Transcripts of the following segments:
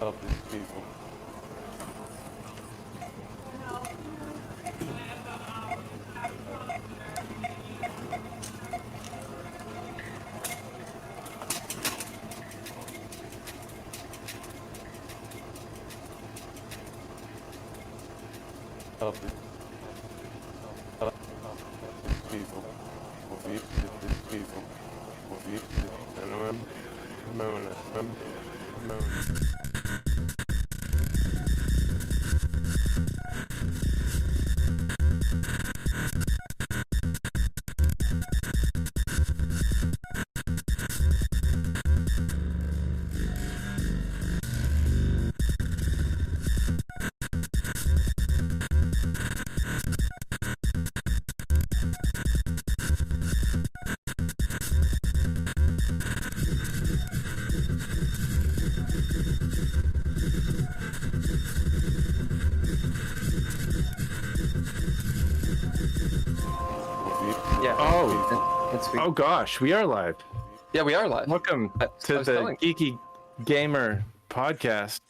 of these people. Of these people. Oh gosh, we are live. Yeah, we are live. Welcome to the Geeky Gamer Podcast.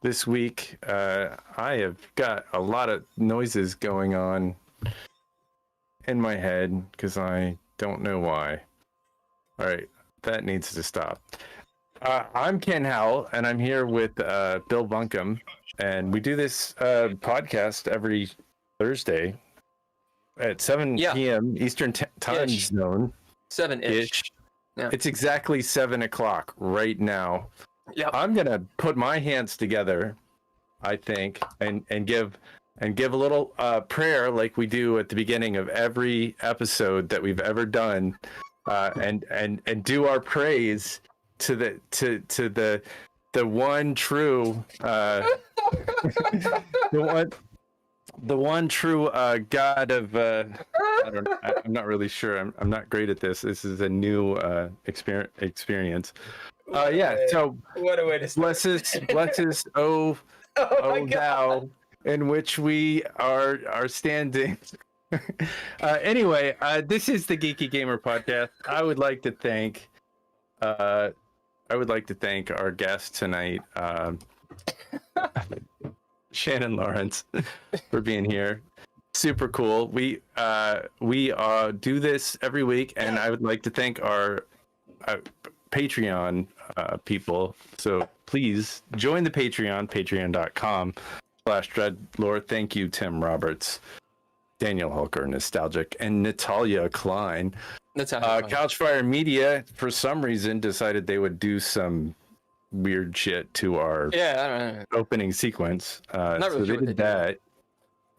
This week, I have got a lot of noises going on in my head because I don't know why. All right, that needs to stop. I'm Ken Howl, and I'm here with Bill Bunkum, and we do this podcast every Thursday at 7 p.m. Eastern time zone. 7-ish. Yeah. It's exactly 7 o'clock right now. Yeah. I'm gonna put my hands together, I think, and give a little prayer like we do at the beginning of every episode that we've ever done, and do our praise to the one true the one true God of I'm not really sure. I'm not great at this. This is a new experience. So what a way to start. bless us, oh thou in which we are standing. Anyway, this is the Geeky Gamer Podcast. I would like to thank our guest tonight, Shannon Lawrence, for being here. Super cool. We do this every week, and I would like to thank our Patreon people. So please join the Patreon, patreon.com/DreadLore. Thank you, Tim Roberts, Daniel Hulker, Nostalgic, and Natalia Cline. Couchfire Media, for some reason, decided they would do some weird shit to our opening sequence. So they did that.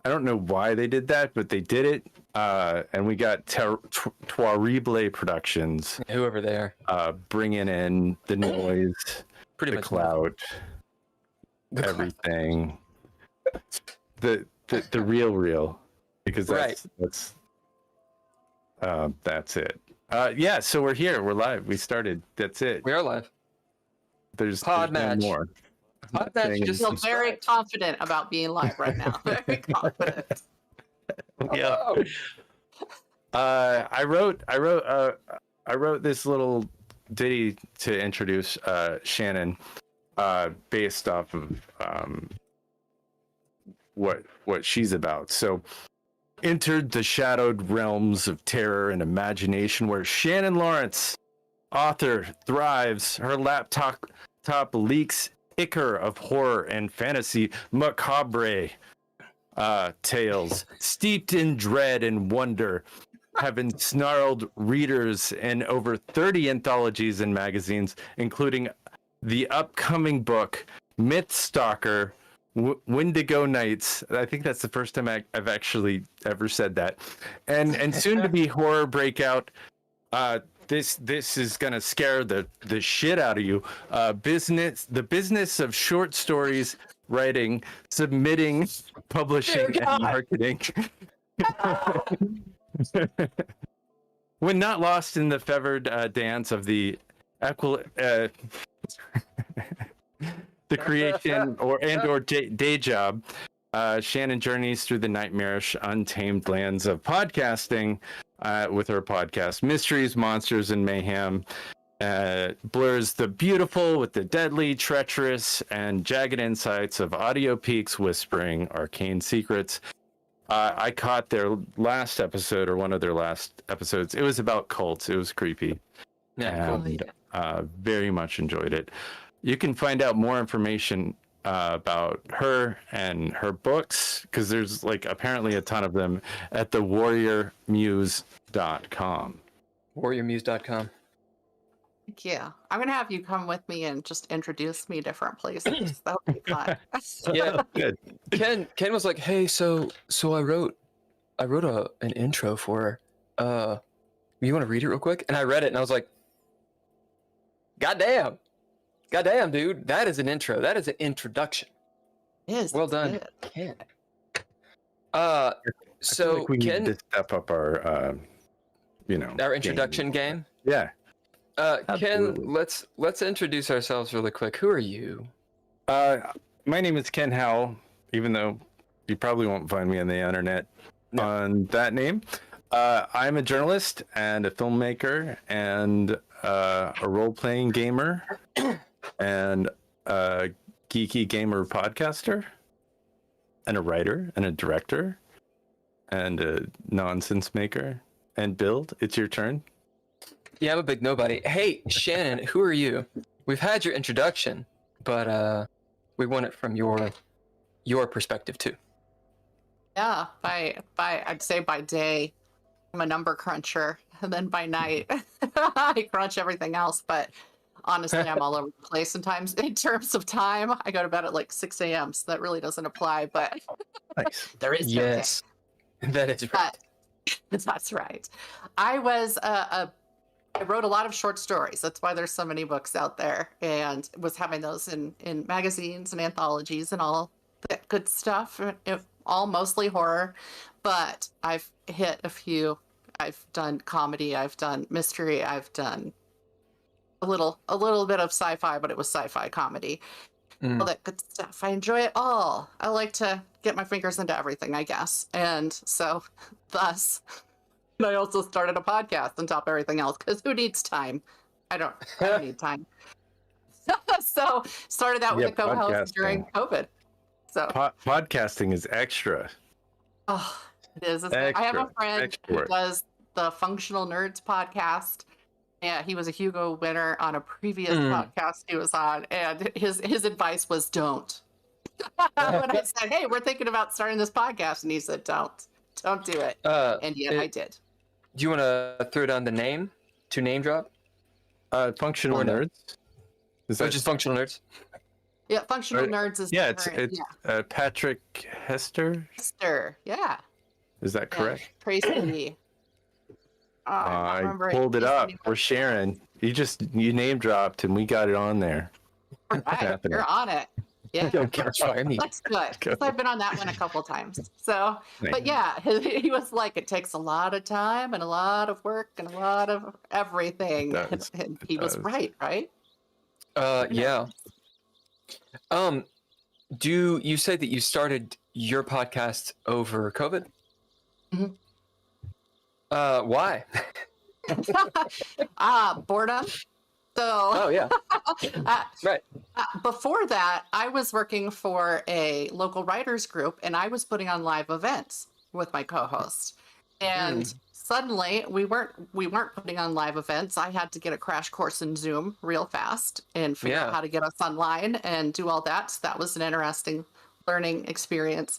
I don't know why they did that, but they did it. And we got Terrible Productions, whoever they are, bringing in the noise, pretty the cloud, everything, the real, because that's it. So we're here. We're live. We started. That's it. We are live. There's no more. Pod match. I feel very confident about being live right now. Very confident. Yeah. I wrote this little ditty to introduce Shannon, based off of what she's about. So, entered the shadowed realms of terror and imagination, where Shannon Lawrence, author, thrives. Her laptop leaks ichor of horror and fantasy macabre tales, steeped in dread and wonder, have ensnarled readers in over 30 anthologies and magazines, including the upcoming book Myth Stalker, Wendigo Nights. I think that's the first time I've actually ever said that, and soon to be horror breakout. This is gonna scare the shit out of you. The business of short stories, writing, submitting, publishing, and marketing. When not lost in the fevered dance of the the creation or day job, Shannon journeys through the nightmarish, untamed lands of podcasting with her podcast Mysteries, Monsters, and Mayhem. blurs the beautiful with the deadly, treacherous, and jagged insights of audio peaks whispering arcane secrets. I caught their last episode, or one of their last episodes. It was about cults. It was creepy. Yeah, And very much enjoyed it. You can find out more information about her and her books, because there's like apparently a ton of them, at the warriormuse.com. warriormuse.com. Yeah, I'm gonna have you come with me and just introduce me different places. That would be fun. Yeah. Good. Ken was like, "Hey, so I wrote an intro for her. You want to read it real quick?" And I read it and I was like, "Goddamn, dude, that is an intro. That is an introduction. Yes, Well it's done, good. Ken." I feel So like we Ken, need to step up our, our introduction game. Yeah. Ken, Absolutely. let's introduce ourselves really quick. Who are you? My name is Ken Howl, even though you probably won't find me on the internet on that name. I'm a journalist and a filmmaker and a role-playing gamer and a Geeky Gamer Podcaster and a writer and a director and a nonsense maker. And Bill, it's your turn. Yeah, I'm a big nobody. Hey, Shannon, who are you? We've had your introduction, but we want it from your perspective too. Yeah, I'd say by day, I'm a number cruncher, and then by night, I crunch everything else. But honestly, I'm all over the place. Sometimes, in terms of time, I go to bed at like 6 a.m. So that really doesn't apply. But Nice. there is no day. Yes, that is right. That's right. I wrote a lot of short stories. That's why there's so many books out there, and was having those in magazines and anthologies and all that good stuff. All mostly horror, but I've hit a few. I've done comedy. I've done mystery. I've done a little bit of sci-fi, but it was sci-fi comedy. All that good stuff. I enjoy it all. I like to get my fingers into everything, I guess. And so, thus, I also started a podcast on top of everything else, because who needs time? I don't need time. So, started out with a co-host during COVID. So, Podcasting is extra. oh, it is. I have a friend who does the Functional Nerds podcast. Yeah, he was a Hugo winner on a previous podcast he was on, and his advice was don't. When I said, "Hey, we're thinking about starting this podcast," and he said, "Don't do it," and yet I did. Do you want to throw down the name to name drop? Functional Or no? Nerds. Is So just Functional Nerds. Yeah, Functional Nerds is Yeah, it's different. Patrick Hester. Hester. Yeah. Is that correct? Tracy. I pulled it up. We're sharing. You name dropped and we got it on there. All right, you're on it. Yeah. Don't fire me. That's good. 'Cause I've been on that one a couple times. So, but yeah, he was like, it takes a lot of time and a lot of work and a lot of everything. And he was right? Yeah. Do you say that you started your podcast over COVID? Mhm. Why? Boredom. So, Oh yeah. Right. before that, I was working for a local writers group, and I was putting on live events with my co-host. And suddenly, we weren't putting on live events. I had to get a crash course in Zoom real fast and figure out how to get us online and do all that. So that was an interesting learning experience.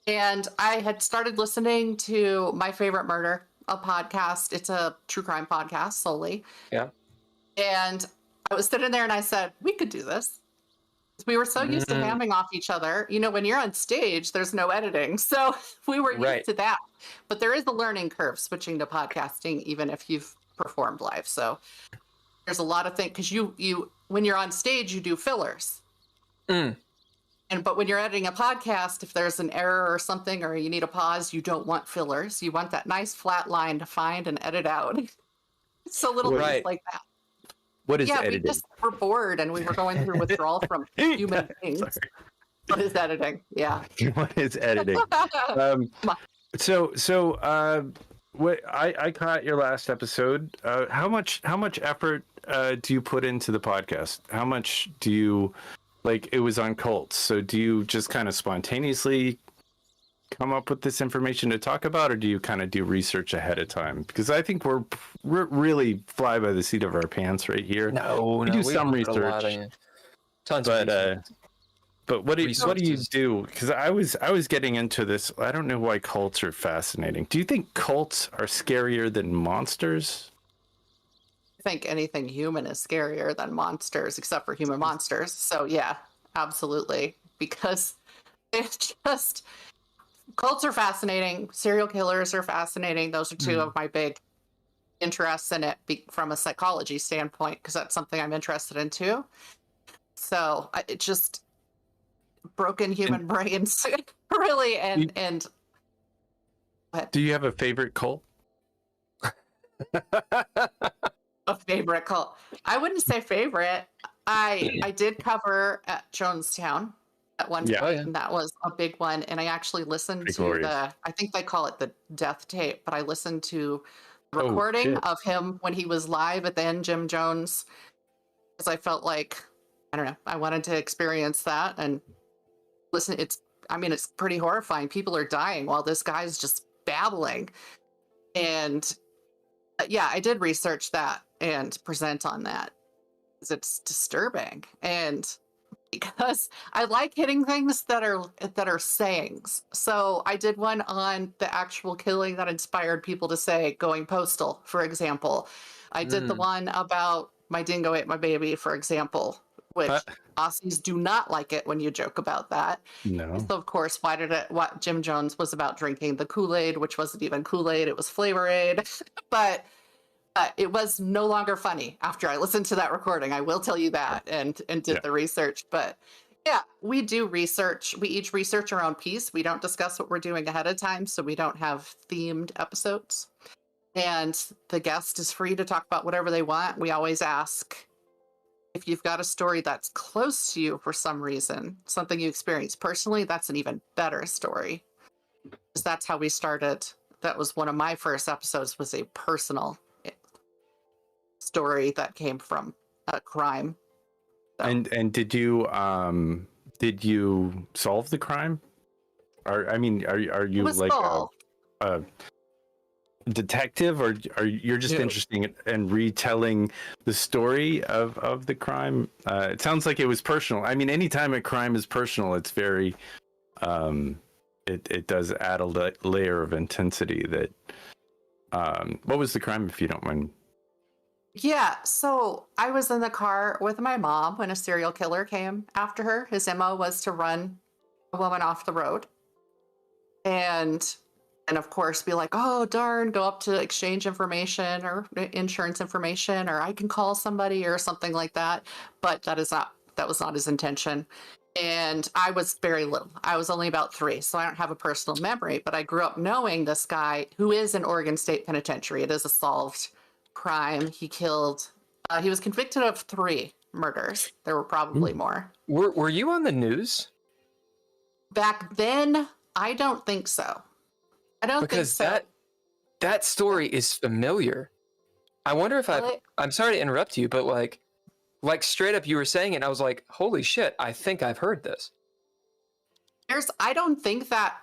And I had started listening to My Favorite Murder, a podcast. It's a true crime podcast solely. Yeah. And I was sitting there and I said, we could do this. We were so used to hamming off each other. You know, when you're on stage, there's no editing. So we were used to that. But there is a learning curve switching to podcasting, even if you've performed live. So there's a lot of things, because you when you're on stage, you do fillers. But when you're editing a podcast, if there's an error or something, or you need a pause, you don't want fillers. You want that nice flat line to find and edit out. So little things like that. What is editing? We just were bored and we were going through withdrawal from human beings. What is editing? Yeah. What is editing? What I caught your last episode. How much effort do you put into the podcast? How much do you like? It was on cults, so do you just kind of spontaneously come up with this information to talk about, or do you kind of do research ahead of time? Because I think we're really fly by the seat of our pants right here. We do some put a lot research, in. Tons but of research. but what do you Resources. do? Because I was getting into this. I don't know why cults are fascinating. Do you think cults are scarier than monsters? I think anything human is scarier than monsters, except for human monsters. So yeah, absolutely. Because it's just cults are fascinating. Serial killers are fascinating. Those are two of my big interests in it from a psychology standpoint, because that's something I'm interested in too. So it just broken human brains, really. And Do you have a favorite cult? a favorite cult? I wouldn't say favorite. I did cover at Jonestown at one Yeah. point, Oh, yeah. and that was a big one. And I actually listened Pretty to glorious. I think they call it the death tape, but I listened to the Oh, recording shit. of him when he was live at the end, Jim Jones, because I felt like, I don't know, I wanted to experience that and listen. It's pretty horrifying. People are dying while this guy's just babbling. And yeah, I did research that and present on that, because it's disturbing. And because I like hitting things that are sayings. So I did one on the actual killing that inspired people to say going postal, for example. I did the one about my dingo ate my baby, for example, which Aussies do not like it when you joke about that. No. So of course, what Jim Jones was about drinking the Kool-Aid, which wasn't even Kool-Aid, it was Flavor-Aid. But it was no longer funny after I listened to that recording. I will tell you that, and did the research. But yeah, we do research. We each research our own piece. We don't discuss what we're doing ahead of time, so we don't have themed episodes. And the guest is free to talk about whatever they want. We always ask if you've got a story that's close to you for some reason, something you experienced personally, that's an even better story. Because that's how we started. That was one of my first episodes, was a personal story that came from a crime. So, And did you solve the crime? Or I mean, are it you was like solved. a detective, or are you're just Yeah. interested in retelling the story of the crime? It sounds like it was personal. I mean, anytime a crime is personal, it's very it does add a layer of intensity. That what was the crime, if you don't mind? Yeah, so I was in the car with my mom when a serial killer came after her. His MO was to run a woman off the road. And of course be like, oh darn, go up to exchange information or insurance information, or I can call somebody or something like that. But that was not his intention. And I was very little. I was only about 3, so I don't have a personal memory, but I grew up knowing this guy who is in Oregon State Penitentiary. It is a solved crime. He was convicted of 3 murders. There were probably more. Were you on the news? Back then, I don't think so. I don't Because think so. that story is familiar. I wonder if I'm sorry to interrupt you, but like straight up you were saying it and I was like, holy shit, I think I've heard this. I don't think that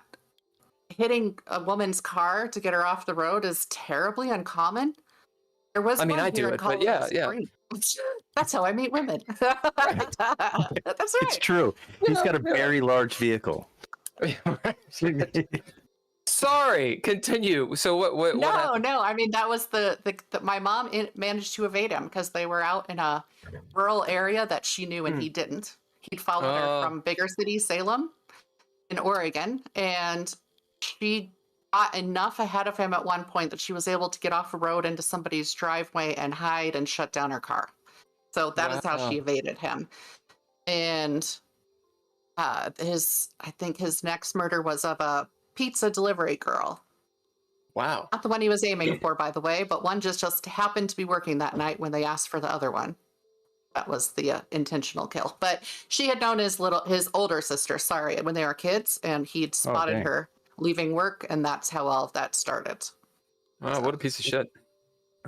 hitting a woman's car to get her off the road is terribly uncommon. There was I mean, one I do here in it, but yeah, Colorado Springs. That's how I meet women. That's right. It's true. He's got a very large vehicle. Sorry, continue. So what No, happened? no. I mean, that was my mom managed to evade him because they were out in a rural area that she knew and he didn't. He'd followed her from bigger city, Salem, in Oregon, and she got enough ahead of him at one point that she was able to get off the road into somebody's driveway and hide and shut down her car. So that is how she evaded him. And I think his next murder was of a pizza delivery girl. Wow. Not the one he was aiming for, by the way, but one just happened to be working that night when they asked for the other one. That was the intentional kill. But she had known his older sister, when they were kids, and he'd spotted dang. her leaving work, and that's how all of that started. Wow, what a piece of shit.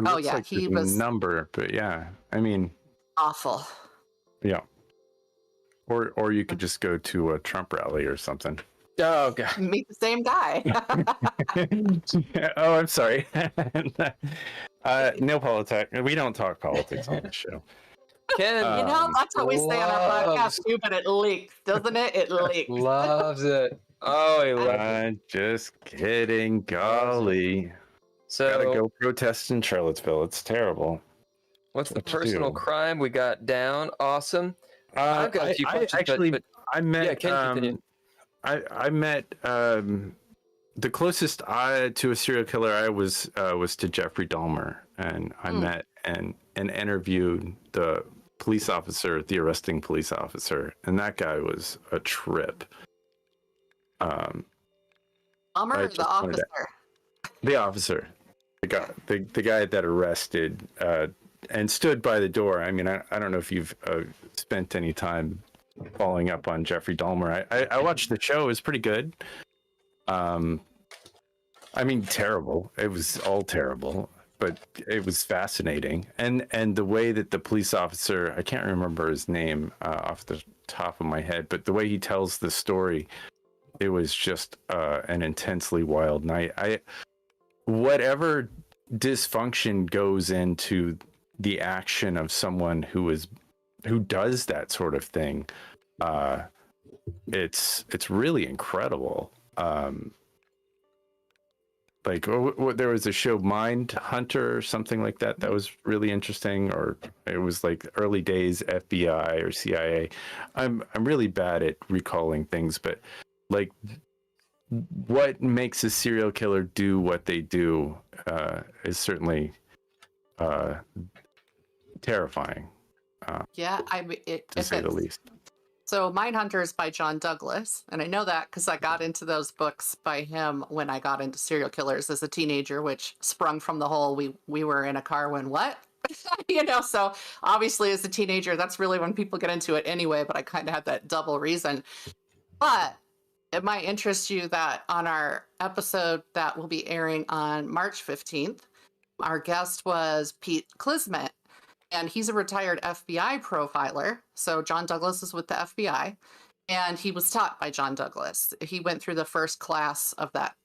Oh, looks yeah, like he there's a was- number, but yeah, I mean, Awful. yeah. Or you could just go to a Trump rally or something. Oh god. Meet the same guy. Oh, I'm sorry. No politics. We don't talk politics on the show. Ken You know, that's what we say on our podcast loves- too, but it leaks, doesn't it? It leaks. loves it. Oh, he loves it. I'm just kidding. Golly. Gotta So, go protest in Charlottesville. It's terrible. what's the what to personal do. crime we got down? Awesome. I've got a few questions, actually, but I met. yeah, Ken, continue. I met the closest to a serial killer I was to Jeffrey Dahmer, and I met and interviewed the police officer, the arresting police officer, and that guy was a trip. Bummer I or just the wanted to- officer? The officer, the guy that arrested and stood by the door. I mean, I don't know if you've spent any time following up on Jeffrey Dahmer. I watched the show. It was pretty good. I mean, terrible. It was all terrible, but it was fascinating. And the way that the police officer, I can't remember his name off the top of my head, but the way he tells the story, it was just an intensely wild night. Whatever dysfunction goes into the action of someone who does that sort of thing, it's really incredible. Like there was a show Mind Hunter or something like that was really interesting, or it was like early days FBI or CIA. I'm really bad at recalling things, but like what makes a serial killer do what they do is certainly terrifying. Yeah, To say the least. So Mindhunter is by John Douglas, and I know that because I got into those books by him when I got into serial killers as a teenager, which sprung from the whole we were in a car when what? So obviously as a teenager, that's really when people get into it anyway, but I kind of had that double reason. But it might interest you that on our episode that will be airing on March 15th, our guest was Pete Klismet. And he's a retired FBI profiler. So John Douglas is with the FBI, and he was taught by John Douglas. He went through the first class of that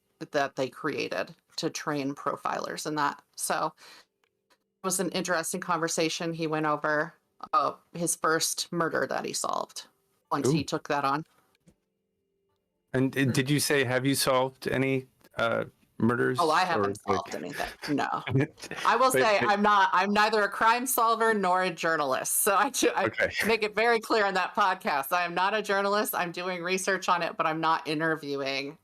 they created to train profilers and that. So it was an interesting conversation. He went over his first murder that he solved once he took that on. And did you say, have you solved any murders? Oh, I haven't solved anything. No, I will say I'm neither a crime solver nor a journalist. So I make it very clear on that podcast. I am not a journalist. I'm doing research on it, but I'm not interviewing,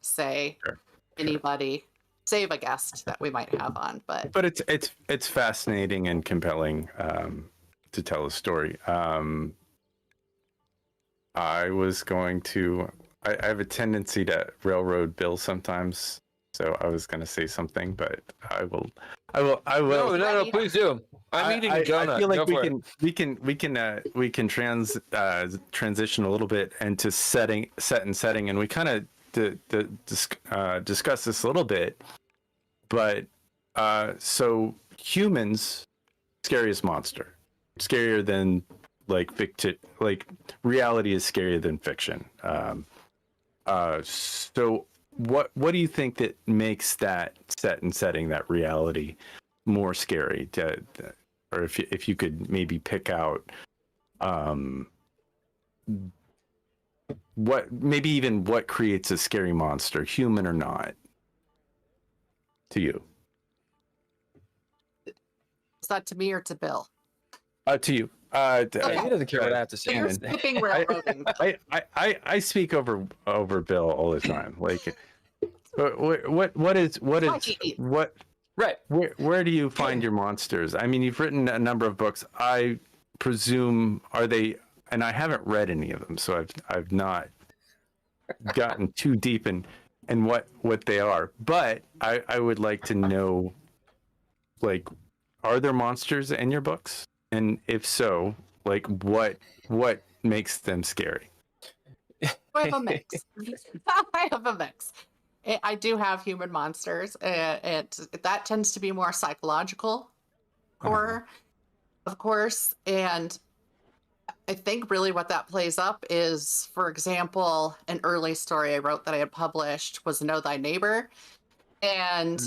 anybody, save a guest that we might have on. But it's fascinating and compelling to tell a story. I have a tendency to railroad Bill sometimes. So I was going to say something, but I will. No, please do. I'm eating a donut. I feel like we can transition a little bit into set and setting, and we kind of discuss this a little bit. But so humans, scariest monster, scarier than like reality is scarier than fiction. So. What do you think that makes that set and setting, that reality, more scary? Or if you could maybe pick out what creates a scary monster, human or not, to you? is that to me or to Bill? To you. He doesn't care what I have to say. You're skipping railroading. I speak over Bill all the time. Like, what? Right. Where do you find your monsters? I mean, you've written a number of books. I presume are they? And I haven't read any of them, so I've not gotten too deep in what they are. But I would like to know, like, are there monsters in your books? And if so, like what makes them scary? I have a mix. I do have human monsters, and that tends to be more psychological horror, of course. And I think really what that plays up is, for example, an early story I wrote that I had published was Know Thy Neighbor. And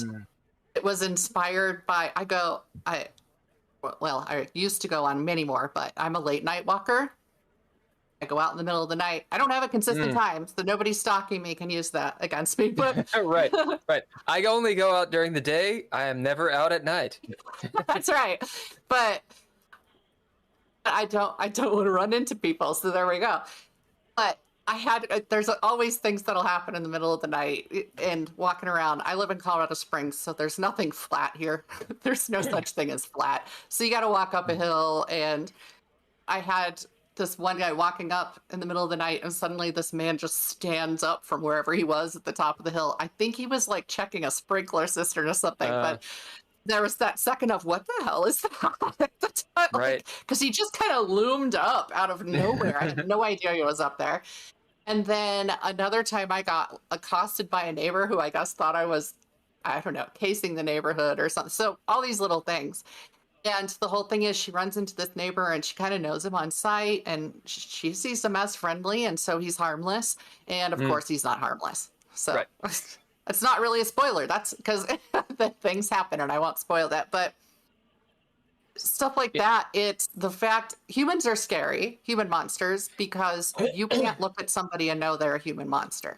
it was inspired by, I used to go on many more, but I'm a late night walker. I go out in the middle of the night. I don't have a consistent time, so nobody stalking me can use that against me. But right. I only go out during the day. I am never out at night. That's right. But I don't want to run into people, so there we go. But there's always things that'll happen in the middle of the night and walking around. I live in Colorado Springs, so there's nothing flat here. There's no such thing as flat. So you got to walk up a hill, and I had this one guy walking up in the middle of the night, and suddenly this man just stands up from wherever he was at the top of the hill. I think he was like checking a sprinkler system or something, but there was that second of, what the hell is that? Right. Because he just kind of loomed up out of nowhere. I had no idea he was up there. And then another time I got accosted by a neighbor who I guess thought I was, I don't know, casing the neighborhood or something. So all these little things. And the whole thing is she runs into this neighbor and she kind of knows him on sight, and she sees him as friendly, and so he's harmless. And of course he's not harmless. So it's not really a spoiler. That's because things happen, and I won't spoil that. But stuff like that, it's the fact humans are scary, human monsters, because you can't look at somebody and know they're a human monster.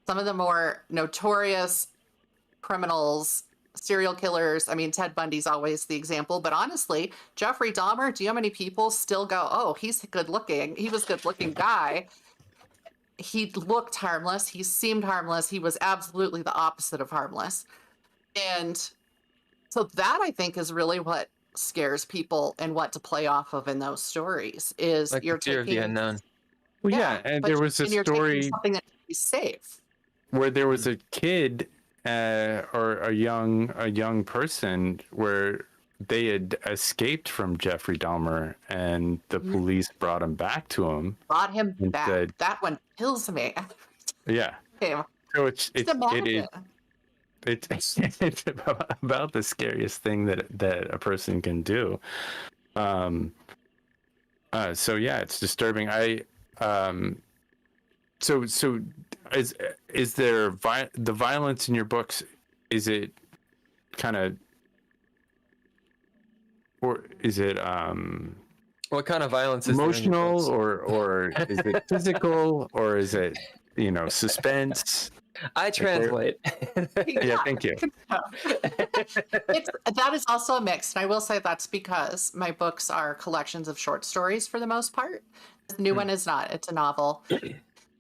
Some of the more notorious criminals, serial killers, I mean, Ted Bundy's always the example, but honestly, Jeffrey Dahmer, do you know how many people still go, oh, he's good looking, he was a good looking guy, he looked harmless, he seemed harmless, he was absolutely the opposite of harmless. And so that, I think, is really what scares people and what to play off of in those stories is like you're the fear of the unknown. Well, yeah, and there was a story something that can be safe, where there was a kid or a young person where they had escaped from Jeffrey Dahmer, and the police brought him back to him. Brought him back. That one kills me. Yeah. Okay. So it's about the scariest thing that a person can do. So yeah, it's disturbing. So is there the violence in your books? Is it kind of, or is it what kind of violence is emotional, or is it physical, or is it suspense? I translate. Yeah, thank you. That is also a mix, and I will say that's because my books are collections of short stories for the most part. The new one is not; it's a novel.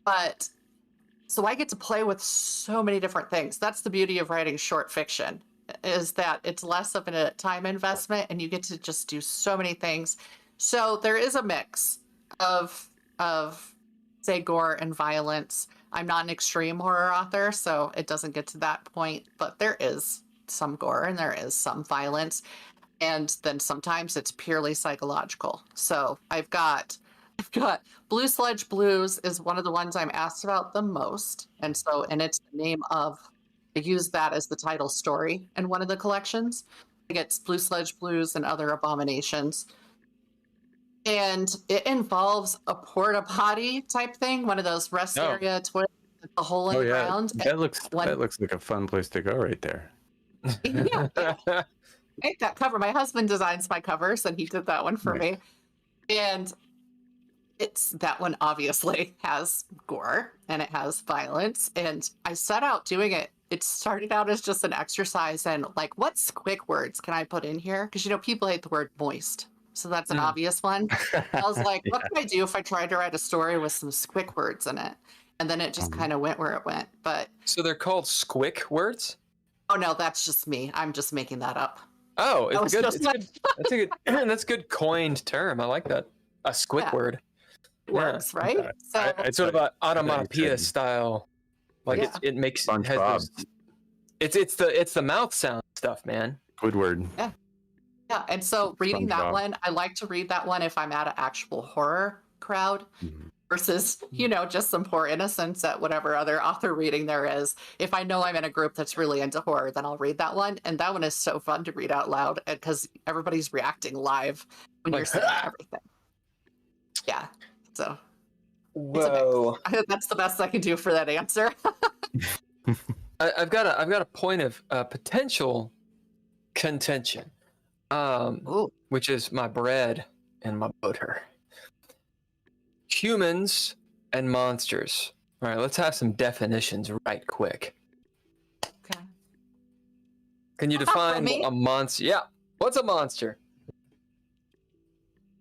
But so I get to play with so many different things. That's the beauty of writing short fiction, is that it's less of a time investment, and you get to just do so many things. So there is a mix of say gore and violence. I'm not an extreme horror author, so it doesn't get to that point, but there is some gore and there is some violence. And then sometimes it's purely psychological. So I've got Blue Sledge Blues is one of the ones I'm asked about the most. And it's the name of, I use that as the title story in one of the collections. It gets Blue Sledge Blues and Other Abominations. And it involves a porta potty type thing, one of those rest area toilets with the hole in the ground. That looks like a fun place to go right there. Yeah. Make that cover. My husband designs my covers, and he did that one for me. And that one obviously has gore and it has violence. And I set out doing it. It started out as just an exercise in like, what squick words can I put in here? Because people hate the word moist. So that's an obvious one. I was like, what could I do if I tried to write a story with some squick words in it? And then it just kind of went where it went. But so they're called squick words? Oh no, that's just me. I'm just making that up. Oh, it's good. That's a good. That's a good coined term. I like that. A squick word. Words, right? So it's sort of an onomatopoeia style. Like it makes it's the mouth sound stuff, man. Squidward. Yeah. Yeah, and so reading that one, I like to read that one if I'm at an actual horror crowd, versus, just some poor innocents at whatever other author reading there is. If I know I'm in a group that's really into horror, then I'll read that one. And that one is so fun to read out loud because everybody's reacting live when you're saying everything. Yeah. So. Whoa. That's the best I can do for that answer. I've got a point of potential contention, which is my bread and my butter. Humans and monsters. All right, let's have some definitions right quick. Okay. Can you define a monster? Yeah. What's a monster?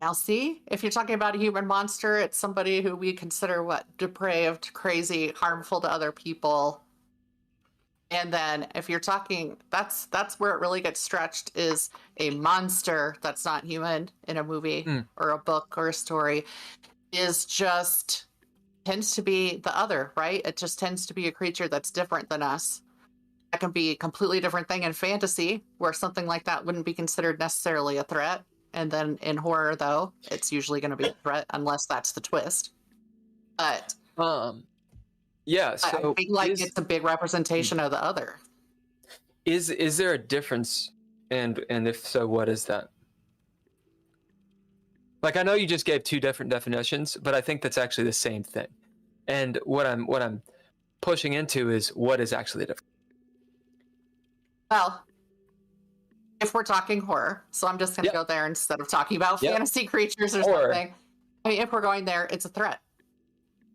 Now, see, if you're talking about a human monster, it's somebody who we consider depraved, crazy, harmful to other people. And then if you're talking, that's where it really gets stretched, is a monster that's not human in a movie or a book or a story tends to be the other, right? It just tends to be a creature that's different than us. That can be a completely different thing in fantasy, where something like that wouldn't be considered necessarily a threat. And then in horror, though, it's usually going to be a threat unless that's the twist. But yeah, so I feel like it's a big representation of the other. Is there a difference, and if so, what is that? Like, I know you just gave two different definitions, but I think that's actually the same thing. And what I'm pushing into is what is actually different. Well, if we're talking horror, so I'm just going to go there instead of talking about fantasy creatures or something. I mean, if we're going there, it's a threat.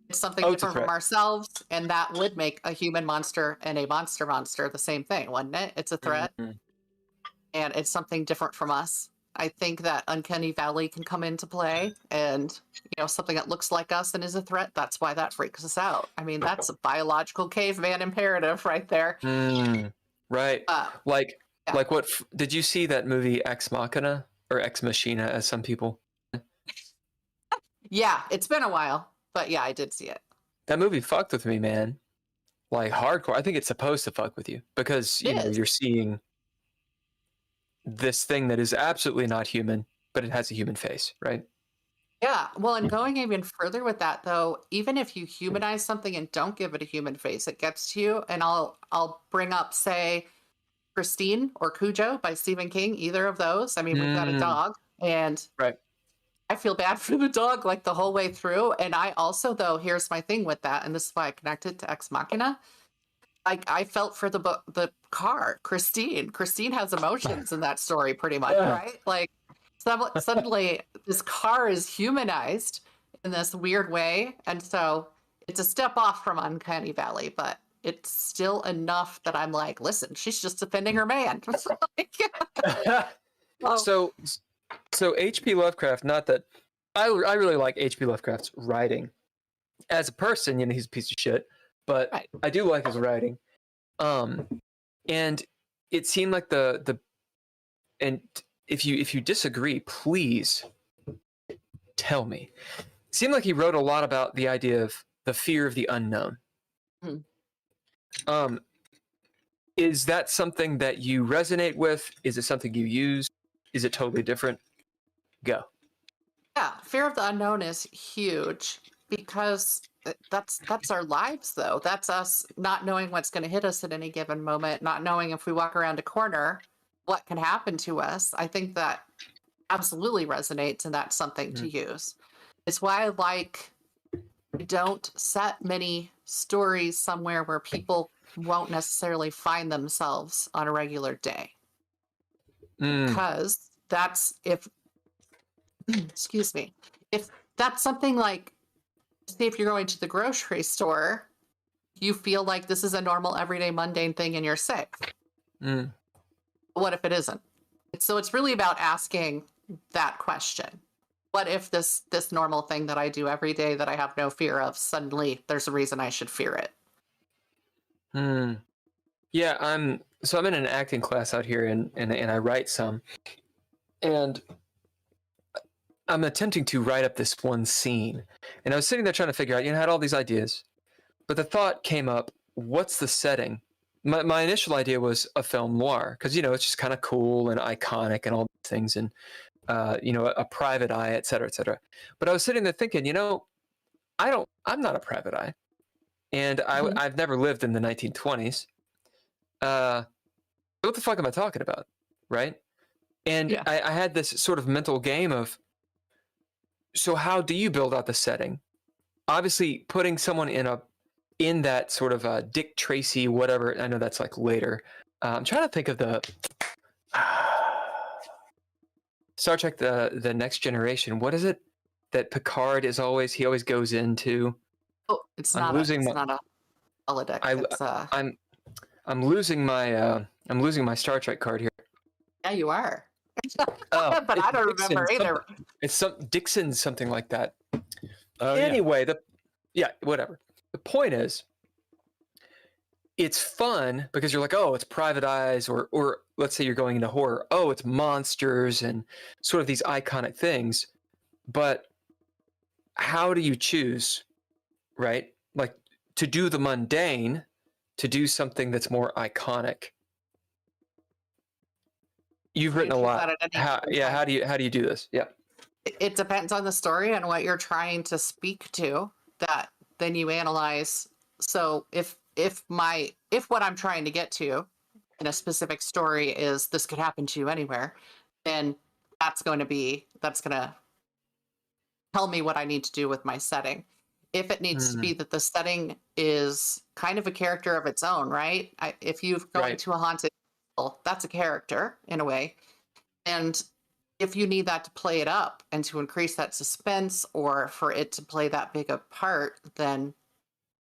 It's something different from ourselves, and that would make a human monster and a monster the same thing, wouldn't it? It's a threat, and it's something different from us. I think that Uncanny Valley can come into play, and something that looks like us and is a threat. That's why that freaks us out. I mean, that's a biological caveman imperative right there. Right. Like what? Did you see that movie Ex Machina, or Ex Machina, as some people? Yeah, it's been a while, but yeah, I did see it. That movie fucked with me, man. Like hardcore. I think it's supposed to fuck with you because you're seeing this thing that is absolutely not human, but it has a human face, right? Yeah. Well, and going even further with that, though, even if you humanize something and don't give it a human face, it gets to you. And I'll bring up, say, Christine or Cujo by Stephen King, either of those. I mean, we've got a dog, and I feel bad for the dog like the whole way through. And I also, though, here's my thing with that, and this is why I connected to Ex Machina. Like, I felt for the car, Christine. Christine has emotions in that story, pretty much, right? Like, suddenly this car is humanized in this weird way, and so it's a step off from Uncanny Valley, but it's still enough that I'm like, listen, she's just defending her man. So H.P. Lovecraft, not that I really like H.P. Lovecraft's writing. As a person, he's a piece of shit, but I do like his writing. And it seemed like and if you disagree, please tell me. It seemed like he wrote a lot about the idea of the fear of the unknown. Is that something that you resonate with? Is it something you use? Is it totally different? Go. Yeah, fear of the unknown is huge because that's our lives, though. That's us not knowing what's going to hit us at any given moment, not knowing if we walk around a corner, what can happen to us. I think that absolutely resonates, and that's something to use. It's why I don't set many stories somewhere where people won't necessarily find themselves on a regular day. Because that's excuse me, if that's something like, say, if you're going to the grocery store, you feel like this is a normal, everyday, mundane thing and you're safe. What if it isn't? So it's really about asking that question. What if this normal thing that I do every day that I have no fear of, suddenly there's a reason I should fear it? Yeah, I'm in an acting class out here, and I write some, and I'm attempting to write up this one scene, and I was sitting there trying to figure out, I had all these ideas, but the thought came up, what's the setting? My initial idea was a film noir, because it's just kind of cool and iconic and all these things, and a private eye, et cetera, et cetera. But I was sitting there thinking, I'm not a private eye, and I've never lived in the 1920s. What the fuck am I talking about, right? And Yeah. I had this sort of mental game of, so how do you build out the setting? Obviously, putting someone in that sort of Dick Tracy, whatever. I know that's like later. I'm trying to think of the Star Trek, the Next Generation. What is it that Picard is always? He always goes into. Oh, it's I'm not a holodeck. I'm losing my Star Trek card here. Yeah, you are. Oh, but I don't remember either. It's Dixon, something like that. Oh, Anyway, whatever. The point is, it's fun because you're like, oh, it's private eyes, or let's say you're going into horror. Oh, it's monsters and sort of these iconic things. But how do you choose, right? Like to do the mundane, to do something that's more iconic. You've written a lot. How do you do this? Yeah. It depends on the story and what you're trying to speak to, that then you analyze. So if what I'm trying to get to in a specific story is this could happen to you anywhere, then that's going to tell me what I need to do with my setting. If it needs to be that the setting is kind of a character of its own, right? If you've gone to a haunted, that's a character in a way. And if you need that to play it up and to increase that suspense, or for it to play that big a part, then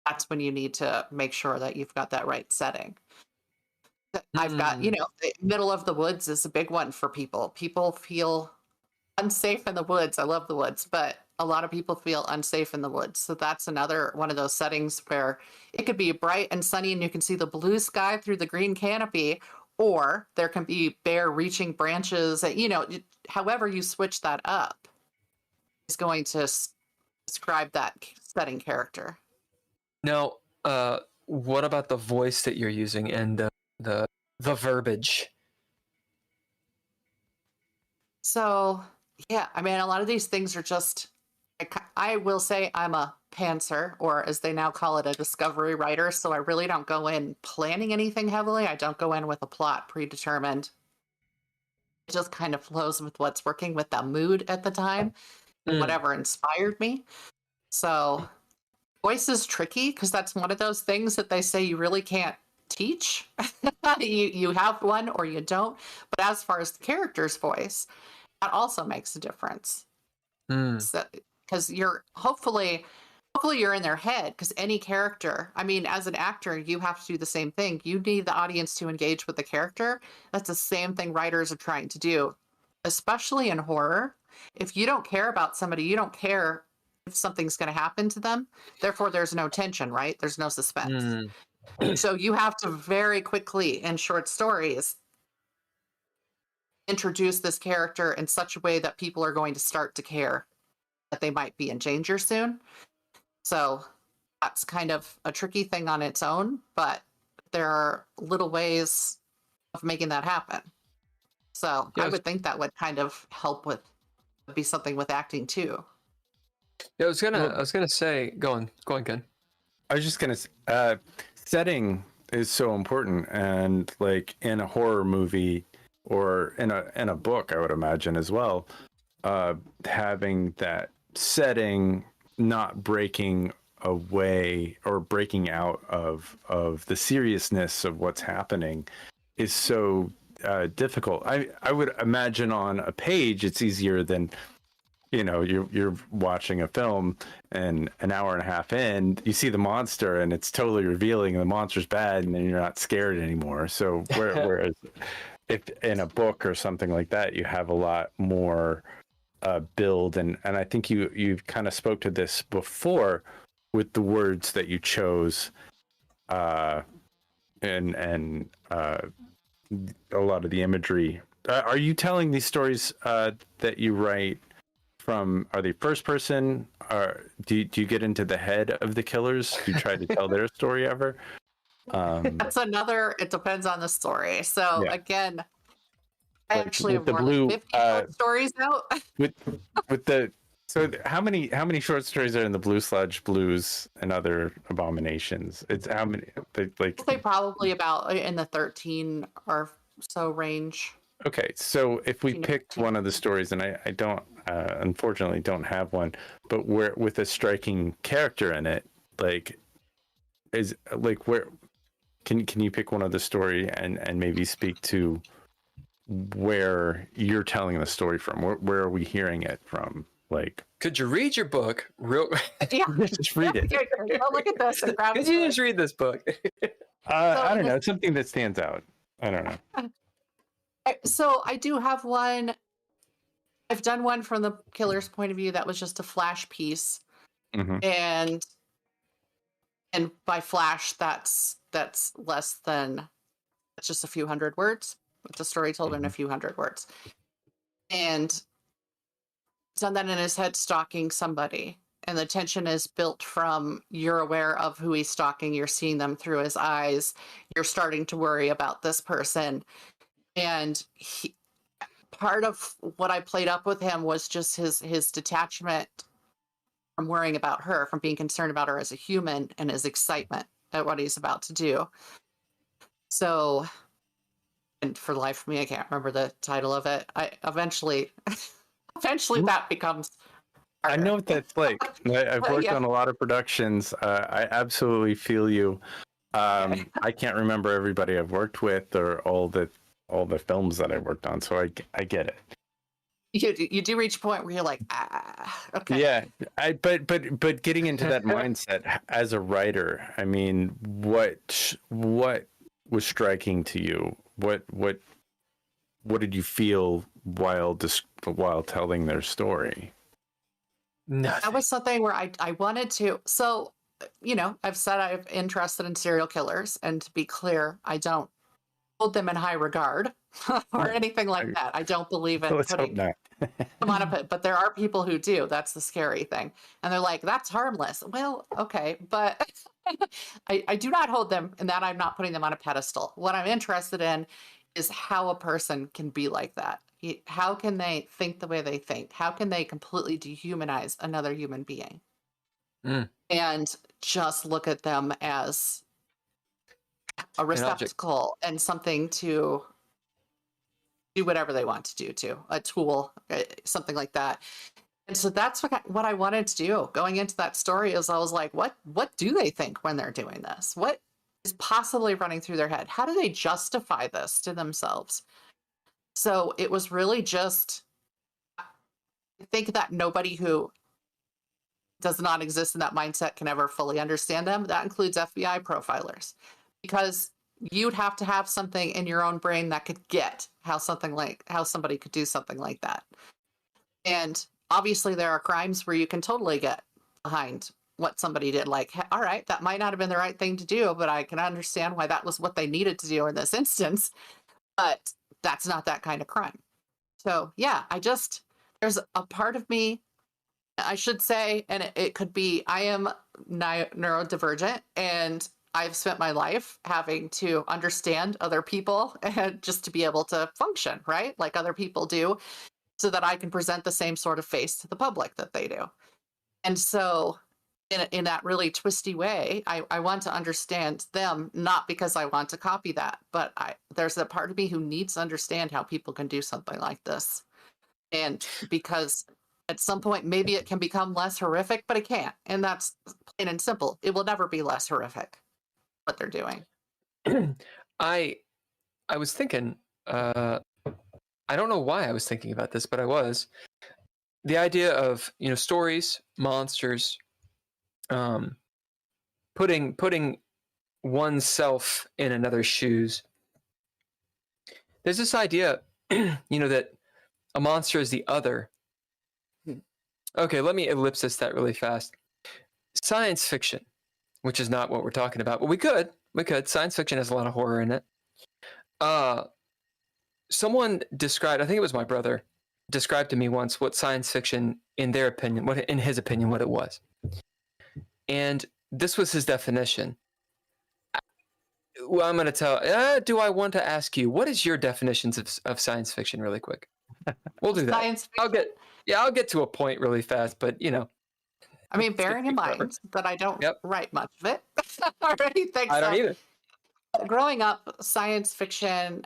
that's when you need to make sure that you've got that right setting. I've got, the middle of the woods is a big one for people. People feel unsafe in the woods. I love the woods, but a lot of people feel unsafe in the woods. So that's another one of those settings where it could be bright and sunny and you can see the blue sky through the green canopy, or there can be bare reaching branches. However you switch that up is going to describe that setting character. Now, what about the voice that you're using and the verbiage? So, yeah, I mean, a lot of these things are just, I will say I'm a pantser, or as they now call it, a discovery writer. So I really don't go in planning anything heavily. I don't go in with a plot predetermined. It just kind of flows with what's working with the mood at the time, whatever inspired me. So voice is tricky because that's one of those things that they say you really can't teach. you have one or you don't. But as far as the character's voice, that also makes a difference. Because you're hopefully you're in their head, because any character, I mean, as an actor, you have to do the same thing. You need the audience to engage with the character. That's the same thing writers are trying to do, especially in horror. If you don't care about somebody, you don't care if something's going to happen to them. Therefore, there's no tension, right? There's no suspense. So you have to very quickly, in short stories, introduce this character in such a way that people are going to start to care that they might be in danger soon. So that's kind of a tricky thing on its own, but there are little ways of making that happen. So I would think that would kind of help be something with acting too. Yeah, I was gonna say, go on, Ken. I was just gonna setting is so important, and like in a horror movie or in a book, I would imagine as well, having that setting not breaking away or breaking out of the seriousness of what's happening is so difficult. I would imagine on a page it's easier than, you're watching a film and an hour and a half in, you see the monster and it's totally revealing and the monster's bad, and then you're not scared anymore. So whereas if in a book or something like that, you have a lot more build, and I think you kind of spoke to this before with the words that you chose, and a lot of the imagery. Are you telling these stories that you write from? Are they first person? Do you get into the head of the killers? Do you try to tell their story ever? That's another. It depends on the story. So again, I like actually have the more blue, than 50 short stories out. with the So how many short stories are in the Blue Sludge Blues and other abominations? It's how many? Like I'd say probably about in the 13 or so range. okay, so if we 13 to picked 15. one of the stories, and I don't unfortunately don't have one, but where with a striking character in it, like is like where can you pick one of the story and maybe speak to where you're telling the story from? Where are we hearing it from? Like, Could you read your book real? Yeah. just read it. Oh, look at this. And grab Could the you book. just read this book? I don't know, something that stands out. I don't know. So I do have one. I've done one from the killer's point of view that was just a flash piece, Mm-hmm. and by flash, that's less than, it's just a few hundred words. It's a story told in a few hundred words, and done that in his head stalking somebody, and the tension is built from you're aware of who he's stalking, you're seeing them through his eyes, you're starting to worry about this person, and part of what I played up with him was just his detachment from worrying about her, from being concerned about her as a human, and his excitement at what he's about to do. So, and for the life of me, I can't remember the title of it. I eventually that becomes I harder. know what that's like. I've worked on a lot of productions. I absolutely feel you. I can't remember everybody I've worked with or all the films that I worked on, so I get it. You do reach a point where you're like, okay. Yeah, but getting into that mindset as a writer, I mean, what was striking to you? What did you feel while telling their story? Nothing. That was something where I wanted to. So, I've said I'm interested in serial killers, and to be clear, I don't hold them in high regard or anything like that. I don't believe in Let's hope putting not. them on a pit, but there are people who do. That's the scary thing. And they're like, that's harmless. Well, okay, but I do not hold them, and that I'm not putting them on a pedestal. What I'm interested in is how a person can be like that. How can they think the way they think? How can they completely dehumanize another human being? And just look at them as a receptacle and something to do whatever they want to do to, a tool, something like that. And so that's what I wanted to do going into that story. Is I was like, what do they think when they're doing this? What is possibly running through their head? How do they justify this to themselves? So it was really just, I think that nobody who does not exist in that mindset can ever fully understand them. That includes FBI profilers, because you'd have to have something in your own brain that could get how somebody could do something like that. And obviously there are crimes where you can totally get behind what somebody did. Like, all right, that might not have been the right thing to do, but I can understand why that was what they needed to do in this instance. But that's not that kind of crime. So yeah, there's a part of me, I should say, and it could be, I am neurodivergent, and I've spent my life having to understand other people and just to be able to function, right? Like other people do, so that I can present the same sort of face to the public that they do. And so in that really twisty way, I want to understand them, not because I want to copy that, but there's a part of me who needs to understand how people can do something like this. And because at some point, maybe it can become less horrific, but it can't. And that's plain and simple. It will never be less horrific, what they're doing. I was thinking, I don't know why I was thinking about this, but I was. The idea of, stories, monsters, putting oneself in another's shoes. There's this idea, that a monster is the other. Okay, let me ellipsis that really fast. Science fiction, which is not what we're talking about, but we could. Science fiction has a lot of horror in it. Someone described, I think it was my brother, described to me once what science fiction, in his opinion, what it was. And this was his definition. Well, I'm going to tell, do I want to ask you, what is your definitions of science fiction really quick? We'll do that. Science fiction. Yeah, I'll get to a point really fast, but I mean, it's gonna bearing in take forever. mind that I don't Yep. write much of it or anything. I don't So either. growing up, science fiction,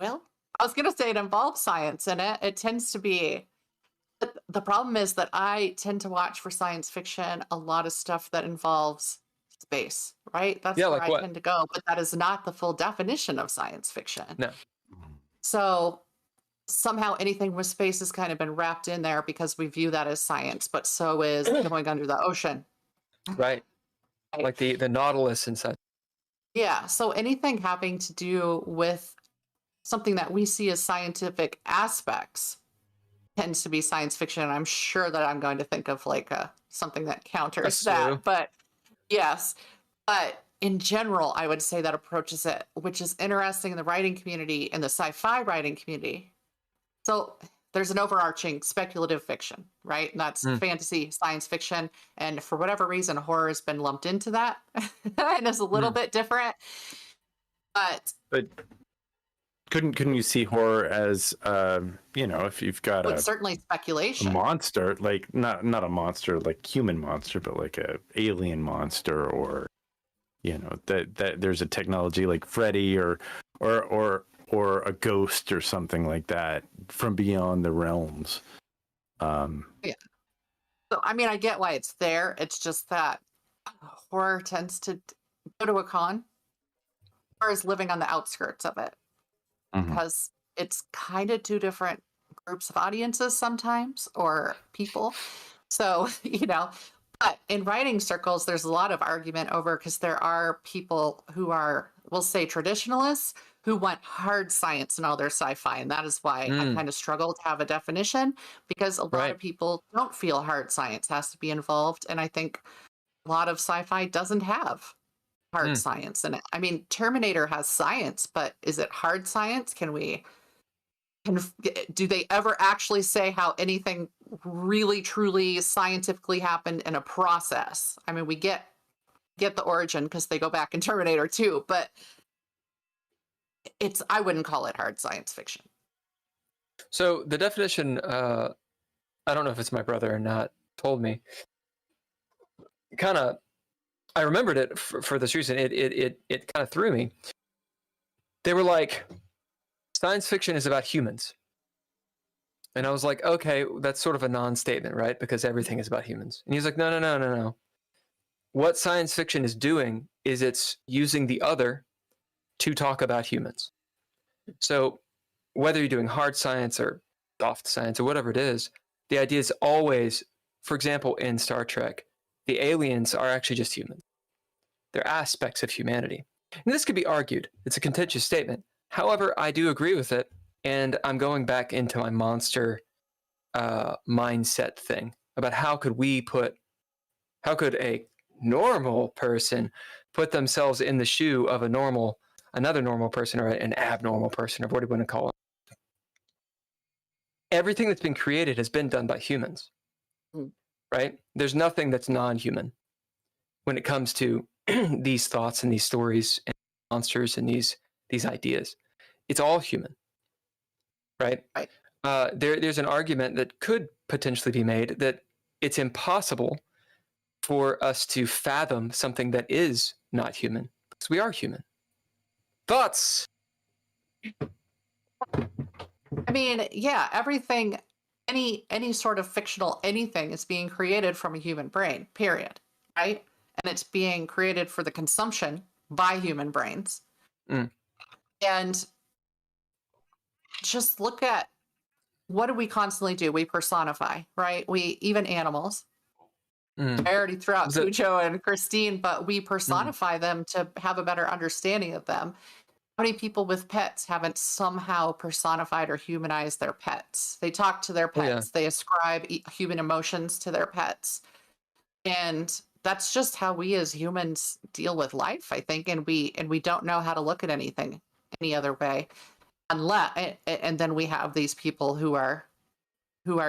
well, I was going to say it involves science in it. It tends to be, but the problem is that I tend to watch for science fiction a lot of stuff that involves space, right? That's Yeah, where like I what? tend to go, but that is not the full definition of science fiction. No. So somehow anything with space has kind of been wrapped in there because we view that as science, but so is going under the ocean. Right. Right. Like the Nautilus and such. Yeah. So anything having to do with something that we see as scientific aspects tends to be science fiction. I'm sure that I'm going to think of like something that counters slew. that. But yes. But in general, I would say that approaches it, which is interesting in the writing community and the sci-fi writing community. So there's an overarching speculative fiction, right? And that's fantasy, science fiction. And for whatever reason, horror has been lumped into that and is a little bit different. But couldn't you see horror as if you've got it's certainly a speculation. monster, like not a monster like human monster, but like a alien monster, or that there's a technology like Freddy or a ghost or something like that from beyond the realms. Yeah. So I mean, I get why it's there. It's just that horror tends to go to a con, whereas living on the outskirts of it. Because it's kind of two different groups of audiences sometimes, or people. So, but in writing circles, there's a lot of argument over, because there are people who are, we'll say traditionalists, who want hard science in all their sci-fi. And that is why I kind of struggle to have a definition, because a lot of people don't feel hard science has to be involved. And I think a lot of sci-fi doesn't have hard science in it. I mean, Terminator has science, but is it hard science? Do they ever actually say how anything really truly scientifically happened in a process? I mean, we get the origin because they go back in Terminator 2, but I wouldn't call it hard science fiction. So the definition, I don't know if it's my brother or not, told me, I remembered it for this reason. It kind of threw me. They were like, science fiction is about humans. And I was like, okay, that's sort of a non-statement, right? Because everything is about humans. And he's like, no. What science fiction is doing is it's using the other to talk about humans. So whether you're doing hard science or soft science or whatever it is, the idea is always, for example, in Star Trek, the aliens are actually just humans. They're aspects of humanity. And this could be argued. It's a contentious statement. However, I do agree with it. And I'm going back into my monster mindset thing about how could a normal person put themselves in the shoe of another normal person, or an abnormal person, or what do you want to call it? Everything that's been created has been done by humans, right? There's nothing that's non-human when it comes to these thoughts and these stories and monsters and these ideas. It's all human, right? There's an argument that could potentially be made that it's impossible for us to fathom something that is not human, because we are human. Thoughts? I mean, yeah, everything, any sort of fictional anything is being created from a human brain, period, right? And it's being created for the consumption by human brains. And just look at, what do we constantly do? We personify, right? Even animals. I already threw out Cujo and Christine, but we personify them to have a better understanding of them. How many people with pets haven't somehow personified or humanized their pets? They talk to their pets. They ascribe human emotions to their pets. And that's just how we as humans deal with life, I think. And we don't know how to look at anything any other way. And then we have these people who are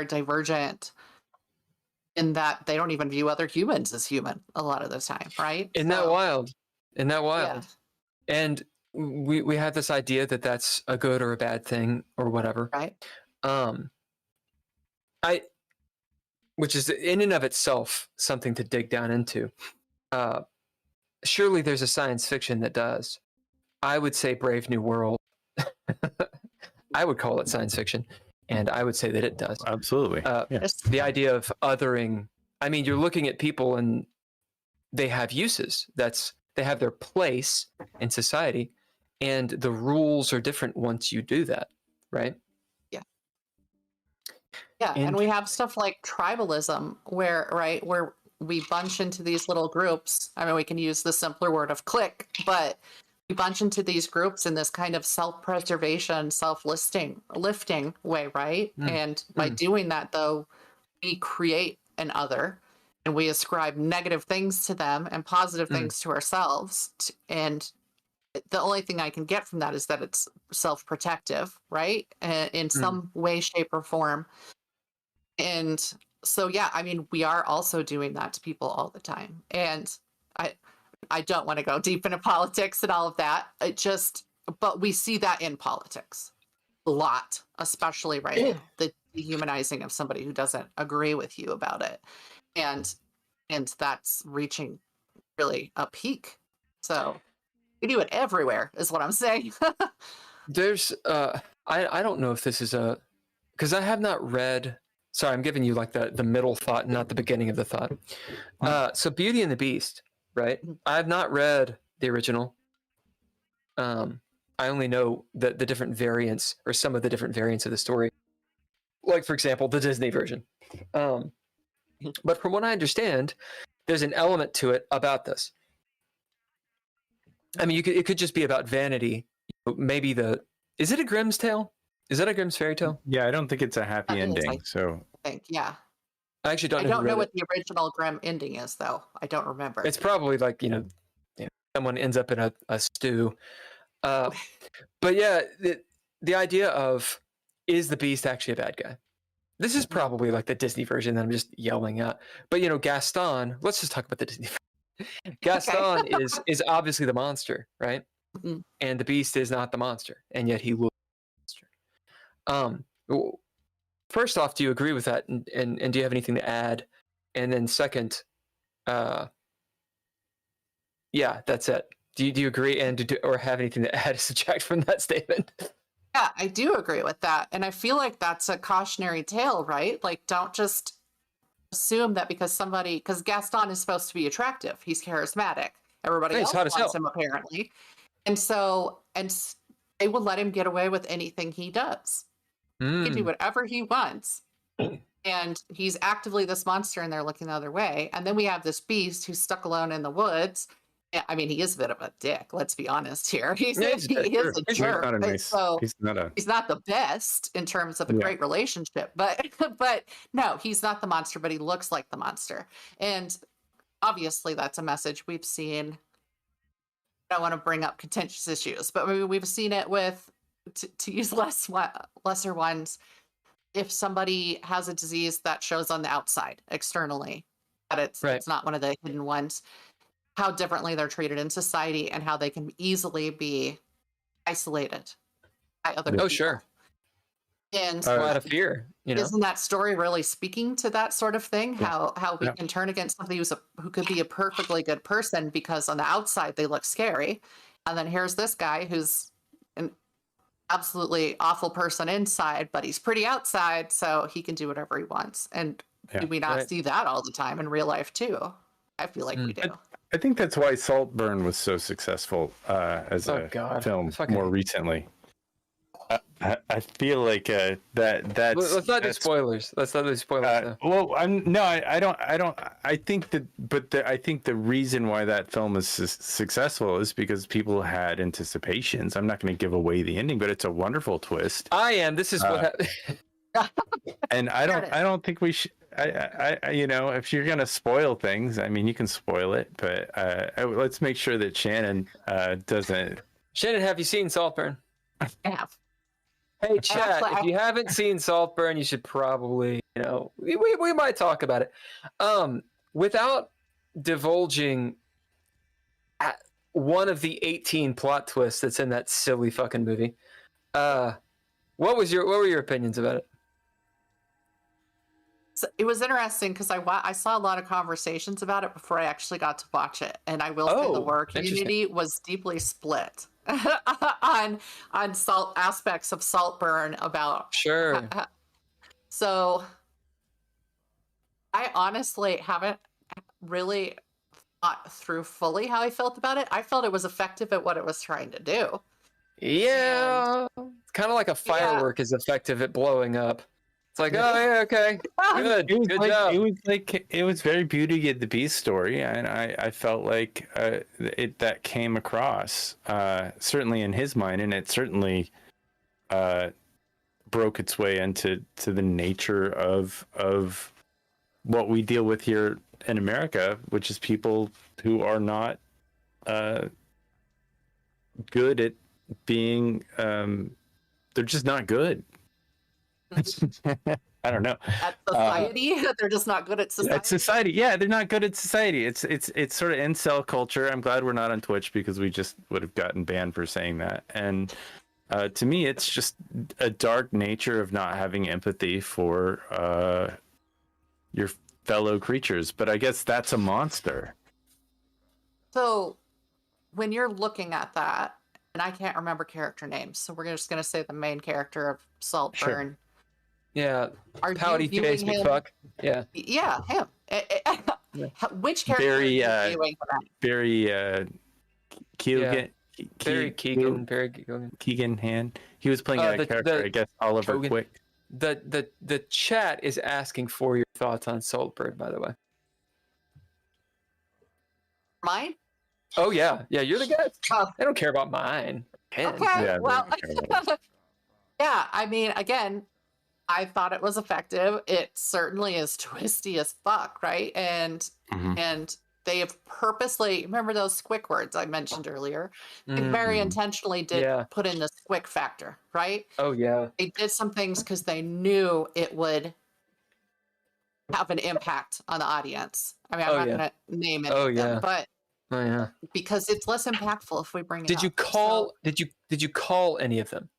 divergent in that they don't even view other humans as human a lot of the time, right? Isn't that wild? Yeah. And we have this idea that that's a good or a bad thing or whatever. Right. Which is in and of itself something to dig down into. Surely there's a science fiction that does. I would say Brave New World. I would call it science fiction, and I would say that it does. Absolutely. The idea of othering. I mean, you're looking at people and they have uses. They have their place in society, and the rules are different once you do that, right? Yeah, and we have stuff like tribalism where we bunch into these little groups. I mean, we can use the simpler word of clique, but we bunch into these groups in this kind of self-preservation, lifting way, right? And by doing that, though, we create an other and we ascribe negative things to them and positive things to ourselves. And the only thing I can get from that is that it's self-protective, right? In some way, shape, or form. And so, yeah, I mean, we are also doing that to people all the time. And I don't want to go deep into politics and all of that. But we see that in politics a lot, especially right now, the dehumanizing of somebody who doesn't agree with you about it. And that's reaching really a peak. So we do it everywhere is what I'm saying. There's, I don't know if this is because I have not read. Sorry, I'm giving you like the middle thought, not the beginning of the thought. So Beauty and the Beast, right? I have not read the original. I only know the different variants or some of the different variants of the story. Like, for example, the Disney version. But from what I understand, there's an element to it about this. I mean, it could just be about vanity. Maybe is it a Grimm's tale? Is that a Grimm's fairy tale? Yeah, I don't think it's a happy ending. I think, yeah. I actually don't know. I don't know what the original Grimm ending is, though. I don't remember. It's probably like, someone ends up in a stew. But yeah, the idea of, is the Beast actually a bad guy? This is probably like the Disney version that I'm just yelling at. But, Gaston, let's just talk about the Disney version. Gaston is obviously the monster, right? Mm-hmm. And the Beast is not the monster, and yet he will be the monster. First off, do you agree with that? And do you have anything to add? And then second, yeah, that's it. Do you agree or have anything to add or subtract from that statement? Yeah, I do agree with that. And I feel like that's a cautionary tale, right? Like, don't just assume that because Gaston is supposed to be attractive. He's charismatic. Everybody else wants him, apparently. And they will let him get away with anything he does. He can do whatever he wants. And he's actively this monster and they're looking the other way. And then we have this Beast who's stuck alone in the woods. I mean, he is a bit of a dick. Let's be honest here. He is a jerk. He's not the best in terms of a great relationship, but no, he's not the monster, but he looks like the monster. And obviously that's a message we've seen. I don't want to bring up contentious issues, but maybe we've seen it with, to use lesser ones, if somebody has a disease that shows on the outside externally, that it's not one of the hidden ones, how differently they're treated in society and how they can easily be isolated by other people. Oh, sure. And out of fear, Isn't that story really speaking to that sort of thing? Yeah. How we can turn against somebody who could be a perfectly good person because on the outside they look scary. And then here's this guy who's an absolutely awful person inside, but he's pretty outside, so he can do whatever he wants. And do we not see that all the time in real life too? I feel like we do. I think that's why Saltburn was so successful as a film more recently. I feel like that's. Let's not do spoilers. Let's not do spoilers. Well, I don't. I think that, I think the reason why that film is successful is because people had anticipations. I'm not going to give away the ending, but it's a wonderful twist. I am. This is what happened. And I don't think we should. If you're gonna spoil things, I mean, you can spoil it, but let's make sure that Shannon doesn't. Shannon, have you seen Saltburn? I have. Hey, chat, if you haven't seen Saltburn, you should probably, we might talk about it. Without divulging one of the 18 plot twists that's in that silly fucking movie. What were your opinions about it? it was interesting because I saw a lot of conversations about it before I actually got to watch it, and I will say the horror community was deeply split on salt aspects of Saltburn about Sure. So I honestly haven't really thought through fully how I felt about it. I felt it was effective at what it was trying to do. Yeah, it's kind of like a firework is effective at blowing up. It's like, oh yeah, okay, good, good job. It was very Beauty and the Beast story, and I felt like that came across certainly in his mind, and it certainly broke its way into the nature of what we deal with here in America, which is people who are not good at being they're just not good. I don't know. At society, they're just not good at society. At society, yeah, they're not good at society. It's sort of incel culture. I'm glad we're not on Twitch because we just would have gotten banned for saying that. And to me, it's just a dark nature of not having empathy for your fellow creatures. But I guess that's a monster. So when you're looking at that, and I can't remember character names, so we're just going to say the main character of Saltburn. Sure. Yeah, Are pouty you face viewing him? McFuck. Yeah. Yeah, him. Which character are you viewing for that? Very Keegan. Barry Keegan. Keegan Hand. He was playing a character, I guess, Oliver Kogan. Quick. The chat is asking for your thoughts on Saltburn, by the way. Mine? Oh yeah, you're the guy. Oh. They don't care about mine. Okay, Yeah, well, yeah, I mean, again, I thought it was effective. It certainly is twisty as fuck, right? And they have purposely, remember those squick words I mentioned earlier? They very intentionally did put in the squick factor, right? Oh yeah. They did some things because they knew it would have an impact on the audience. I mean, I'm not gonna name it, but because it's less impactful if we bring it Did up. you call? Did you call any of them?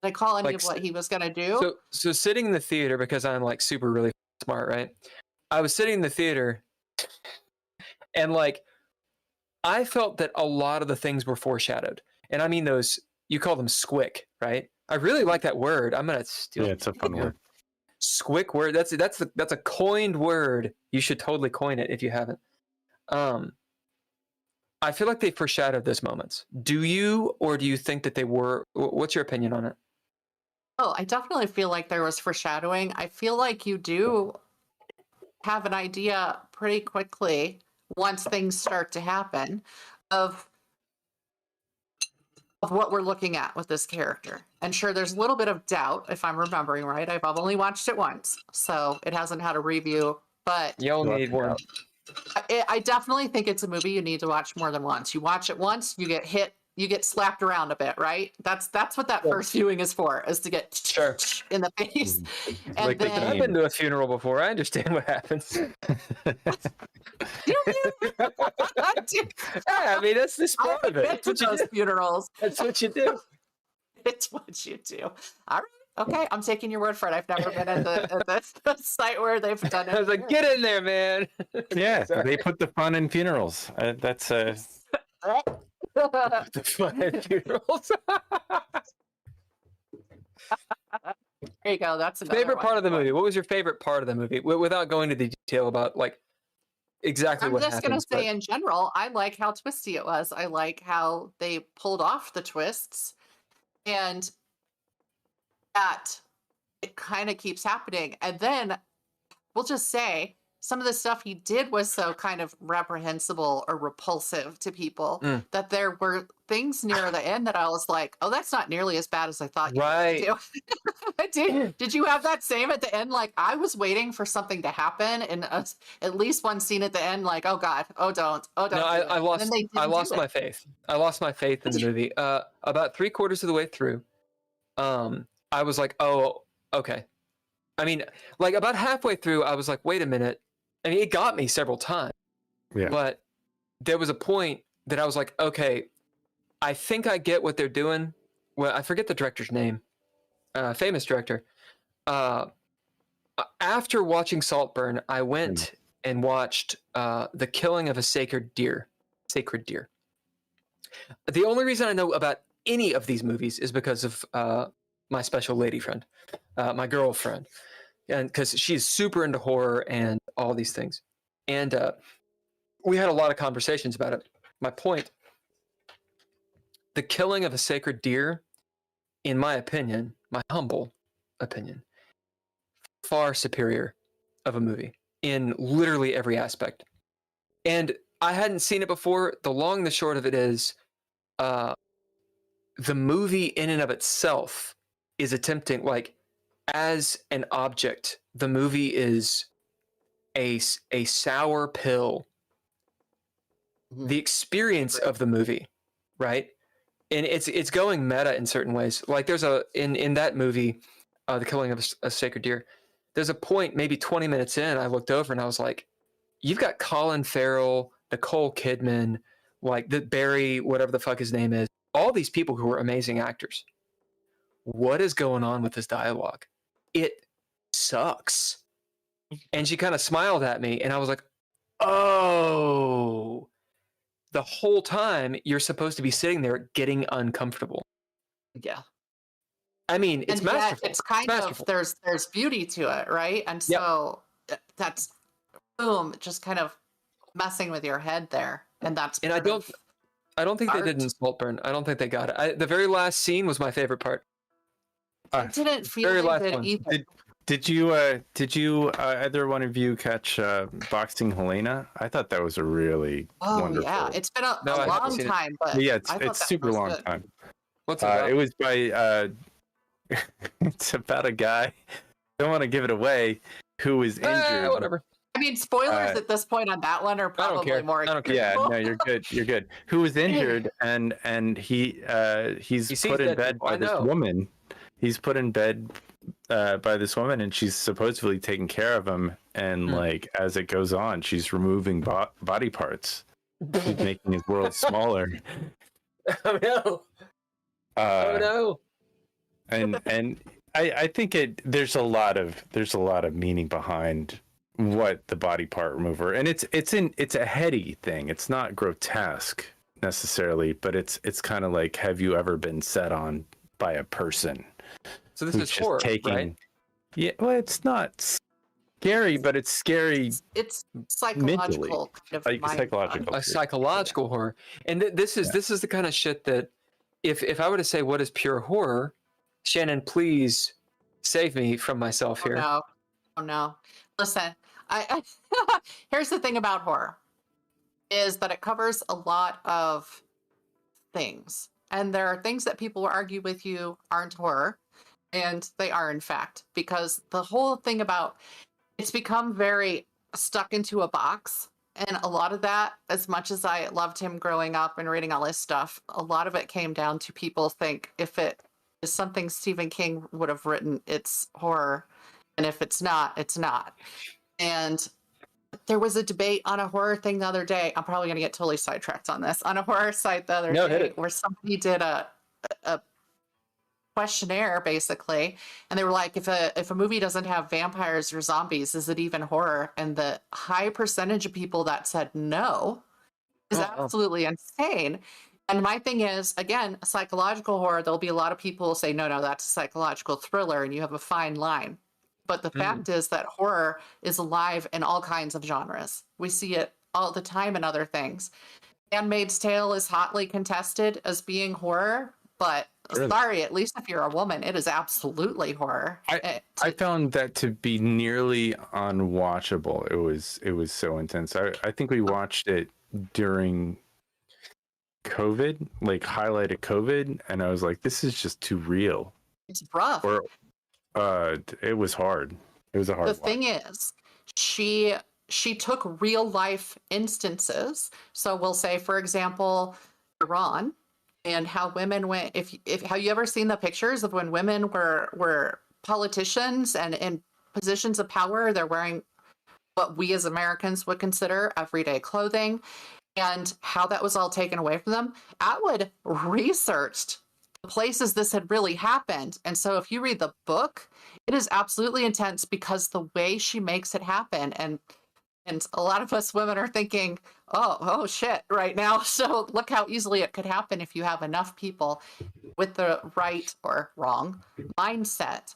Did I call any of what he was gonna do? So sitting in the theater, because I'm like super really smart, right? I was sitting in the theater, and like I felt that a lot of the things were foreshadowed, and I mean those. You call them squick, right? I really like that word. I'm gonna steal. Yeah, it's a fun word. Squick word. That's a coined word. You should totally coin it if you haven't. I feel like they foreshadowed those moments. Do you, or do you think that they were? What's your opinion on it? Oh, I definitely feel like there was foreshadowing. I feel like you do have an idea pretty quickly once things start to happen of what we're looking at with this character. And sure, there's a little bit of doubt, if I'm remembering right. I've only watched it once, so it hasn't had a review, but You'll need one. I definitely think it's a movie you need to watch more than once. You watch it once, you get hit, you get slapped around a bit, right? That's what that first viewing is for, is to get in the face. And Like then I've been to a funeral before. I understand what happens. I mean, that's this part of it. I've been to those funerals. That's what you do. It's what you do. All right. Okay, I'm taking your word for it. I've never been at the site where they've done it. I was like, get in there, man. Yeah, they put the fun in funerals. That's The fun at funerals. There you go. That's another Favorite one. part of the movie. What was your favorite part of the movie? Without going into the detail about like exactly I'm what just happens. going to say in general, I like how twisty it was. I like how they pulled off the twists and that it kind of keeps happening. And then we'll just say some of the stuff he did was so kind of reprehensible or repulsive to people that there were things near the end that I was like, oh, that's not nearly as bad as I thought you would do. Did you have that same at the end? Like, I was waiting for something to happen in at least one scene at the end, like, oh God, oh don't. No, I lost my faith. I lost my faith in the movie. About 3/4 of the way through, I was like, oh, okay. I mean, like about halfway through, I was like, wait a minute. I mean, it got me several times. Yeah. But there was a point that I was like, okay, I think I get what they're doing. Well, I forget the director's name. Famous director. after watching Saltburn, I went and watched The Killing of a Sacred Deer. Sacred Deer. The only reason I know about any of these movies is because of my special lady friend, my girlfriend, and because she's super into horror and all these things. And we had a lot of conversations about it. My point, The Killing of a Sacred Deer, in my opinion, my humble opinion, far superior of a movie in literally every aspect. And I hadn't seen it before. The long and the short of it is, the movie in and of itself is attempting, like, as an object, the movie is a sour pill. The experience of the movie, right? And it's going meta in certain ways. Like there's in that movie, The Killing of a Sacred Deer, there's a point maybe 20 minutes in, I looked over and I was like, you've got Colin Farrell, Nicole Kidman, like the Barry, whatever the fuck his name is, all these people who are amazing actors. What is going on with this dialogue? It sucks. And she kind of smiled at me and I was like, oh, the whole time you're supposed to be sitting there getting uncomfortable. Yeah. I mean, it's masterful. It's kind of, there's beauty to it, right? And so that's, boom, just kind of messing with your head there. And that's, and I don't think art. They did in Saltburn. I don't think they got it. The very last scene was my favorite part. I didn't feel like it either. Did you either one of you catch Boxing Helena? I thought that was a really wonderful. Yeah, it's been a long time, but yeah, it's super long time. What's it about? It was by it's about a guy. Don't want to give it away. Who was injured? Whatever. I mean, spoilers at this point on that one are probably more. I don't care. Yeah, no, you're good. You're good. Who was injured and he's put in bed by this woman. He's put in bed by this woman, and she's supposedly taking care of him. And like as it goes on, she's removing body parts, she's making his world smaller. Oh no! Oh no! And I think there's a lot of meaning behind what the body part remover, and it's a heady thing. It's not grotesque necessarily, but it's kind of like, have you ever been set on by a person? So this is horror, right? Yeah, well, it's not scary, but it's scary. It's psychological, kind of like psychological horror. And this is the kind of shit that if I were to say what is pure horror, Shannon, please save me from myself here. Oh no. Listen, I here's the thing about horror is that it covers a lot of things. And there are things that people will argue with you aren't horror, and they are in fact, because the whole thing about it's become very stuck into a box. And a lot of that, as much as I loved him growing up and reading all his stuff, a lot of it came down to people think if it is something Stephen King would have written, it's horror. And if it's not, it's not. And there was a debate on a horror thing the other day. I'm probably going to get totally sidetracked on this. On a horror site the other day where somebody did a questionnaire, basically. And they were like, if a movie doesn't have vampires or zombies, is it even horror? And the high percentage of people that said no is absolutely insane. And my thing is, again, psychological horror, there'll be a lot of people who say, no, that's a psychological thriller, and you have a fine line. But the fact is that horror is alive in all kinds of genres. We see it all the time in other things. Handmaid's Tale is hotly contested as being horror, but sorry, at least if you're a woman, it is absolutely horror. I found that to be nearly unwatchable. It was so intense. I think we watched it during COVID, like highlighted COVID, and I was like, this is just too real. It's rough. It was hard. It was a hard watch. Thing is, she took real life instances. So we'll say, for example, Iran, and how women went. If have you ever seen the pictures of when women were politicians and in positions of power? They're wearing what we as Americans would consider everyday clothing, and how that was all taken away from them. Atwood researched the places this had really happened. And so if you read the book, it is absolutely intense because the way she makes it happen. And a lot of us women are thinking, oh shit, right now. So look how easily it could happen if you have enough people with the right or wrong mindset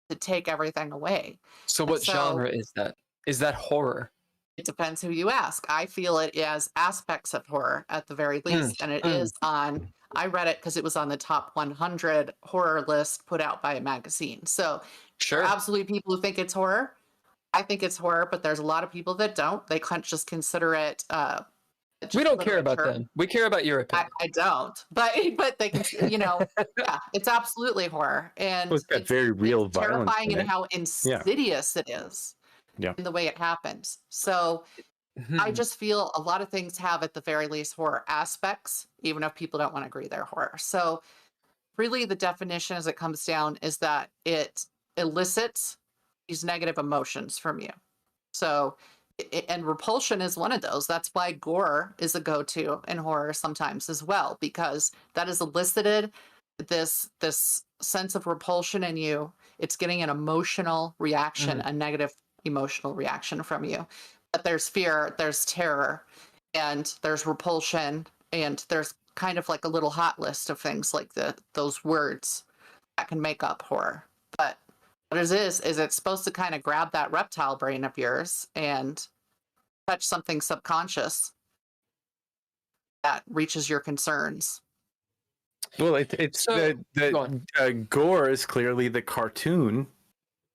to take everything away. So what genre is that? Is that horror? It depends who you ask. I feel it as aspects of horror at the very least. And it is on, I read it because it was on the top 100 horror list put out by a magazine. So Sure. absolutely people who think it's horror. I think it's horror, but there's a lot of people that don't. They can't just consider it. We don't care about them. We care about your opinion. I don't, but they can, yeah, it's absolutely horror, and It's got very real it's violence terrifying in and it. how insidious it is. Yeah. In the way it happens. So I just feel a lot of things have at the very least horror aspects, even if people don't want to agree they're horror. So really the definition as it comes down is that it elicits these negative emotions from you. So, and repulsion is one of those. That's why gore is a go-to in horror sometimes as well, because that has elicited this sense of repulsion in you. It's getting an emotional reaction, a negative emotional reaction from you. But there's fear, there's terror, and there's repulsion, and there's kind of like a little hot list of things like those words that can make up horror. But what it is it's supposed to kind of grab that reptile brain of yours and touch something subconscious that reaches your concerns. Well, it's So, the gore is clearly the cartoon,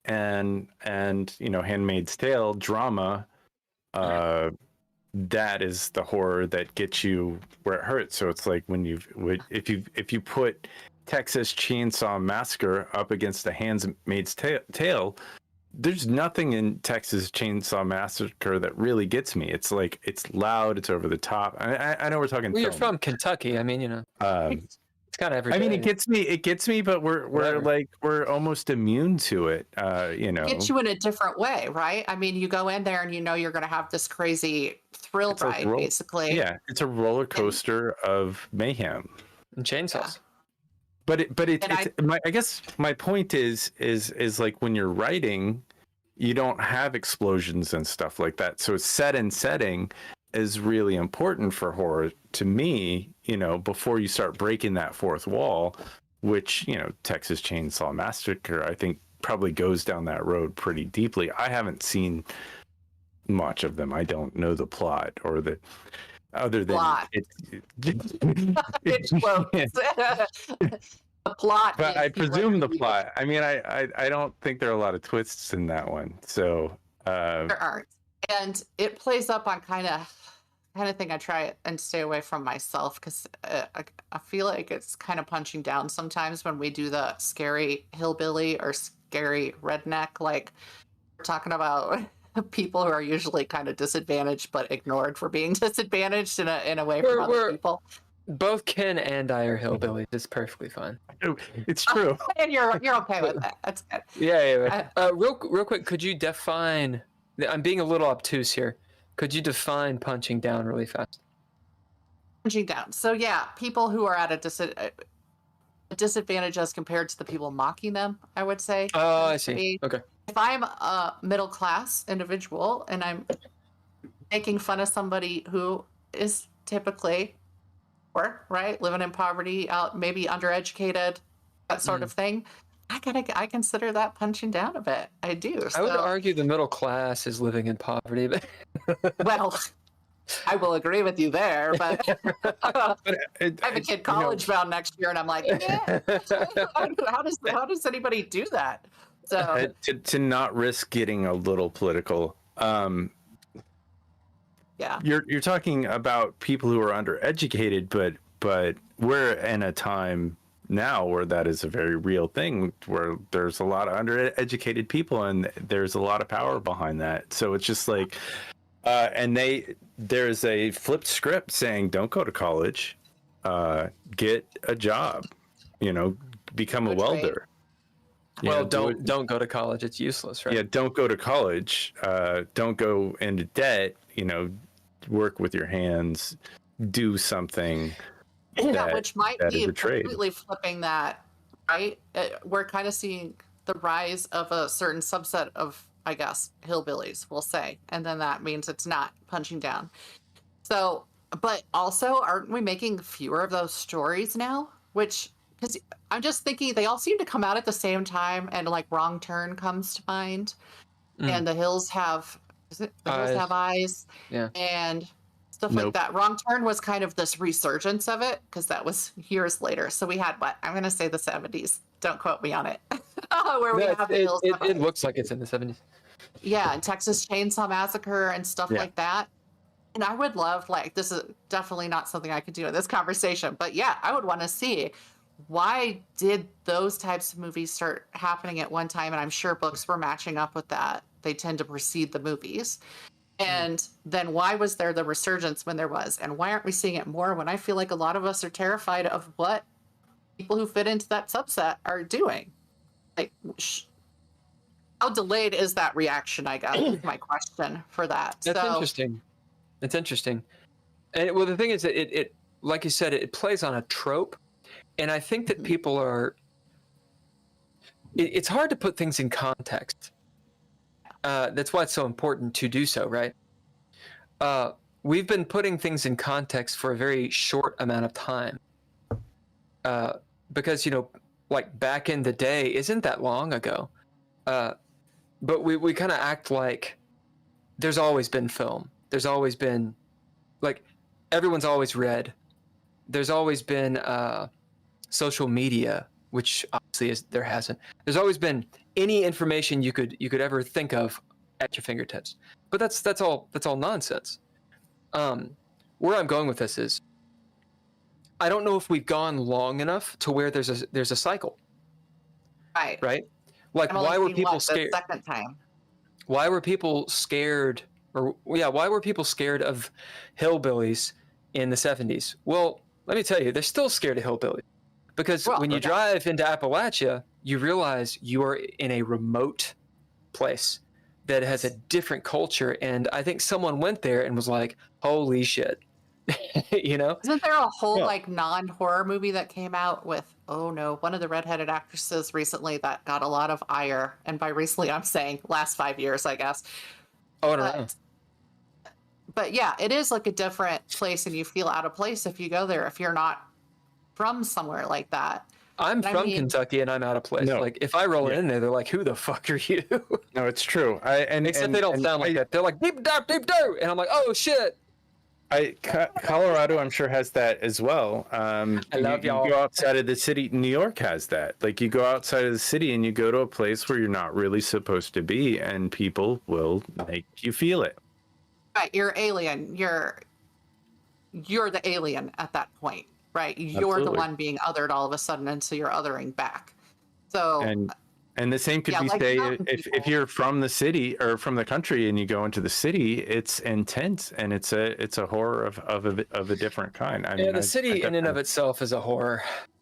and Handmaid's Tale drama. That is the horror that gets you where it hurts. So it's like if you put Texas Chainsaw Massacre up against the Handmaid's Tale, there's nothing in Texas Chainsaw Massacre that really gets me. It's like it's loud, it's over the top. I know we're talking. Well, you're from Kentucky. I mean, it's kind of every. I mean, it gets me, but we're almost immune to it. It gets you in a different way, right? I mean, you go in there and you're going to have this crazy thrill ride, basically. Yeah, it's a roller coaster of mayhem and chainsaws. Yeah. I guess my point is like when you're writing, you don't have explosions and stuff like that. So set and setting is really important for horror to me, before you start breaking that fourth wall, which, Texas Chainsaw Massacre, I think probably goes down that road pretty deeply. I haven't seen much of them. I don't know the plot or the other than it's close. The plot. But I presume the plot. I mean, I don't think there are a lot of twists in that one. So there aren't. And it plays up on kind of thing I try and stay away from myself, because I feel like it's kind of punching down sometimes when we do the scary hillbilly or scary redneck. Like, we're talking about people who are usually kind of disadvantaged but ignored for being disadvantaged in a way from other people. Both Ken and I are hillbillies. It's perfectly fine. It's true. And you're okay with that. That's good. Yeah. Real quick, could you define? I'm being a little obtuse here. Could you define punching down really fast? Punching down. So yeah, people who are at a disadvantage as compared to the people mocking them, I would say. Oh, I see. Okay. If I'm a middle class individual and I'm making fun of somebody who is typically poor, right, living in poverty, maybe undereducated, that sort of thing, I consider that punching down a bit. I do. I would argue the middle class is living in poverty. But well, I will agree with you there, but I have a kid college bound next year, and I'm like, how does anybody do that? So to not risk getting a little political. Yeah, you're talking about people who are undereducated, but we're in a time now where that is a very real thing, where there's a lot of undereducated people and there's a lot of power behind that. So it's just like, and there's a flipped script saying, don't go to college, get a job, become a welder. Well, don't go to college. It's useless, right? Yeah. Don't go to college. Don't go into debt, work with your hands, do something, Yeah, which might that be is a trade. completely flipping that, right? We're kind of seeing the rise of a certain subset of, I guess, hillbillies, we'll say. And then that means it's not punching down. So, but also, aren't we making fewer of those stories now? Which, because I'm just thinking they all seem to come out at the same time, and like Wrong Turn comes to mind. And The Hills Have, Hills Have Eyes? Yeah. And stuff like that. Wrong Turn was kind of this resurgence of it because that was years later. So we had what? I'm going to say the 70s. Don't quote me on it. Where we have the Hills Have Eyes. It looks like it's in the 70s. Yeah, and Texas Chainsaw Massacre and stuff like that. And I would love, like, this is definitely not something I could do in this conversation, but yeah, I would want to see why did those types of movies start happening at one time? And I'm sure books were matching up with that. They tend to precede the movies. And then why was there the resurgence when there was? And why aren't we seeing it more when I feel like a lot of us are terrified of what people who fit into that subset are doing? Like, how delayed is that reaction, I guess, is my question for that. That's interesting. It's interesting. And well, the thing is that it like you said, it plays on a trope. And I think that people are, it's hard to put things in context. That's why it's so important to do so, right? We've been putting things in context for a very short amount of time. Because, you know, like back in the day, isn't that long ago? But we kind of act like there's always been film. There's always been, like, everyone's always read. There's always been social media, which obviously there hasn't. There's always been any information you could ever think of at your fingertips. But that's all nonsense. Where I'm going with this is, I don't know if we've gone long enough to where there's a cycle. Right. Right? Like, why were people scared? The second time. Why were people scared? Why were people scared of hillbillies in the 70s? Well, let me tell you, they're still scared of hillbillies. Because when you drive into Appalachia, you realize you are in a remote place that has a different culture. And I think someone went there and was like, holy shit. You know? Isn't there a whole like non-horror movie that came out with, one of the redheaded actresses recently that got a lot of ire? And by recently, I'm saying last 5 years, I guess. Oh, I don't know. But yeah, it is like a different place, and you feel out of place if you go there, if you're not from somewhere like that. I'm from Kentucky, and I'm out of place. No. Like, if I roll in there, they're like, who the fuck are you? No, it's true. Except they don't sound like that. They're like, deep down. And I'm like, oh, shit. Colorado, I'm sure, has that as well. I love y'all. You go outside of the city. New York has that. Like, you go outside of the city and you go to a place where you're not really supposed to be, and people will make you feel it. Right, you're alien. You're the alien at that point, right? You're Absolutely. the one being othered all of a sudden, and so you're othering back. So and the same could be like say if you're from the city or from the country and you go into the city, it's intense and it's a horror of a different kind. I mean, the city in and of itself is a horror.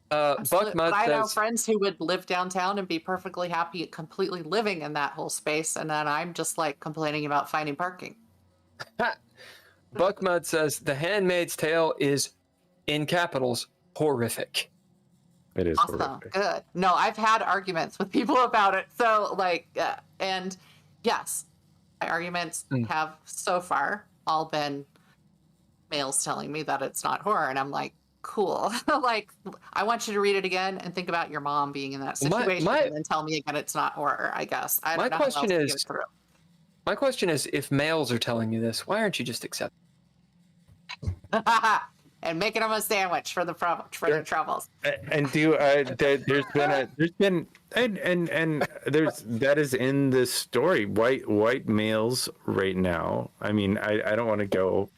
But I know friends who would live downtown and be perfectly happy completely living in that whole space, and then I'm just like complaining about finding parking. Buckmud says The Handmaid's Tale is, in capitals, horrific. It is awesome. Horrific. Good. No, I've had arguments with people about it. So like, and yes, my arguments have so far all been males telling me that it's not horror, and I'm like, cool. Like, I want you to read it again and think about your mom being in that situation, and then tell me again it's not horror. I guess. I don't know how else to get it through. My question is, if males are telling you this, why aren't you just accepting? And making them a sandwich for the troubles. And that is in this story. White males right now. I mean, I don't want to go.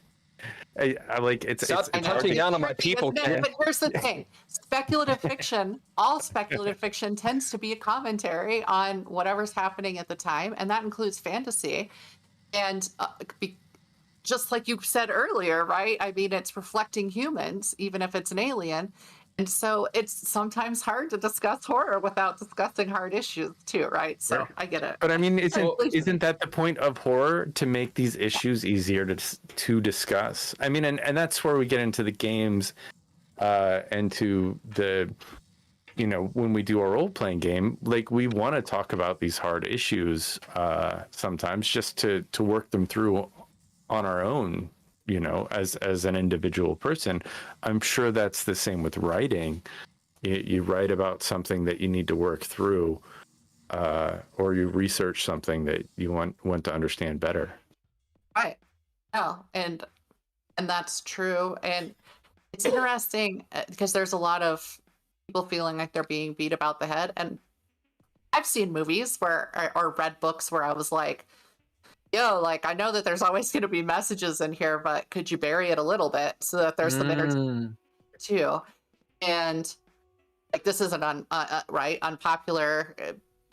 I like it's. Stop touching down on my people. But here's the thing: speculative fiction. All speculative fiction tends to be a commentary on whatever's happening at the time, and that includes fantasy. And just like you said earlier, right? I mean, it's reflecting humans, even if it's an alien. And so it's sometimes hard to discuss horror without discussing hard issues too, right? So I get it. But I mean, isn't that the point of horror, to make these issues easier to discuss? I mean, and that's where we get into the games and to the, when we do our role-playing game, like we want to talk about these hard issues sometimes just to work them through on our own, as an individual person. I'm sure that's the same with writing. You write about something that you need to work through, or you research something that you want to understand better. Right. No, and that's true. And it's interesting because there's a lot of people feeling like they're being beat about the head. And I've seen movies or read books where I was like, yo, like, I know that there's always going to be messages in here, but could you bury it a little bit so that there's some entertainment too? And like, this isn't unpopular.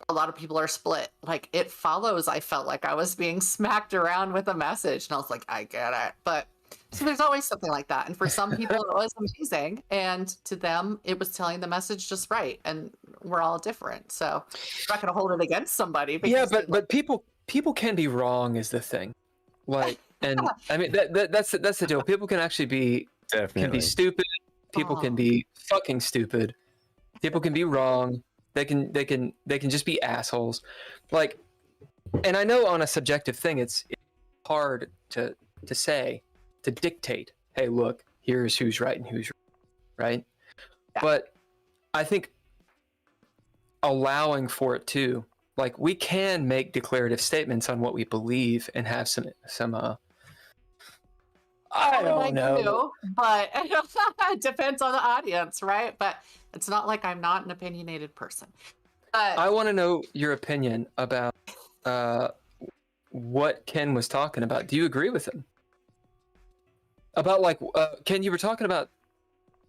A lot of people are split. Like, It Follows, I felt like I was being smacked around with a message, and I was like, I get it. But so there's always something like that. And for some people, it was amazing. And to them, it was telling the message just right. And we're all different. So I'm not going to hold it against somebody. Yeah, but people can be wrong is the thing. Like, and I mean, that's the deal. People can actually be, can be stupid. People can be fucking stupid. People can be wrong. They can just be assholes. Like, and I know on a subjective thing, it's hard to say, to dictate, hey, look, here's who's right and who's right. Yeah. But I think allowing for it too, like, we can make declarative statements on what we believe and have some I don't know. But it depends on the audience, right? But it's not like I'm not an opinionated person. But I want to know your opinion about what Ken was talking about. Do you agree with him? About, like, Ken, you were talking about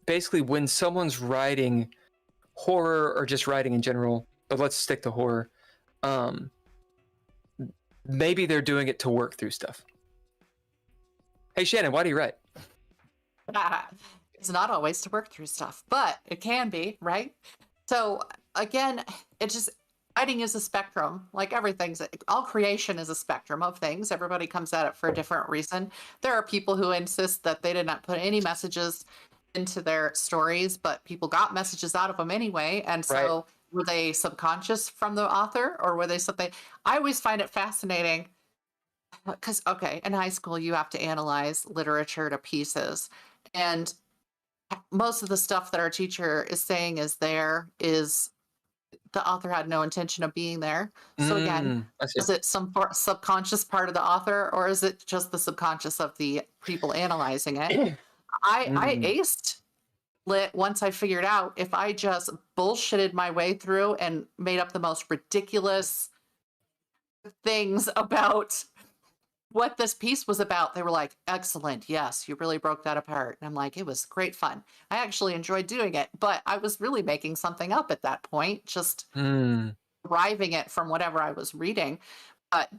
basically when someone's writing horror or just writing in general, but let's stick to horror. Maybe they're doing it to work through stuff. Hey, Shannon, why do you write? It's not always to work through stuff, but it can be, right? So again, it's just, writing is a spectrum. Like all creation is a spectrum of things. Everybody comes at it for a different reason. There are people who insist that they did not put any messages into their stories, but people got messages out of them anyway. And so were they subconscious from the author, or were they something? I always find it fascinating because, okay, in high school, you have to analyze literature to pieces. And most of the stuff that our teacher is saying is the author had no intention of being there. So again, is it some subconscious part of the author, or is it just the subconscious of the people analyzing it? I aced lit once I figured out if I just bullshitted my way through and made up the most ridiculous things about what this piece was about. They were like, excellent. Yes, you really broke that apart. And I'm like, it was great fun. I actually enjoyed doing it, but I was really making something up at that point, just deriving it from whatever I was reading. But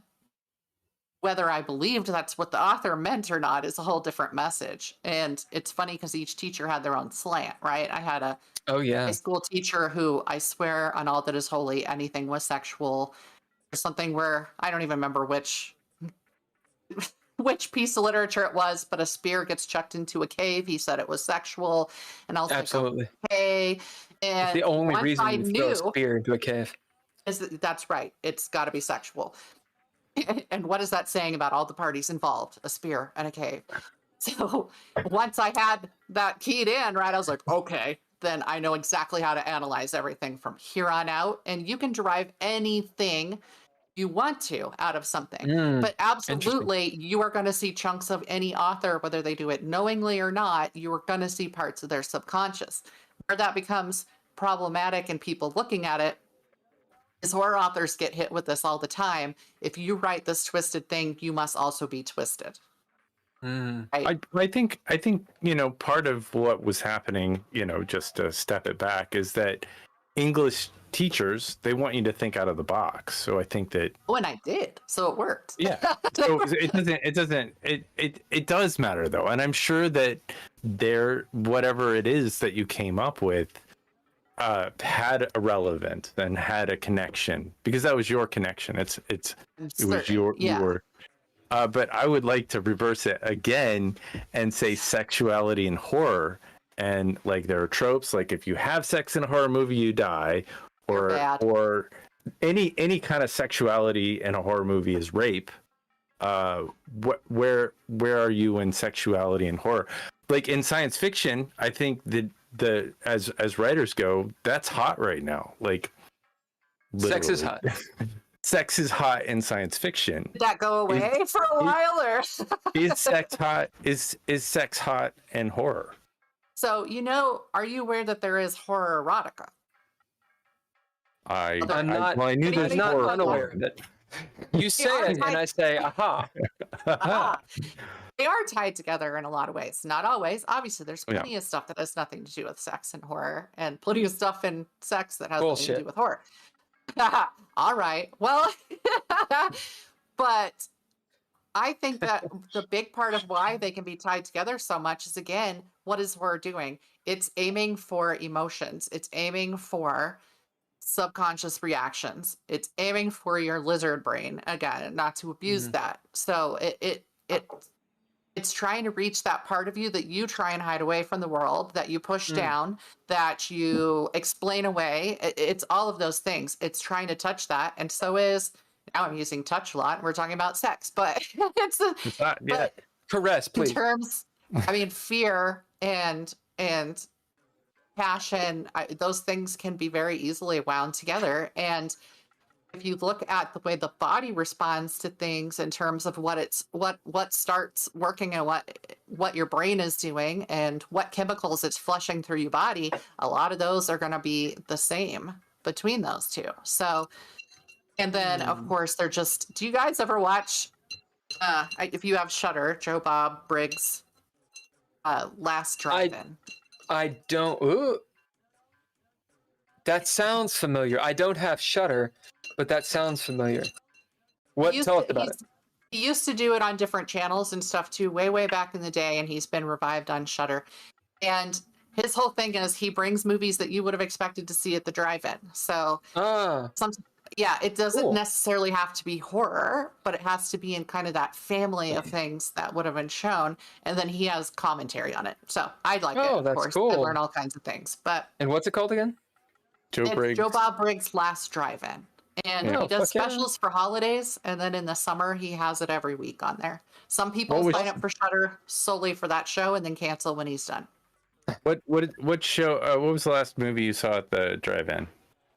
whether I believed that's what the author meant or not is a whole different message. And it's funny because each teacher had their own slant, right? I had a high school teacher who, I swear on all that is holy, anything was sexual, or something where I don't even remember which piece of literature it was, but a spear gets chucked into a cave. He said it was sexual, and I was absolutely like, okay. And it's the only reason you throw a spear into a cave is that's right. It's got to be sexual. And what is that saying about all the parties involved? A spear and a cave. So once I had that keyed in, right, I was like, okay, then I know exactly how to analyze everything from here on out. And you can derive anything you want to out of something. But absolutely, you are going to see chunks of any author, whether they do it knowingly or not, you are going to see parts of their subconscious. Where that becomes problematic and people looking at it is horror authors get hit with this all the time. If you write this twisted thing, you must also be twisted. Right? I think part of what was happening, just to step it back, is that English teachers, they want you to think out of the box. So I think that and I did, so it worked. Yeah. So it does matter though, and I'm sure that whatever it is that you came up with had a relevance and had a connection, because that was your connection. It was your. But I would like to reverse it again and say sexuality and horror and like there are tropes like if you have sex in a horror movie, you die, or any kind of sexuality in a horror movie is rape. Where are you in sexuality and horror? Like in science fiction, I think the as writers go, that's hot right now. Like literally. Sex is hot. Sex is hot in science fiction. Did that go away for a while, or is sex hot? Is sex hot in horror? so are you aware that there is horror erotica? I'm not. Well, I knew there's I'm not horror. unaware of it. You say it, and I say, aha. Ah, they are tied together in a lot of ways. Not always. Obviously, there's plenty of stuff that has nothing to do with sex and horror, and plenty of stuff in sex that has nothing to do with horror. All right. Well, but I think that the big part of why they can be tied together so much is, again, what is horror doing? It's aiming for emotions. It's aiming for subconscious reactions. It's aiming for your lizard brain, again, not to abuse that. So it's trying to reach that part of you that you try and hide away from the world, that you push down, that you explain away. It's all of those things. It's trying to touch that. And so is, now I'm using touch a lot, and we're talking about sex, but it's not yet. Caress, please. In terms, I mean, fear and passion, those things can be very easily wound together. And if you look at the way the body responds to things in terms of what starts working and what your brain is doing and what chemicals it's flushing through your body, a lot of those are going to be the same between those two. So, and then of course they're just, do you guys ever watch, if you have Shudder, Joe Bob Briggs' Last Drive-In? I don't. Ooh. That sounds familiar. I don't have Shudder, but that sounds familiar. Tell us about it. He used to do it on different channels and stuff too, way back in the day, and he's been revived on Shudder. And his whole thing is he brings movies that you would have expected to see at the drive-in. So, it doesn't necessarily have to be horror, but it has to be in kind of that family of things that would have been shown. And then he has commentary on it. So I'd like it. Of that's course. cool. I learn all kinds of things. And what's it called again? Joe Bob Briggs' Last Drive-In. And he does specials for holidays, and then in the summer he has it every week on there. Some people sign up for Shudder solely for that show and then cancel when he's done. What show? What was the last movie you saw at the drive-in?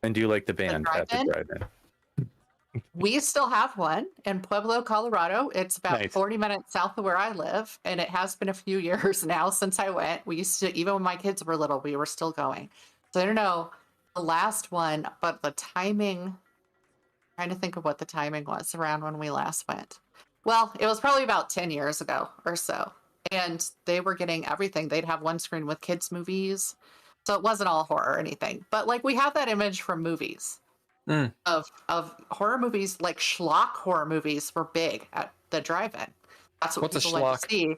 And do you like the band at the drive-in? We still have one in Pueblo, Colorado. It's about 40 minutes south of where I live, and it has been a few years now since I went. We used to, even when my kids were little, we were still going. So I don't know the last one, but the timing, trying to think of what the timing was around when we last went. Well, it was probably about 10 years ago or so. And they were getting everything. They'd have one screen with kids' movies. So it wasn't all horror or anything. But like we have that image from movies of horror movies, like schlock horror movies were big at the drive-in. That's what people like to see.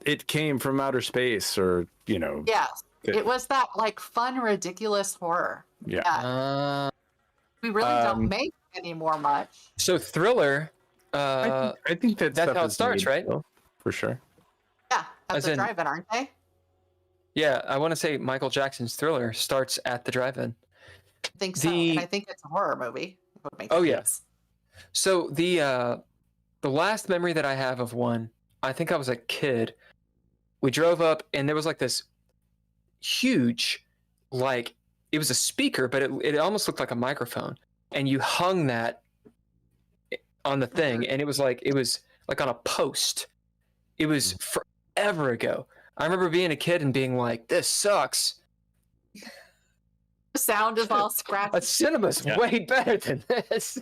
It came from outer space, or Yes. It was that like fun, ridiculous horror. Yeah. We really don't make anymore much. So Thriller. I think that's how it starts, right? For sure. Yeah, at the drive-in, aren't they? Yeah, I want to say Michael Jackson's Thriller starts at the drive-in. I think so. And I think it's a horror movie. Yes. So the last memory that I have of one, I think I was a kid. We drove up and there was like this huge, like it was a speaker, but it almost looked like a microphone. And you hung that on the thing, and it was like on a post. It was forever ago. I remember being a kid and being like, "This sucks." The sound is all scratchy. A cinema's way better than this.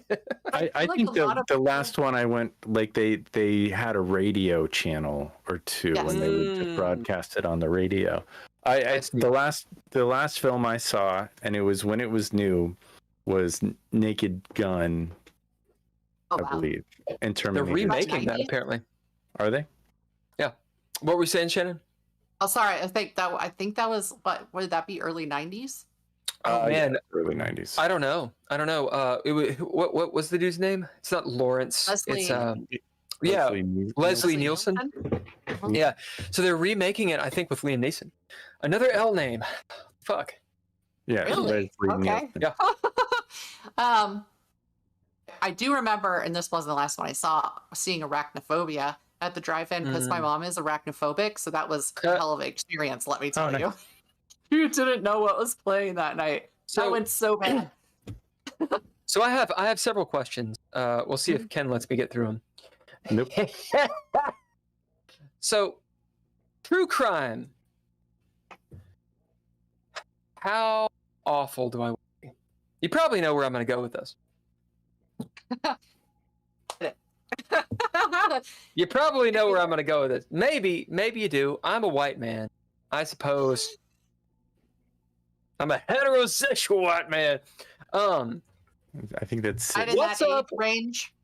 I think the last one I went, like they had a radio channel or two, and they would just broadcast it on the radio. The last film I saw, and it was when it was new, was Naked Gun. I believe. And They're remaking that apparently. Are they? Yeah. What were we saying, Shannon? Oh, sorry. I think that was what would that be? Early 90s? Oh man, early 90s. I don't know. What was the dude's name? It's not Lawrence. Leslie. It's Yeah, Nielsen. Leslie Nielsen. Yeah, so they're remaking it, I think, with Liam Neeson. Another L name. Fuck. Yeah, Really? Leslie Okay. Nielsen. Yeah. I do remember, and this wasn't the last one I saw, seeing Arachnophobia at the drive-in because my mom is arachnophobic, so that was a hell of an experience, let me tell you. You didn't know what was playing that night. So that went so bad. So I have several questions. We'll see if Ken lets me get through them. Nope. So, true crime. How awful do I want to be? You probably know where I'm going to go with this. You probably know where I'm going to go with this. Maybe you do. I'm a white man. I suppose. I'm a heterosexual white man. I think that's Right in What's that up? age range.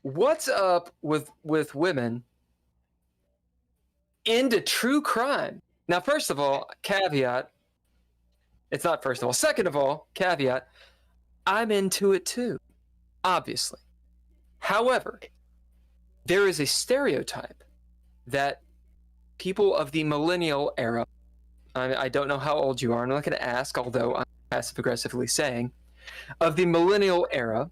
What's up with women into true crime? Now, first of all, caveat. It's not first of all. Second of all, caveat. I'm into it too, obviously. However, there is a stereotype that people of the millennial era, I don't know how old you are, I'm not going to ask, although I'm passive-aggressively saying, of the millennial era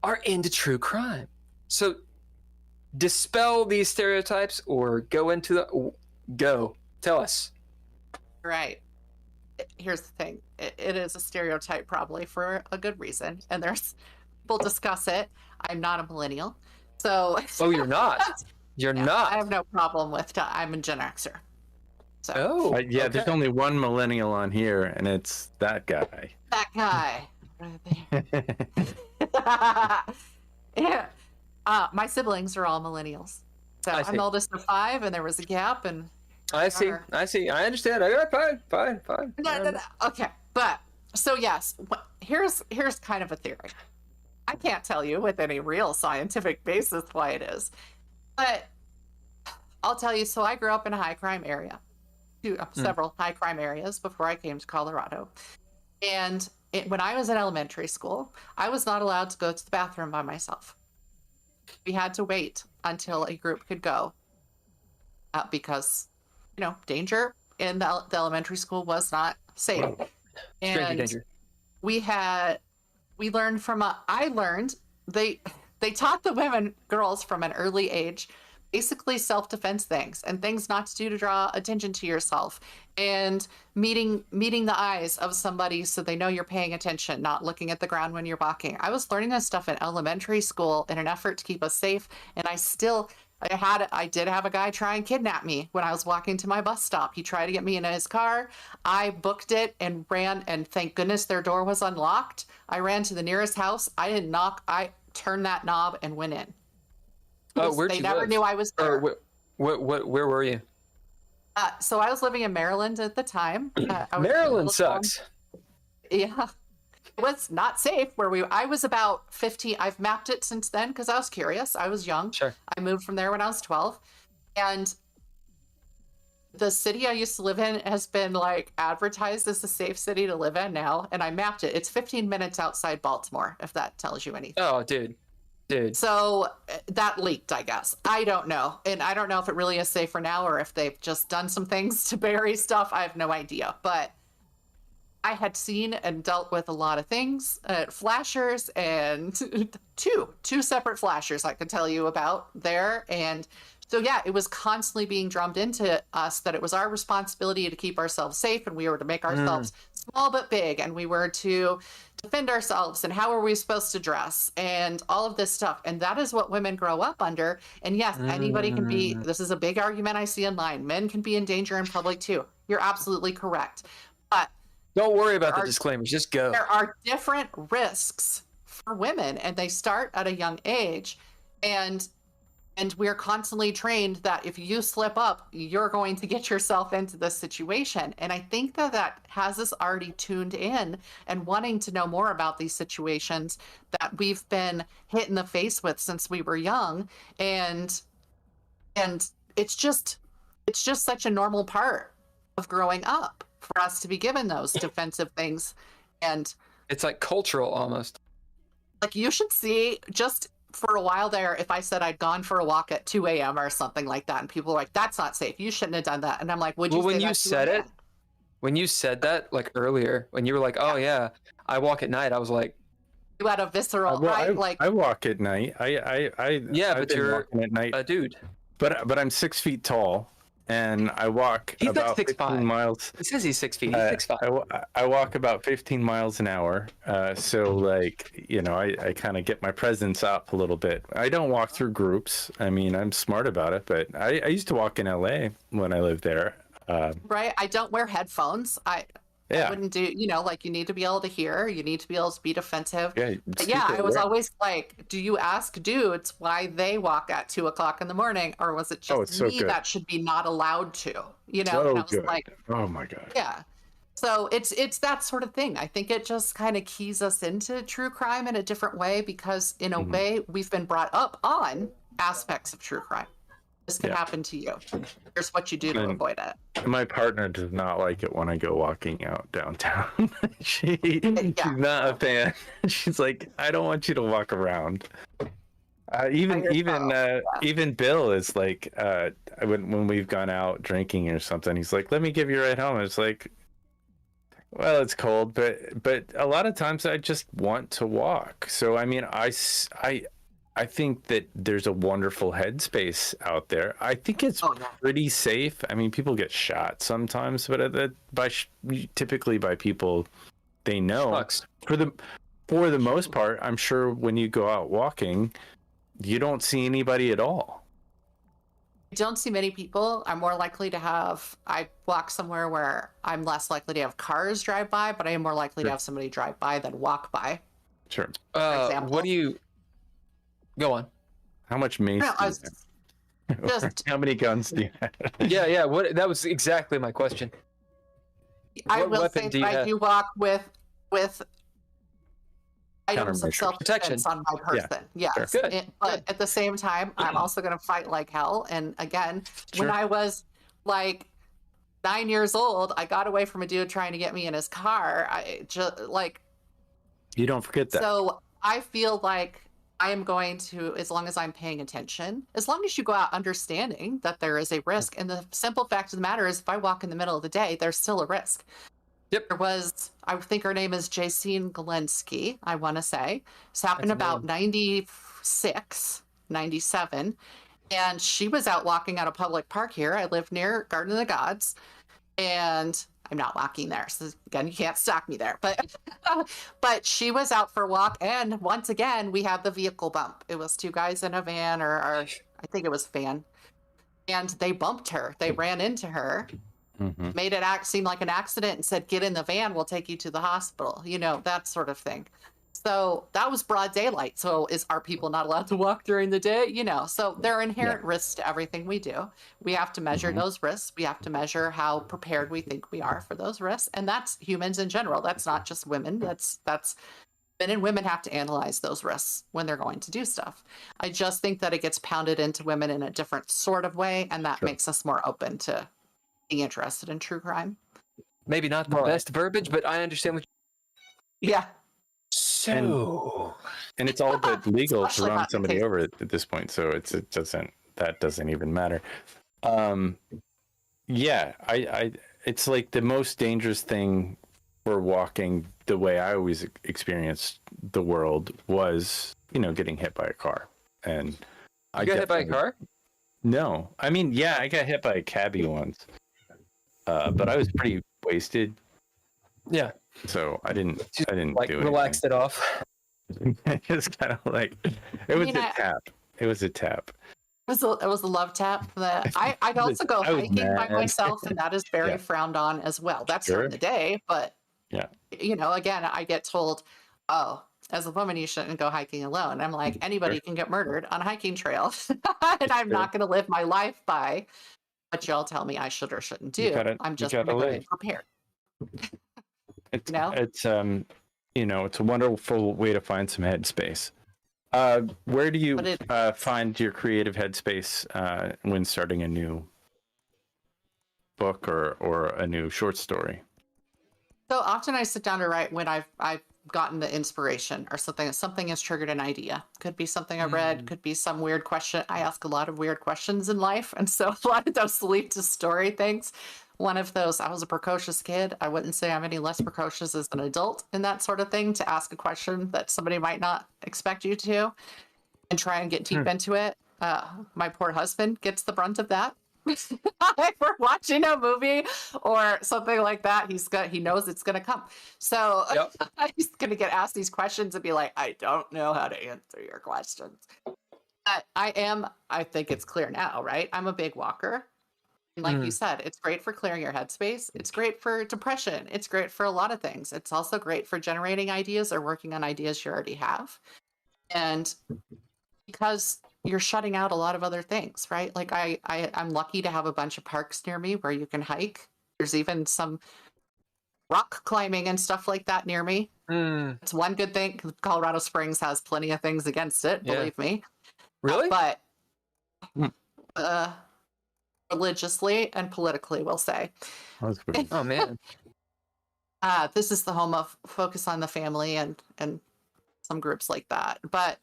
are into true crime. So dispel these stereotypes or go into the... Go. Tell us. Right. Here's the thing. It is a stereotype probably for a good reason. And people discuss it. I'm not a millennial. So... Oh, you're not? You're not? I have no problem with I'm a Gen Xer. So Oh, yeah. okay. There's only one millennial on here, and it's that guy. that guy right there. Yeah. My siblings are all millennials. So I I'm see. the oldest of 5, and there was a gap, and I see. I understand. Fine. no. Okay, but so yes, here's kind of a theory. I can't tell you with any real scientific basis why it is, but I'll tell you. So I grew up in a high crime area, several high crime areas before I came to Colorado, and when I was in elementary school, I was not allowed to go to the bathroom by myself. We had to wait until a group could go because, danger in the elementary school was not safe. And danger. I learned they taught the girls from an early age basically self-defense things and things not to do to draw attention to yourself, and meeting the eyes of somebody so they know you're paying attention, not looking at the ground when you're walking. I was learning this stuff in elementary school in an effort to keep us safe, and I did have a guy try and kidnap me when I was walking to my bus stop. He tried to get me in his car. I booked it and ran, and thank goodness their door was unlocked. I ran to the nearest house. I didn't knock. I turned that knob and went in. Where'd they you never live? knew I was there. Where were you? So I was living in Maryland at the time. Maryland sucks. Yeah. It was not safe I was about 15. I've mapped it since then because I was curious. I was young. Sure. I moved from there when I was 12. And the city I used to live in has been advertised as a safe city to live in now. And I mapped it. It's 15 minutes outside Baltimore, if that tells you anything. Oh, dude. So that leaked, I guess. I don't know. And I don't know if it really is safer now or if they've just done some things to bury stuff. I have no idea. But I had seen and dealt with a lot of things, flashers, and two separate flashers I could tell you about there. And so, yeah, it was constantly being drummed into us that it was our responsibility to keep ourselves safe, and we were to make ourselves small but big, and we were to defend ourselves, and how are we supposed to dress, and all of this stuff. And that is what women grow up under. And yes, anybody can be, this is a big argument I see online, men can be in danger in public too. You're absolutely correct. But don't worry about the disclaimers. Just go. There are different risks for women, and they start at a young age. And we're constantly trained that if you slip up, you're going to get yourself into this situation. And I think that has us already tuned in and wanting to know more about these situations that we've been hit in the face with since we were young. And it's just such a normal part of growing up for us to be given those defensive things. And it's like cultural almost. you should see just for a while there, if I said I'd gone for a walk at 2 a.m. or something like that, and people were like, "That's not safe. You shouldn't have done that." And I'm like, "Would you?" Well, say that to a man? when you said that like earlier, when you were like, "Oh yeah, I walk at night," I was like, You had a visceral, right? Like, I walk at night. "Yeah, I've but been you're walking at night. a dude." But I'm 6 feet tall, and I walk He's about like 15 6'5". miles. He says he's 6 feet. He's 6'5". I walk about 15 miles an hour. So like, you know, I kind of get my presence up a little bit. I don't walk through groups. I mean, I'm smart about it, but I used to walk in LA when I lived there. right? I don't wear headphones. I wouldn't do, like you need to be able to hear, you need to be able to be defensive. But yeah, I was always like, do you ask dudes why they walk at 2 o'clock in the morning, or was it just me that should be not allowed to? And I was like, oh my god. Yeah. So it's that sort of thing. I think it just kind of keys us into true crime in a different way, because in a way we've been brought up on aspects of true crime. This can happen to you. Here's what you do to avoid it. My partner does not like it when I go walking out downtown. She's not a fan. She's like, I don't want you to walk around. Even Bill is like, when we've gone out drinking or something, he's like, let me give you a ride home. It's like, well, it's cold, but a lot of times I just want to walk. So I mean, I think that there's a wonderful headspace out there. I think it's pretty safe. I mean, people get shot sometimes, but typically by people they know. Sucks. For the most part, I'm sure when you go out walking, you don't see anybody at all. I don't see many people. I'm more likely to I walk somewhere where I'm less likely to have cars drive by, but I am more likely to have somebody drive by than walk by. Sure. For example. What do you... Go on. How much mace do you have? How many guns do you have? Yeah. That was exactly my question. I will say that I do walk with items of self-defense on my person. Yeah. Yes. Sure. Good. But at the same time, I'm also going to fight like hell. And again, when I was like 9 years old, I got away from a dude trying to get me in his car. I just like... You don't forget that. So I feel like I am going to, as long as I'm paying attention, as long as you go out understanding that there is a risk. And the simple fact of the matter is, if I walk in the middle of the day, there's still a risk. Yep. There was, I think her name is Jacine Galensky, I want to say. This happened about 96, 97. And she was out walking at a public park here. I live near Garden of the Gods. And I'm not walking there. So again, you can't stalk me there. But she was out for a walk. And once again, we had the vehicle bump. It was two guys in a van, or I think it was a van. And they bumped her. They ran into her. Mm-hmm. Made it seem like an accident and said, get in the van, we'll take you to the hospital, that sort of thing. So that was broad daylight. So are people not allowed to walk during the day? So there are inherent risks to everything we do. We have to measure those risks. We have to measure how prepared we think we are for those risks. And that's humans in general. That's not just women. That's men and women have to analyze those risks when they're going to do stuff. I just think that it gets pounded into women in a different sort of way. And that makes us more open to being interested in true crime. Maybe not the best verbiage, but I understand what Yeah. So and it's all but legal to run somebody over at this point, so that doesn't even matter. It's like the most dangerous thing for walking, the way I always experienced the world, was getting hit by a car. And I got hit by a car? No, I mean, I got hit by a cabbie once, but I was pretty wasted. Yeah. So I didn't like do relaxed anything. It off. It's kind of like it was a tap. It was a tap. It was a love tap. I'd also go hiking by myself, and that is very frowned on as well. That's during the day, but again, I get told, "Oh, as a woman, you shouldn't go hiking alone." I'm like, anybody can get murdered on a hiking trail, and I'm not going to live my life by what y'all tell me I should or shouldn't do. I'm just prepared. It's it's a wonderful way to find some headspace. Where do you find your creative headspace when starting a new book or a new short story? So often I sit down to write when I've gotten the inspiration or something has triggered an idea. Could be something I read, could be some weird question. I ask a lot of weird questions in life. And so a lot of those lead to story things. One of those, I was a precocious kid. I wouldn't say I'm any less precocious as an adult in that sort of thing, to ask a question that somebody might not expect you to and try and get deep into it. My poor husband gets the brunt of that. If we're watching a movie or something like that, he knows it's gonna come. So he's gonna get asked these questions and be like, I don't know how to answer your questions. But I think it's clear now, right? I'm a big walker. And like you said, it's great for clearing your headspace. It's great for depression. It's great for a lot of things. It's also great for generating ideas or working on ideas you already have. And because you're shutting out a lot of other things, right? Like I'm lucky to have a bunch of parks near me where you can hike. There's even some rock climbing and stuff like that near me. It's one good thing. Colorado Springs has plenty of things against it, believe me. Really? But religiously and politically, we'll say. Oh man. This is the home of Focus on the Family and some groups like that. But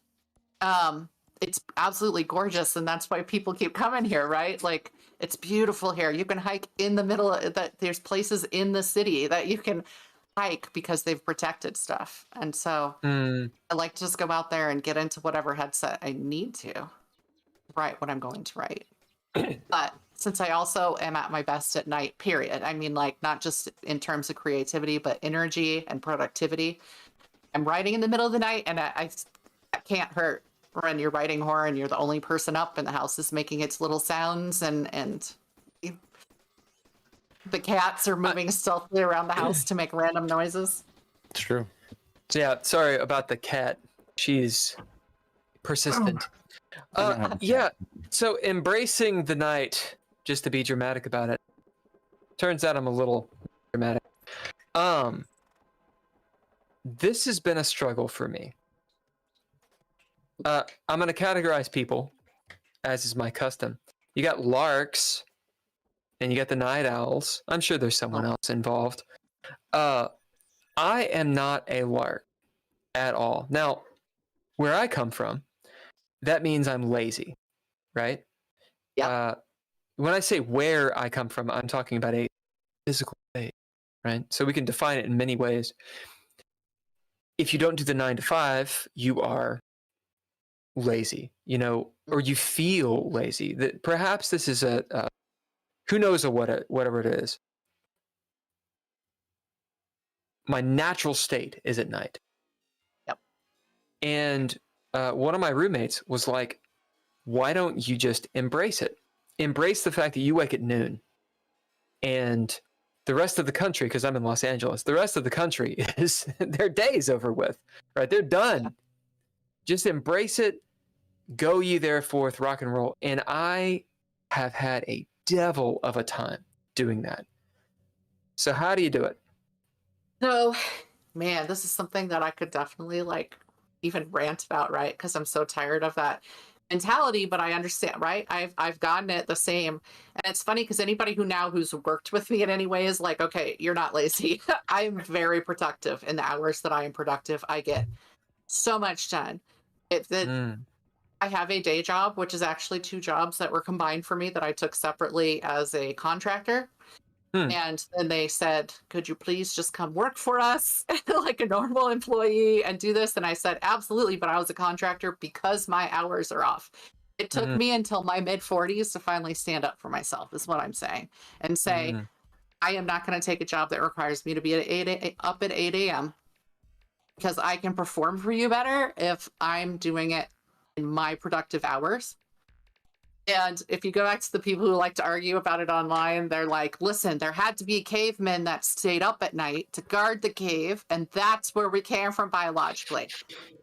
it's absolutely gorgeous, and that's why people keep coming here, right? Like, it's beautiful here. You can hike in the middle of that. There's places in the city that you can hike because they've protected stuff. And so I like to just go out there and get into whatever headset I need to write what I'm going to write. But since I also am at my best at night, period. I mean, like, not just in terms of creativity, but energy and productivity. I'm writing in the middle of the night, and I can't hurt when you're writing horror and you're the only person up and the house is making its little sounds and the cats are moving stealthily around the house to make random noises. It's true. Yeah, sorry about the cat. She's persistent. Yeah, so embracing the night, just to be dramatic about it. Turns out I'm a little dramatic. This has been a struggle for me. I'm going to categorize people, as is my custom. You got larks, and you got the night owls. I'm sure there's someone else involved. I am not a lark at all. Now, where I come from, that means I'm lazy, right? Yeah. When I say where I come from, I'm talking about a physical state, right? So we can define it in many ways. If you don't do the 9 to 5, you are lazy, or you feel lazy. That perhaps this is a who knows whatever it is. My natural state is at night. Yep. And one of my roommates was like, why don't you just embrace it? Embrace the fact that you wake at noon. And the rest of the country, because I'm in Los Angeles, the rest of the country is their day's over with, right? They're done. Just embrace it. Go ye therefore, rock and roll. And I have had a devil of a time doing that. So how do you do it? So, man, this is something that I could definitely even rant about, right? Because I'm so tired of that mentality, but I understand, right? I've gotten it the same. And it's funny because anybody who's worked with me in any way is like, okay, you're not lazy. I'm very productive in the hours that I am productive. I get so much done. I have a day job, which is actually 2 jobs that were combined for me that I took separately as a contractor. And then they said, could you please just come work for us like a normal employee and do this? And I said, absolutely. But I was a contractor because my hours are off. It took me until my mid-40s to finally stand up for myself, is what I'm saying. And say, I am not going to take a job that requires me to be up at 8 a.m. because I can perform for you better if I'm doing it in my productive hours. And if you go back to the people who like to argue about it online, they're like, listen, there had to be cavemen that stayed up at night to guard the cave, and that's where we came from biologically.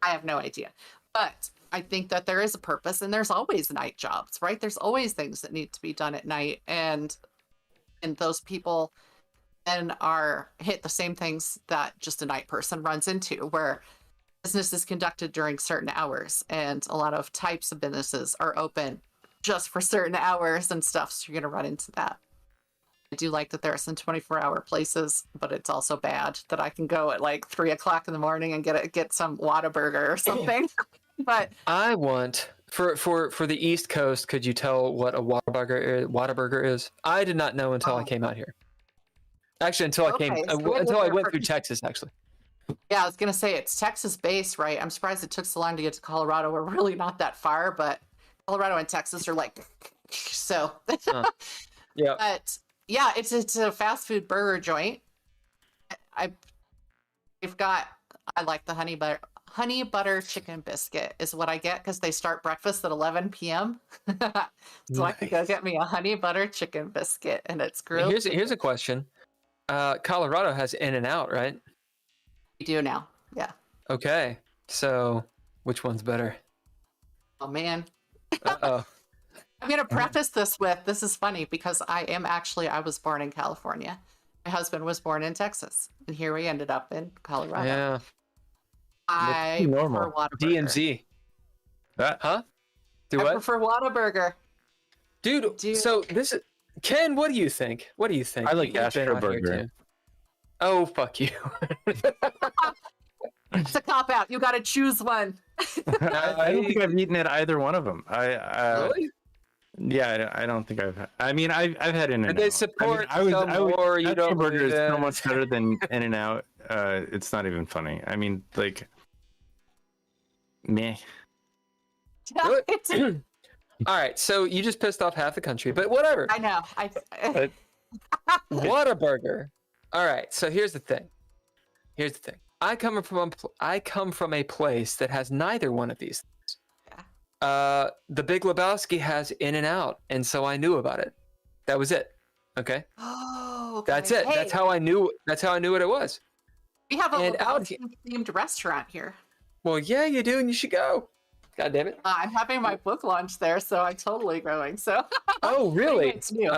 I have no idea. But I think that there is a purpose, and there's always night jobs, right? There's always things that need to be done at night, and those people then hit the same things that just a night person runs into, where business is conducted during certain hours, and a lot of types of businesses are open just for certain hours and stuff. So you're going to run into that. I do like that there are some 24-hour places, but it's also bad that I can go at like 3 o'clock in the morning and get some Whataburger or something. But I want for the East Coast. Could you tell what a Whataburger is? I did not know until I came out here. Actually, until I went through Texas. Actually, yeah, I was gonna say it's Texas based, right? I'm surprised it took so long to get to Colorado. We're really not that far, but Colorado and Texas are like so. Yeah. But yeah, it's a fast food burger joint. I like the honey butter chicken biscuit is what I get because they start breakfast at 11 p.m. So I can go get me a honey butter chicken biscuit, and it's grilled. Here's a question. Colorado has In-N-Out, right? We do now. Yeah. Okay. So which one's better? Oh man. Uh-oh. I'm going to preface this is funny because I was born in California. My husband was born in Texas, and here we ended up in Colorado. Yeah. I prefer Whataburger. DMZ. Huh? Do I what? prefer Whataburger. Dude, so this is... Ken, what do you think? What do you think? I like You've been out here Astroburger. too. Oh, fuck you. It's a cop-out. You got to choose one. I don't think I've eaten at either one of them. Really? Yeah, I don't think I've. I've had In-N-Out. And they support Astroburger you don't believe is so in. much better than In-N-Out. It's not even funny. I mean, like, meh. Good. All right, so you just pissed off half the country, but whatever. I know. Whataburger. All right, so here's the thing. I come from a place that has neither one of these things. Yeah. The Big Lebowski has In-N-Out, and so I knew about it. That was it. Okay. Oh, okay. That's it. Hey, That's how I knew what it was. we have a and out Lebowski-themed restaurant here. Well, yeah, you do, and you should go. God damn it. I'm having my book launch there, so I'm totally going. So. Oh, really? It's new.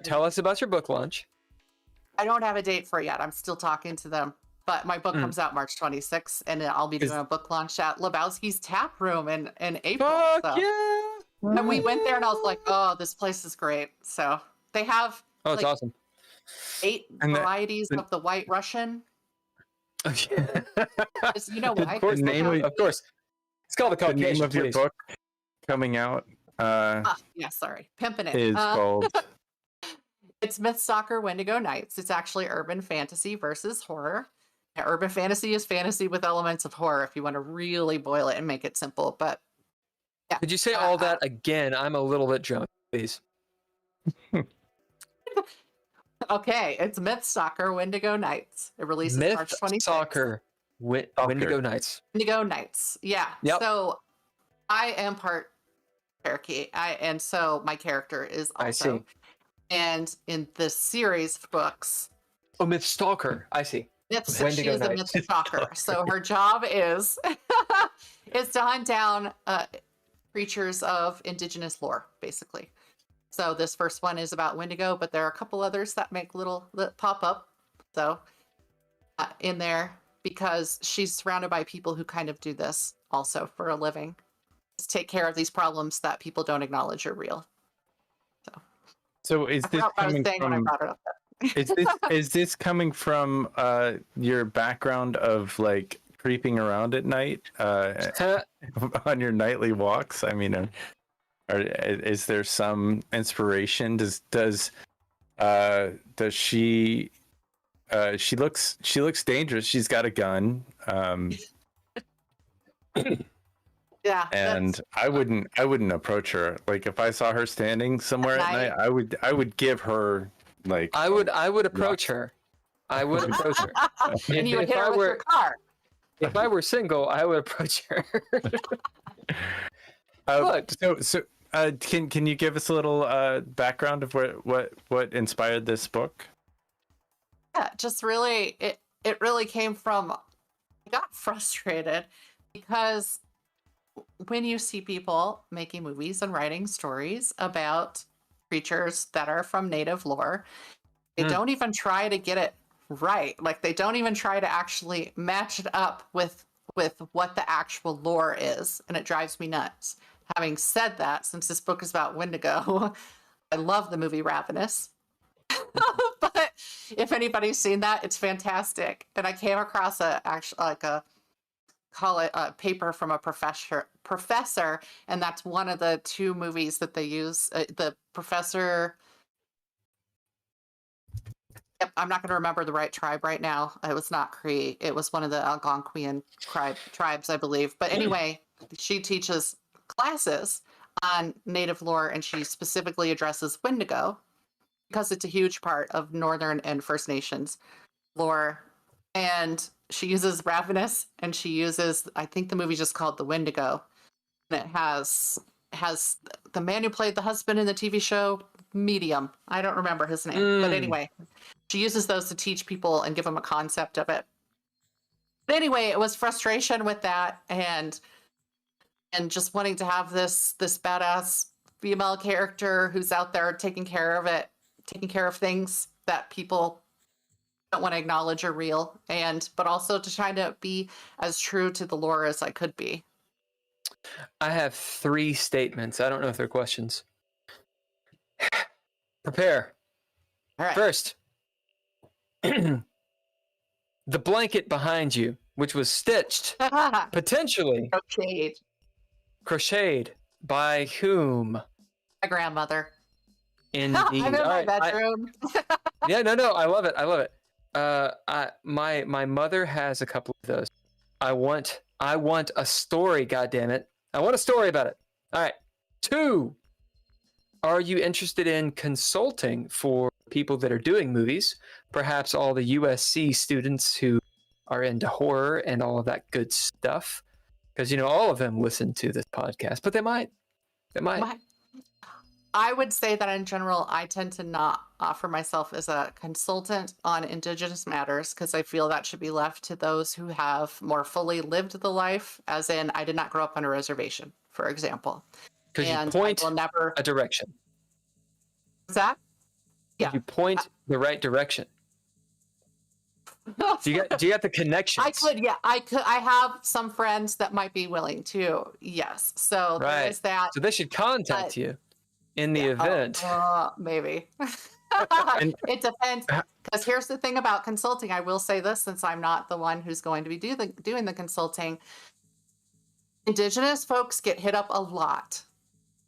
Tell us about your book launch. I don't have a date for it yet. I'm still talking to them. But my book comes out March 26th, and I'll be doing a book launch at Lebowski's Tap Room in April. Fuck so. yeah! And we went there, and I was like, oh, this place is great. So they have It's awesome. 8 varieties of the White Russian. Oh, yeah. You know why? Of course. It's called the The name Caucasian of your Police. book coming out Yeah, sorry. Pimping it. is called. It's Mythstalker Wendigo Nights. It's actually urban fantasy versus horror. Yeah, urban fantasy is fantasy with elements of horror if you want to really boil it and make it simple. But yeah. Could you say all that again? I'm a little bit drunk, please. Okay, it's Mythstalker Wendigo Nights. It releases March 26th. Wendigo Nights. Wendigo Nights. Yeah. Yep. So I am part Cherokee. And so my character is also. I see. And in the series of books. Oh, Mythstalker. I see. She is a Mythstalker. So her job is to hunt down creatures of indigenous lore, basically. So this first one is about Wendigo, but there are a couple others that make that pop up. So in there, because she's surrounded by people who kind of do this also for a living, to take care of these problems that people don't acknowledge are real. So is this coming from? Is this coming from your background of like creeping around at night on your nightly walks? I mean, is there some inspiration? Does she? She looks dangerous. She's got a gun. Yeah. And I wouldn't approach her. Like if I saw her standing somewhere at night, I would give her like. I would approach her. I would approach her. And you would hit her with your car. If I were single, I would approach her. Look. Can you give us a little background of what inspired this book? Yeah, just really it really came from. I got frustrated because when you see people making movies and writing stories about creatures that are from native lore, they don't even try to get it right. Like they don't even try to actually match it up with what the actual lore is, and it drives me nuts. Having said that, since this book is about Wendigo, I love the movie Ravenous. But if anybody's seen that, it's fantastic. And I came across a paper from a professor, and that's one of the two movies that they use. The professor. Yep, I'm not going to remember the right tribe right now. It was not Cree. It was one of the Algonquian tribes, I believe. But anyway, she teaches classes on native lore, and she specifically addresses Wendigo because it's a huge part of Northern and First Nations lore. And she uses Ravenous, and she uses, I think the movie's just called The Wendigo. And it has the man who played the husband in the TV show, Medium. I don't remember his name. But anyway, she uses those to teach people and give them a concept of it. But anyway, it was frustration with that and just wanting to have this badass female character who's out there taking care of things that people don't want to acknowledge are real, but also to try to be as true to the lore as I could be. I have 3 statements. I don't know if they're questions. Prepare. All right. First, the blanket behind you, which was stitched, potentially crocheted by whom? My grandmother. Indeed. I'm in my bedroom. Yeah, no, I love it. My mother has a couple of those. I want a story, goddammit. I want a story about it. All right. 2. Are you interested in consulting for people that are doing movies? Perhaps all the USC students who are into horror and all of that good stuff. Because, all of them listen to this podcast, but they might. I would say that in general, I tend to not offer myself as a consultant on Indigenous matters because I feel that should be left to those who have more fully lived the life, as in I did not grow up on a reservation, for example. Because you point a direction. What's that? Yeah. You point the right direction. Do you got the connections? I could. I have some friends that might be willing to. Yes. So there is that. So they should contact you in the event. Maybe. It depends. Because here's the thing about consulting. I will say this, since I'm not the one who's going to be doing the consulting. Indigenous folks get hit up a lot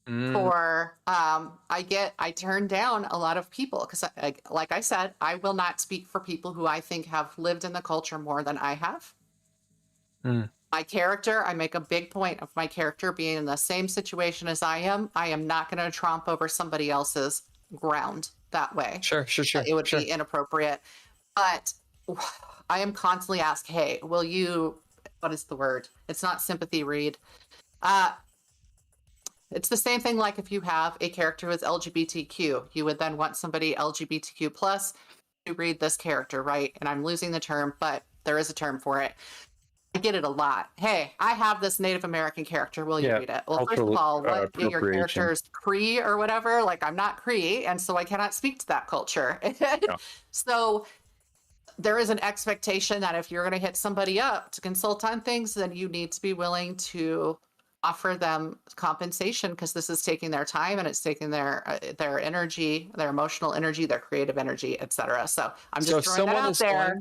for I turn down a lot of people because like I said, I will not speak for people who I think have lived in the culture more than I have. My character, I make a big point of my character being in the same situation as I am. I am not going to tromp over somebody else's ground that way. Sure. It would be inappropriate. But I am constantly asked, hey, will you, what is the word? It's not sympathy read. It's the same thing like if you have a character who's LGBTQ, you would then want somebody LGBTQ plus to read this character, right? And I'm losing the term, but there is a term for it. I get it a lot. Hey, I have this Native American character. Will you read it? Well, first of all, what your character is Cree or whatever? Like, I'm not Cree, and so I cannot speak to that culture. So there is an expectation that if you're going to hit somebody up to consult on things, then you need to be willing to offer them compensation because this is taking their time and it's taking their energy, their emotional energy, their creative energy, etc. So I'm just throwing that out there.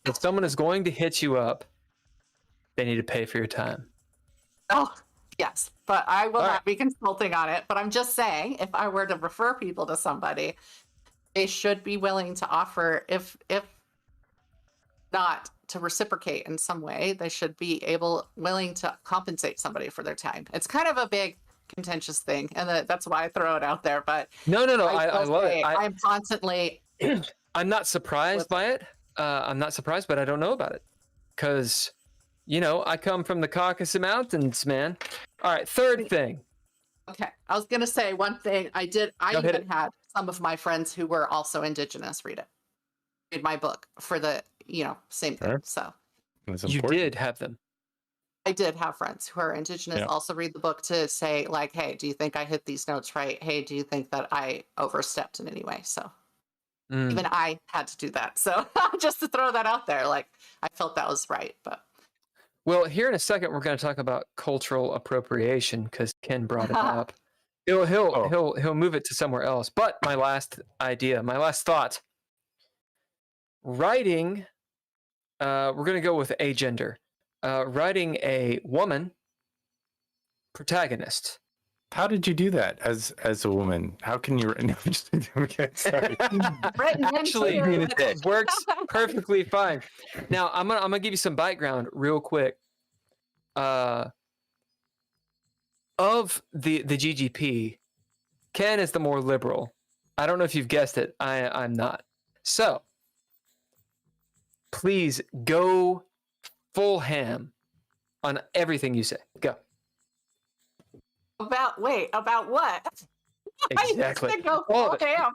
If someone is going to hit you up, they need to pay for your time. Oh, yes. But I will not be consulting on it. But I'm just saying, if I were to refer people to somebody, they should be willing to offer, if not to reciprocate in some way, they should be willing to compensate somebody for their time. It's kind of a big contentious thing. And that's why I throw it out there. But no. I love it. I'm constantly... I'm not surprised by it. I'm not surprised, but I don't know about it. Because... I come from the Caucasus Mountains, man. All right, third thing. Okay, I was gonna say one thing. I even had some of my friends who were also Indigenous read my book for the same thing. So you did have them. I did have friends who are Indigenous also read the book to say like, hey, do you think I hit these notes right? Hey, do you think that I overstepped in any way? So even I had to do that. So just to throw that out there, like I felt that was right, but. Well, here in a second, we're going to talk about cultural appropriation because Ken brought it up. He'll move it to somewhere else. But my last thought. Writing, we're gonna go with a gender. Writing a woman protagonist. How did you do that as a woman? How can you? No, okay, sorry. Actually, it works perfectly fine. Now I'm gonna give you some background real quick. Of the GGP, Ken is the more liberal. I don't know if you've guessed it. I'm not. So please go full ham on everything you say. Go. About what? Exactly. Go full ham.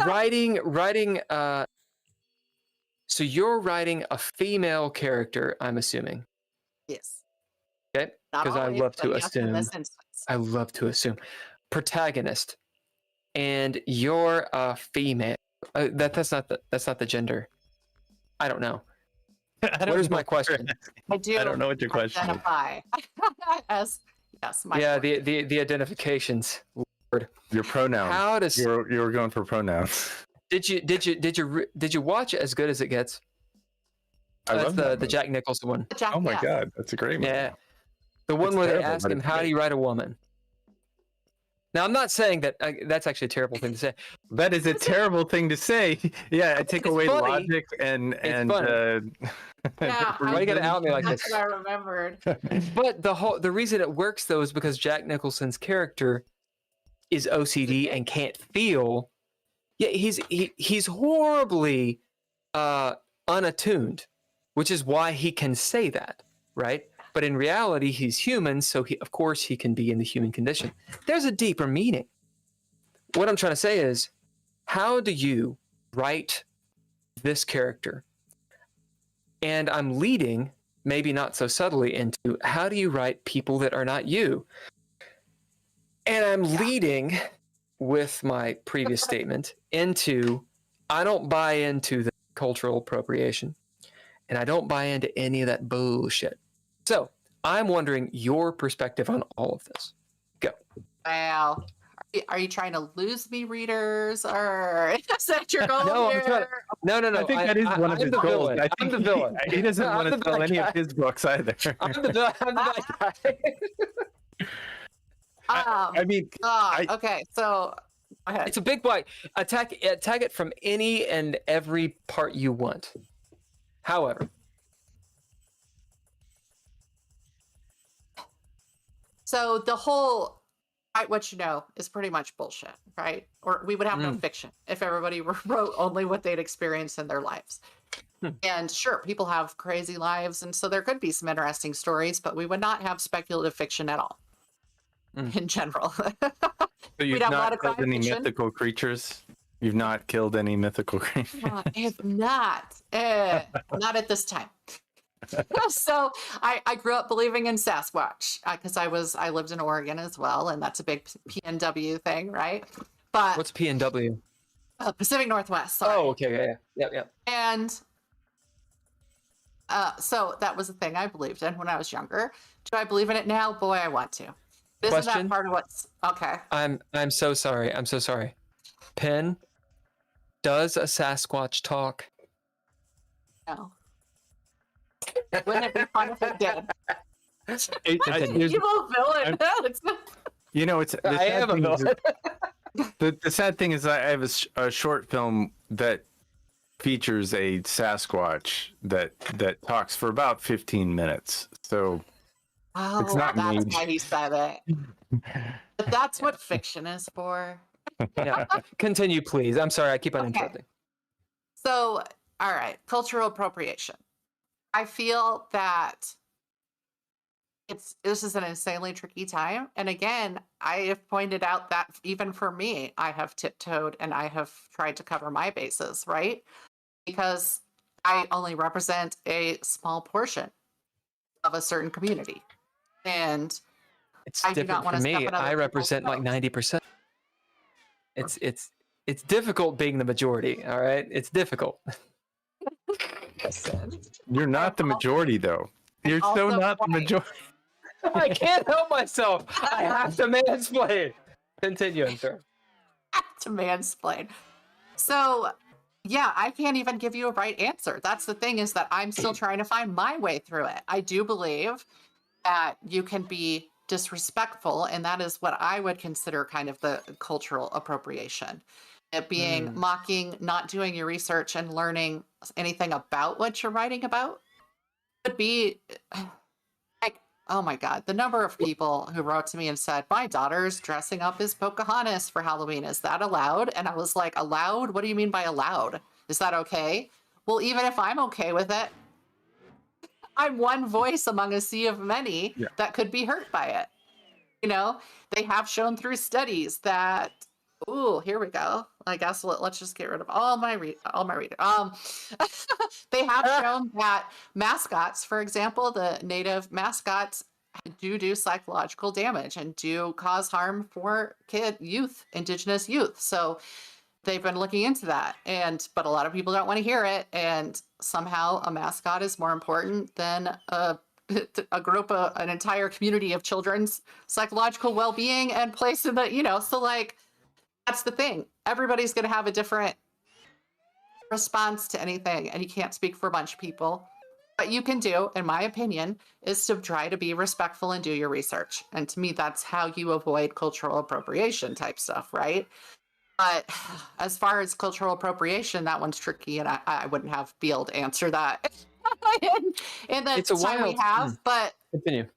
writing. So you're writing a female character, I'm assuming. Yes. Okay. Because I love to assume. I love to assume protagonist, and you're a female. That's not the gender. I don't know. What is my question? I don't know what your question is. As yes, the identifications. Lord. Your pronouns. How does you were going for pronouns? Did you watch As Good as It Gets? That's the Jack Nicholson one. Oh my god, that's a great movie. Yeah, the one where they ask him, "How do you write a woman?" Now, I'm not saying that that's actually a terrible thing to say. That is a terrible thing to say. Yeah, I take away logic and yeah, why you gotta out me like this? That's what I remembered. But the reason it works though is because Jack Nicholson's character is OCD and can't feel. Yeah, he's horribly unattuned, which is why he can say that, right? But in reality, he's human, so of course he can be in the human condition. There's a deeper meaning. What I'm trying to say is, how do you write this character? And I'm leading, maybe not so subtly, into how do you write people that are not you? And I'm leading with my previous statement into, I don't buy into the cultural appropriation, and I don't buy into any of that bullshit. So I'm wondering your perspective on all of this. Go. Wow. Are you trying to lose me, readers, or is that your goal? No, no. I think that is one of his goals. I'm the villain. He doesn't want to sell any of his books either. I'm the bad guy. Okay, so go ahead. It's a big bite. Attack it from any and every part you want. However. So the whole write what you know is pretty much bullshit, right? Or we would have no fiction if everybody wrote only what they'd experienced in their lives. And sure, people have crazy lives, and so there could be some interesting stories, but we would not have speculative fiction at all in general. So you've not killed any mythical creatures? You've not killed any mythical creatures? I have not. Not at this time. So I grew up believing in Sasquatch because I lived in Oregon as well, and that's a big PNW thing, right? But what's PNW? Pacific Northwest. Sorry. Oh, okay, yeah. And so that was the thing I believed in when I was younger. Do I believe in it now? Boy, I want to. Isn't that part of what's okay? I'm so sorry. I'm so sorry. Penn, does a Sasquatch talk? No. Wouldn't it be fun if it did? Evil villain. You know, it's. I am a villain. The sad thing is, I have a short film that features a Sasquatch that talks for about 15 minutes. So it's not that's made. why he said it. But that's what fiction is for. Yeah. Continue, please. I'm sorry, I keep on interrupting. So, all right, cultural appropriation. I feel that this is an insanely tricky time. And again, I have pointed out that even for me, I have tiptoed and I have tried to cover my bases, right? Because I only represent a small portion of a certain community. And it's I do different not want for to me. I represent like 90%. It's difficult being the majority, all right? It's difficult. You're not the majority, though. You're so not the majority. I can't help myself. I have to mansplain. Continue, Andrea. To mansplain. So, yeah, I can't even give you a right answer. That's the thing, is that I'm still trying to find my way through it. I do believe that you can be disrespectful, and that is what I would consider kind of the cultural appropriation. It being mocking, not doing your research and learning anything about what you're writing about would be like, oh my God, the number of people who wrote to me and said, my daughter's dressing up as Pocahontas for Halloween. Is that allowed? And I was like, allowed? What do you mean by allowed? Is that okay? Well, even if I'm okay with it, I'm one voice among a sea of many that could be hurt by it. You know, they have shown through studies that, ooh, here we go. I guess let's just get rid of all my reading. They have shown that mascots, for example, the native mascots do psychological damage and do cause harm for indigenous youth. So they've been looking into that, but a lot of people don't want to hear it. And somehow a mascot is more important than a group, an entire community of children's psychological well-being and place in the, so like, that's the thing. Everybody's going to have a different response to anything, and you can't speak for a bunch of people. What you can do, in my opinion, is to try to be respectful and do your research. And to me, that's how you avoid cultural appropriation type stuff, right? But as far as cultural appropriation, that one's tricky, and I wouldn't be able to answer that in the time we have. But continue.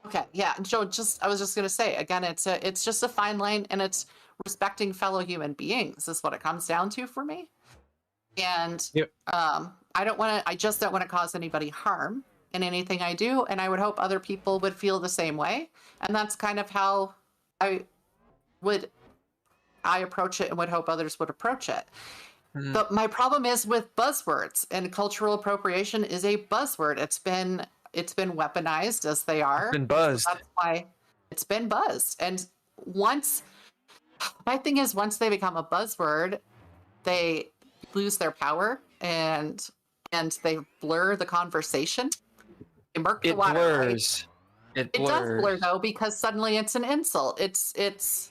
Okay, yeah. So I was just gonna say again, it's just a fine line, and it's respecting fellow human beings is what it comes down to for me. And I just don't want to cause anybody harm in anything I do, and I would hope other people would feel the same way. And that's kind of how I approach it, and would hope others would approach it. But my problem is with buzzwords, and cultural appropriation is a buzzword. It's been weaponized as they are. It's been buzzed. So that's why it's been buzzed. And my thing is, once they become a buzzword, they lose their power, and they blur the conversation. They murk the water. Blurs. Right? It does blur though, because suddenly it's an insult. It's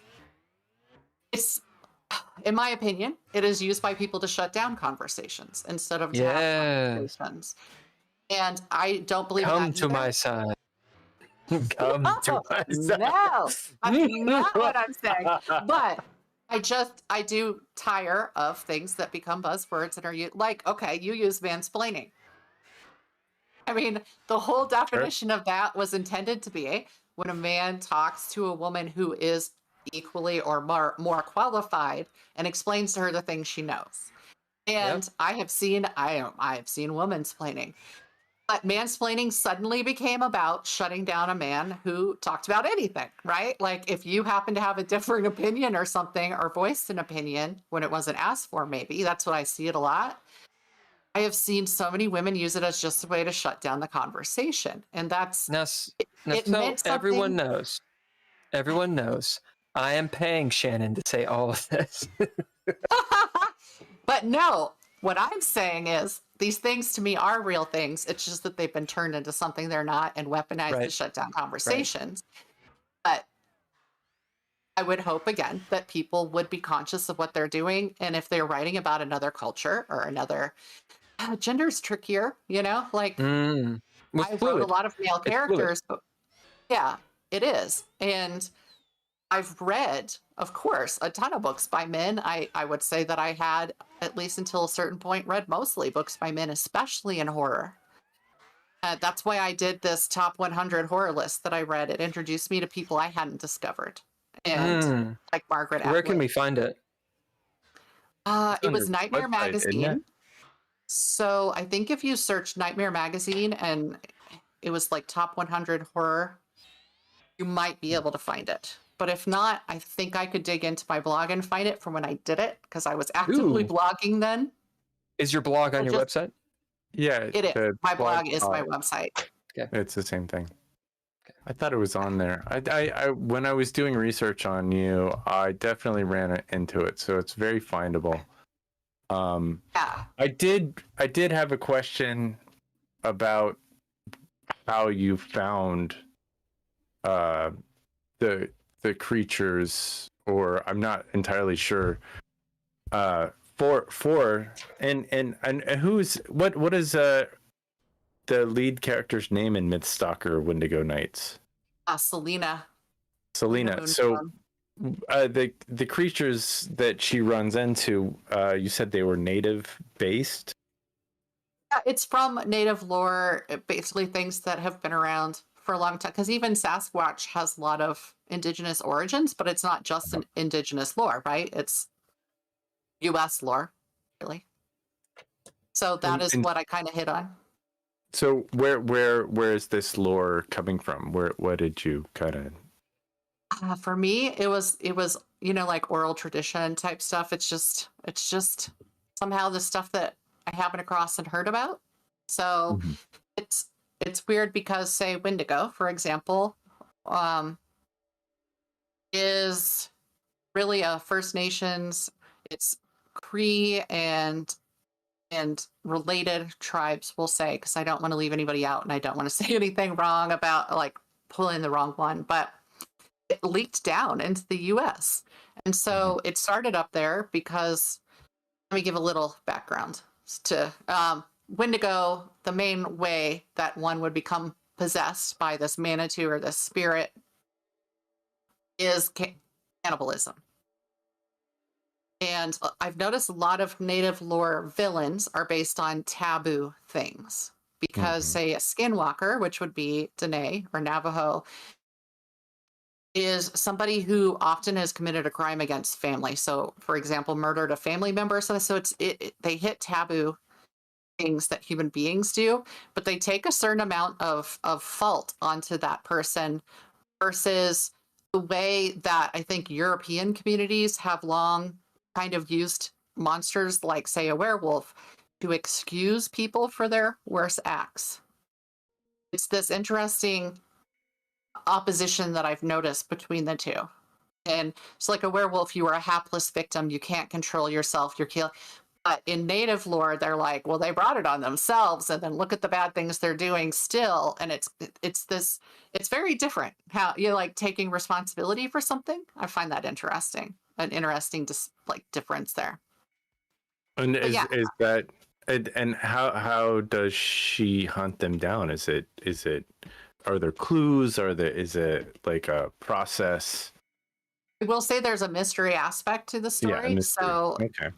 in my opinion, it is used by people to shut down conversations instead of to have conversations. And I don't believe Come to my side. Come to my side. No, that's not what I'm saying. But I do tire of things that become buzzwords and are like, okay, you use mansplaining. I mean, the whole definition of that was intended to be when a man talks to a woman who is equally or more qualified and explains to her the things she knows. And I have seen womansplaining. But mansplaining suddenly became about shutting down a man who talked about anything, right? Like if you happen to have a different opinion or something, or voiced an opinion when it wasn't asked for, maybe. That's what I see it a lot. I have seen so many women use it as just a way to shut down the conversation. And that's... Everyone knows. Everyone knows. I am paying Shannon to say all of this. But no, what I'm saying is these things to me are real things. It's just that they've been turned into something they're not and weaponized to shut down conversations. Right. But I would hope, again, that people would be conscious of what they're doing. And if they're writing about another culture or another... gender's trickier, like I wrote a lot of male characters, but yeah, it is. And I've read, of course, a ton of books by men. I would say that I had, at least until a certain point, read mostly books by men, especially in horror. That's why I did this top 100 horror list that I read. It introduced me to people I hadn't discovered. And like Margaret Atwood. Where can we find it? It was Nightmare Magazine. So I think if you search Nightmare Magazine and it was like top 100 horror, you might be able to find it. But if not, I think I could dig into my blog and find it from when I did it, because I was actively blogging then. Is your blog on your website? Yeah. It is. My blog is my website. Okay. It's the same thing. I thought it was on there. I when I was doing research on you, I definitely ran into it. So it's very findable. I did have a question about how you found the the creatures, or I'm not entirely sure. And who's what is the lead character's name in Mythstalker Wendigo Nights? Selena. Selena. So the creatures that she runs into, you said they were native based? Yeah, it's from native lore, basically things that have been around for a long time. Because even Sasquatch has a lot of indigenous origins, but it's not just an indigenous lore, right? It's U.S. lore, really. So that is what I kind of hit on. So where is this lore coming from? What did you kind of? For me, it was like oral tradition type stuff. It's just somehow the stuff that I happened across and heard about. So it's weird because, say, Wendigo, for example, is really a First Nations. It's Cree and related tribes, we'll say, because I don't want to leave anybody out and I don't want to say anything wrong about like pulling the wrong one, but it leaked down into the US. And so it started up there because, let me give a little background to Wendigo. The main way that one would become possessed by this Manitou or this spirit is cannibalism. And I've noticed a lot of native lore villains are based on taboo things because, say, a skinwalker, which would be Dene or Navajo, is somebody who often has committed a crime against family. So, for example, murdered a family member. So they hit taboo things that human beings do, but they take a certain amount of fault onto that person versus the way that I think European communities have long kind of used monsters like, say, a werewolf to excuse people for their worst acts. It's this interesting opposition that I've noticed between the two. And it's like a werewolf, you are a hapless victim, you can't control yourself, you're killing. But in native lore, they're like, well, they brought it on themselves, and then look at the bad things they're doing still. And it's very different how you're like taking responsibility for something. I find that interesting. An interesting difference there. And is that and how does she hunt them down? Is it are there clues? Is it like a process? I will say there's a mystery aspect to the story. So okay.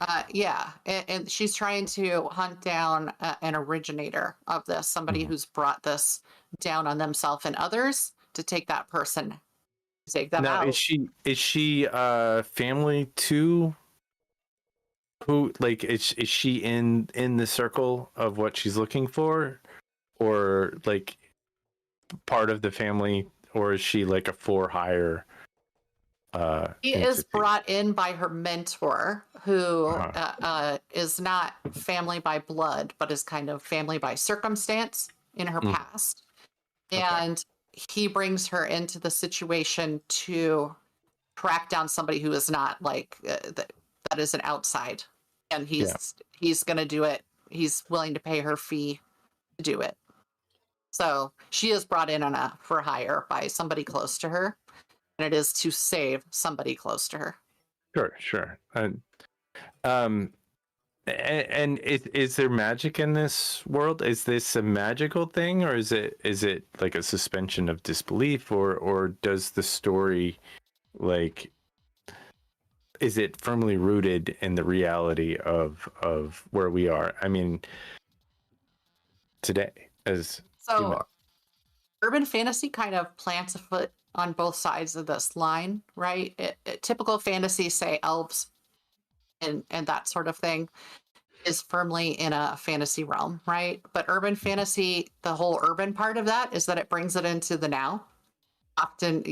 And she's trying to hunt down an originator of this, somebody who's brought this down on themselves and others to take that person. Take them out. Is she family to who, like, is she in the circle of what she's looking for, or like part of the family, or is she like a for hire? She is brought in by her mentor, who is not family by blood, but is kind of family by circumstance in her past. And he brings her into the situation to track down somebody who is not like that is an outside, and he's going to do it. He's willing to pay her fee to do it. So she is brought in for hire by somebody close to her, and it is to save somebody close to her. Sure. And is there magic in this world? Is this a magical thing, or is it like a suspension of disbelief, or does the story, like, is it firmly rooted in the reality of where we are? I mean, today, urban fantasy kind of plants a foot on both sides of this line, right? Typical fantasy, say elves and that sort of thing, is firmly in a fantasy realm, right? But urban fantasy, the whole urban part of that is that it brings it into the now, often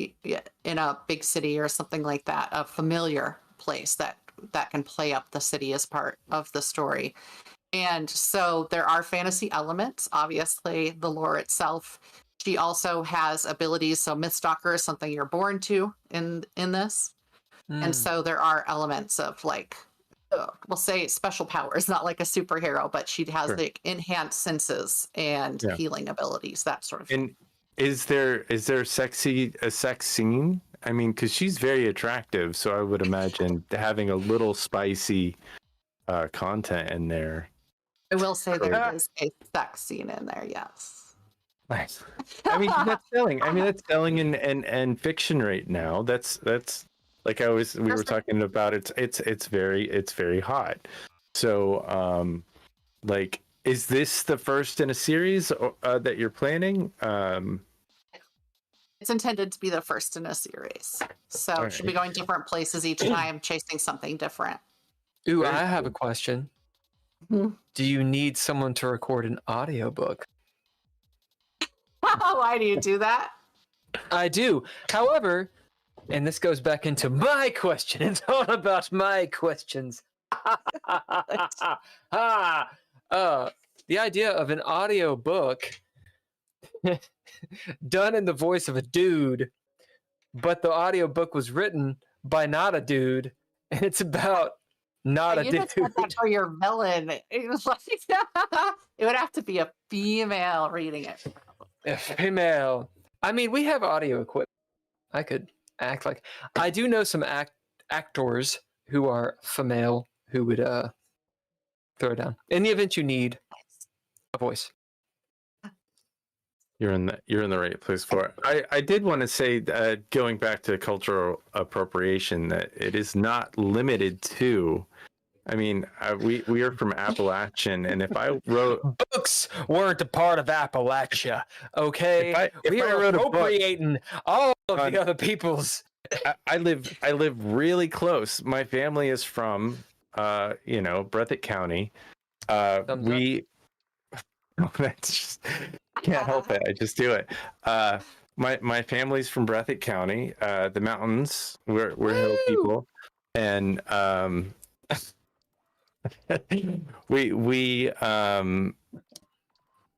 in a big city or something like that, a familiar place that can play up the city as part of the story. And so there are fantasy elements, obviously the lore itself. She also has abilities, so Mythstalker is something you're born to in this. And so there are elements of, like, we'll say special powers, not like a superhero, but she has like enhanced senses and healing abilities, that sort of thing. And is there a sex scene I mean, because she's very attractive, so I would imagine having a little spicy content in there. I will say there is a sex scene in there, yes. Nice. I mean, that's selling. I mean, that's selling in fiction right now. That's like we were talking about. It's very hot. So, like, is this the first in a series that you're planning? It's intended to be the first in a series. So she'll be going different places each time, chasing something different. Ooh, I have a question. Hmm. Do you need someone to record an audiobook? Why do you do that? I do. However, and this goes back into my question. It's all about my questions. The idea of an audiobook done in the voice of a dude, but the audiobook was written by not a dude, and it's about not a dude. Just said that for your villain. It was like, it would have to be a female reading it. A female. I mean, we have audio equipment. I could act like I do know some actors who are female who would throw it down in the event you need a voice. You're in the right place for it. I did want to say, going back to cultural appropriation, that it is not limited to. I mean, we are from Appalachian, and if I wrote books weren't a part of Appalachia, okay? If I wrote appropriating all of the other people's. I live really close. My family is from, Breathitt County. That's just can't help it. I just do it. My family's from Breathitt County, the mountains. We're hill people, and we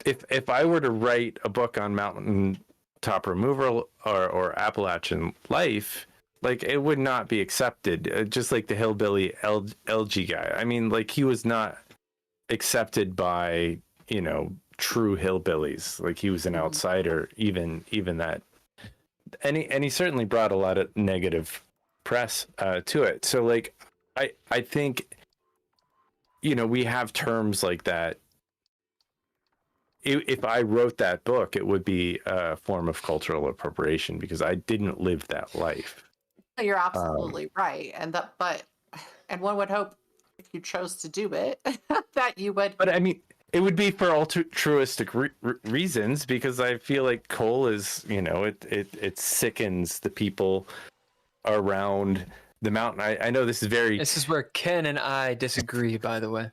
if I were to write a book on mountain top removal or Appalachian life, like, it would not be accepted. Just like the hillbilly LG guy. I mean, like, he was not accepted by, true hillbillies. Like, he was an outsider, even that. And he certainly brought a lot of negative press to it. So, like, I think, we have terms like that. If I wrote that book, it would be a form of cultural appropriation because I didn't live that life. You're absolutely right. And one would hope if you chose to do it that you would. But I mean, it would be for altruistic reasons, because I feel like coal is, it sickens the people around the mountain. I know this is where Ken and I disagree, by the way.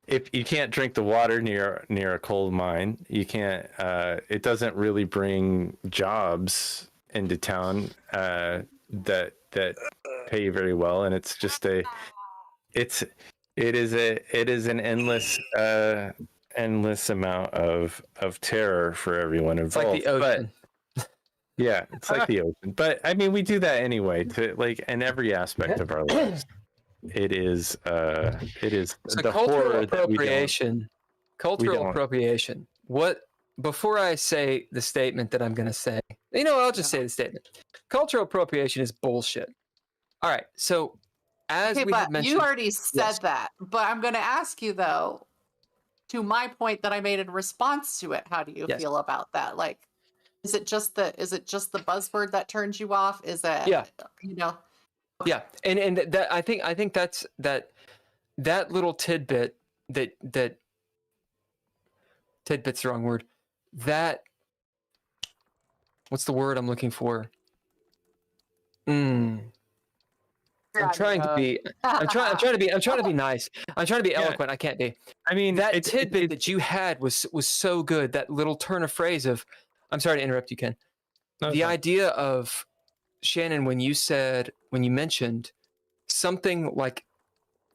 If you can't drink the water near a coal mine, you can't. It doesn't really bring jobs into town that pay very well, and it's just it is an endless amount of terror for everyone involved. It's like the ocean. Yeah, it's like the ocean. But I mean, we do that anyway, to like in every aspect of our lives. It is so the cultural appropriation. Cultural appropriation. What, before I say the statement that I'm going to say, I'll just say the statement. Cultural appropriation is bullshit. All right. So as we had mentioned, you already said that, but I'm going to ask you though, to my point that I made in response to it, how do you feel about that? Like, is it just the buzzword that turns you off? Is it, Yeah, and that I think that's that little tidbit that tidbit's the wrong word. That, what's the word I'm looking for? I'm trying to be nice. I'm trying to be eloquent. I can't be. I mean, that tidbit that you had was so good. That little turn of phrase of, I'm sorry to interrupt you, Ken. No, the idea of, Shannon, when you mentioned something like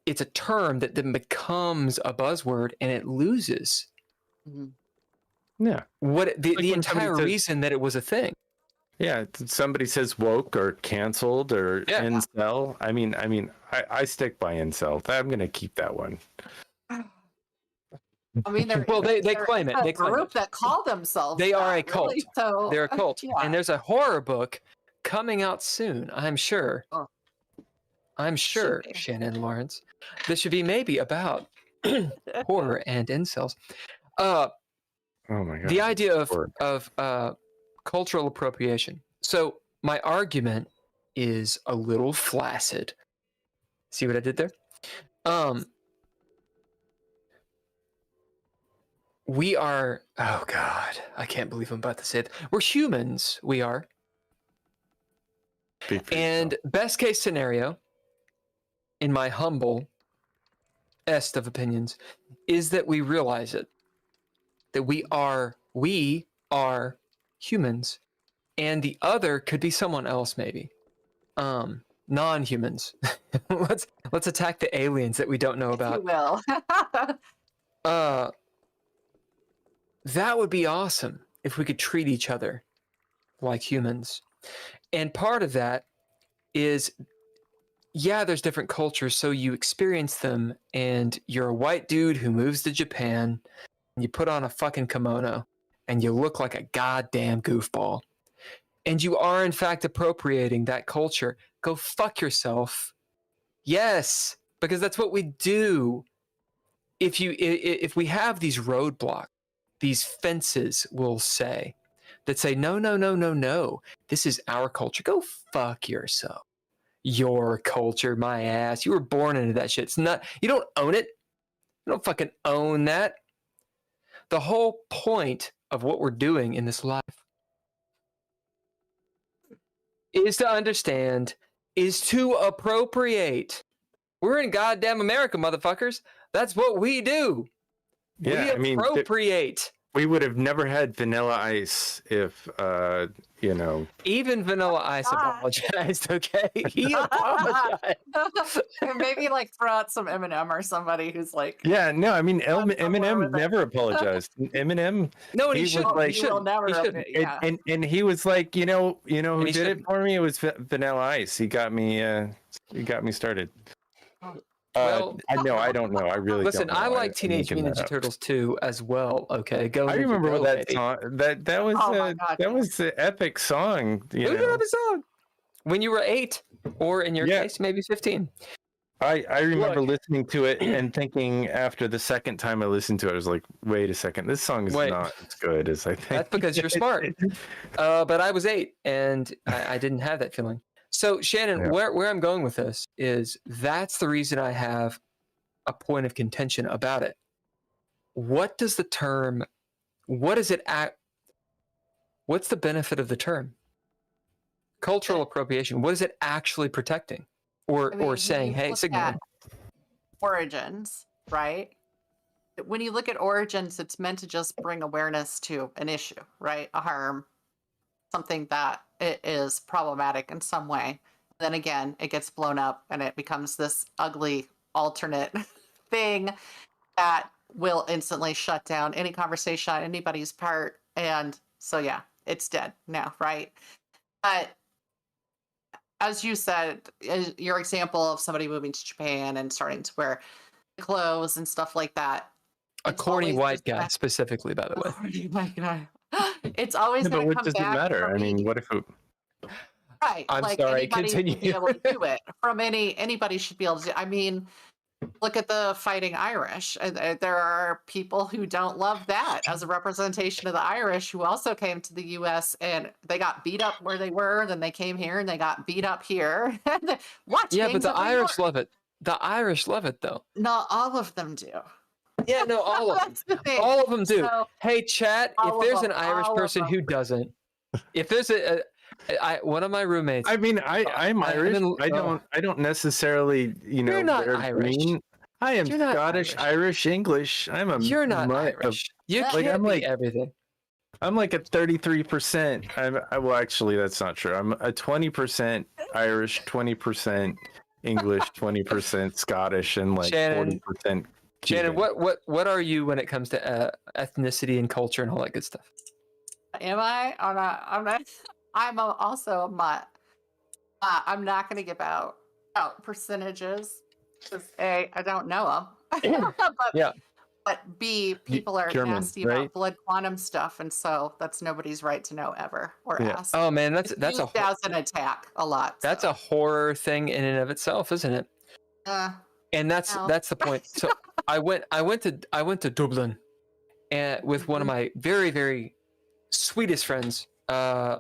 it's a term that then becomes a buzzword and it loses. Yeah. What the entire reason that it was a thing. Yeah. Somebody says woke or canceled or incel. I mean, I stick by incel. I'm going to keep that one. I mean, Well, they they're claim it. a They claim group it. that call themselves. They are that, a cult. really, so They're a cult, yeah. and there's a horror book coming out soon. I'm sure. Oh. I'm sure, be. Shannon Lawrence. This should be maybe about horror and incels. Oh my god. The idea Horror. of cultural appropriation. So my argument is a little flaccid. See what I did there? We are, oh God, I can't believe I'm about to say it. We're humans, we are. Speak for And yourself. best case scenario, in my humble est of opinions, is that we realize it. That we are humans, and the other could be someone else, maybe. Non-humans. let's attack the aliens that we don't know You about. will. That would be awesome if we could treat each other like humans. And part of that is, yeah, there's different cultures, so you experience them, and you're a white dude who moves to Japan, and you put on a fucking kimono, and you look like a goddamn goofball. And you are, in fact, appropriating that culture. Go fuck yourself. Yes, because that's what we do. If we have these roadblocks, these fences, we'll say, that say, no, this is our culture. Go fuck yourself. Your culture, my ass. You were born into that shit. It's not, you don't own it. You don't fucking own that. The whole point of what we're doing in this life is to understand, is to appropriate. We're in goddamn America, motherfuckers. That's what we do. Yeah, We appropriate. We would have never had Vanilla Ice if, Even Vanilla Ice apologized, okay? He apologized. Maybe like throw out some Eminem or somebody who's like. Yeah, no, I mean, somewhere Eminem with it. never apologized. Eminem, No, and he He should. was like- He He will should. never. He shouldn't. Yeah. and he was like, you know who he did it shouldn't. for me? It was Vanilla Ice. He got me started. Well- I don't know. I really Listen, don't know. I like I'm Teenage making Mutant that Ninja up. Turtles 2 as well. Okay, go. I Ninja, remember go, that baby. song. That was Oh my God, that was the epic song. You Look know? at the song. When you were 8, or in your Yeah. case, maybe 15. I remember Look. listening to it and thinking after the second time I listened to it, I was like, wait a second, this song is Wait. not as good as I think. That's because you're smart. But I was 8, and I didn't have that feeling. So, Shannon, Yeah. where I'm going with this is that's the reason I have a point of contention about it. What does the term? What is it at? What's the benefit of the term? Cultural appropriation. What is it actually protecting, or I mean, when saying, you hey, look signal? at origins, right? When you look at origins, it's meant to just bring awareness to an issue, right? A harm, something that it is problematic in some way. Then again, it gets blown up and it becomes this ugly alternate thing that will instantly shut down any conversation on anybody's part. And so, yeah, it's dead now, right? But as you said, your example of somebody moving to Japan and starting to wear clothes and stuff like that. A it's corny always white just guy, back- specifically, by the way. Corny white guy. It's always Yeah, going but to what come does it back. matter? from I mean, me. what if it, Right. I'm like sorry, anybody should be continue. able to do it. From anybody should be able to do. I mean, look at the Fighting Irish. There are people who don't love that as a representation of the Irish who also came to the U.S. and they got beat up where they were. Then they came here and they got beat up here. Watch. Yeah, but Gangs the of New Irish York. love it. The Irish love it, though. Not all of them do. Yeah, no, all of them. That's the thing. All of them do. So, Hey, chat, all if of there's them, an Irish all of person them. who doesn't, if there's one of my roommates, I mean, I'm I'm Irish. in- I don't necessarily, You're not wear Irish. green. I am You're not Scottish, Irish, English. I'm a you're not mutt of- Irish. You Like, can't I'm be like- everything. I'm like a 33%. Well, actually, that's not true. I'm a 20% Irish, 20% English, 20% Scottish, and like Shannon, 40%. Shannon, Cuban. what are you when it comes to ethnicity and culture and all that good stuff? am I? I'm not. I'm not. Also a mutt. I'm not going to give out percentages. Because I don't know them. But Yeah. but B, people are German, nasty right? about blood quantum stuff, and so that's nobody's right to know ever or Yeah. ask. Oh man, It's that's used as an attack a lot. that's a horror thing in and of itself, isn't it? And that's No. the point. So I went to Dublin, and with one of my very very sweetest friends, a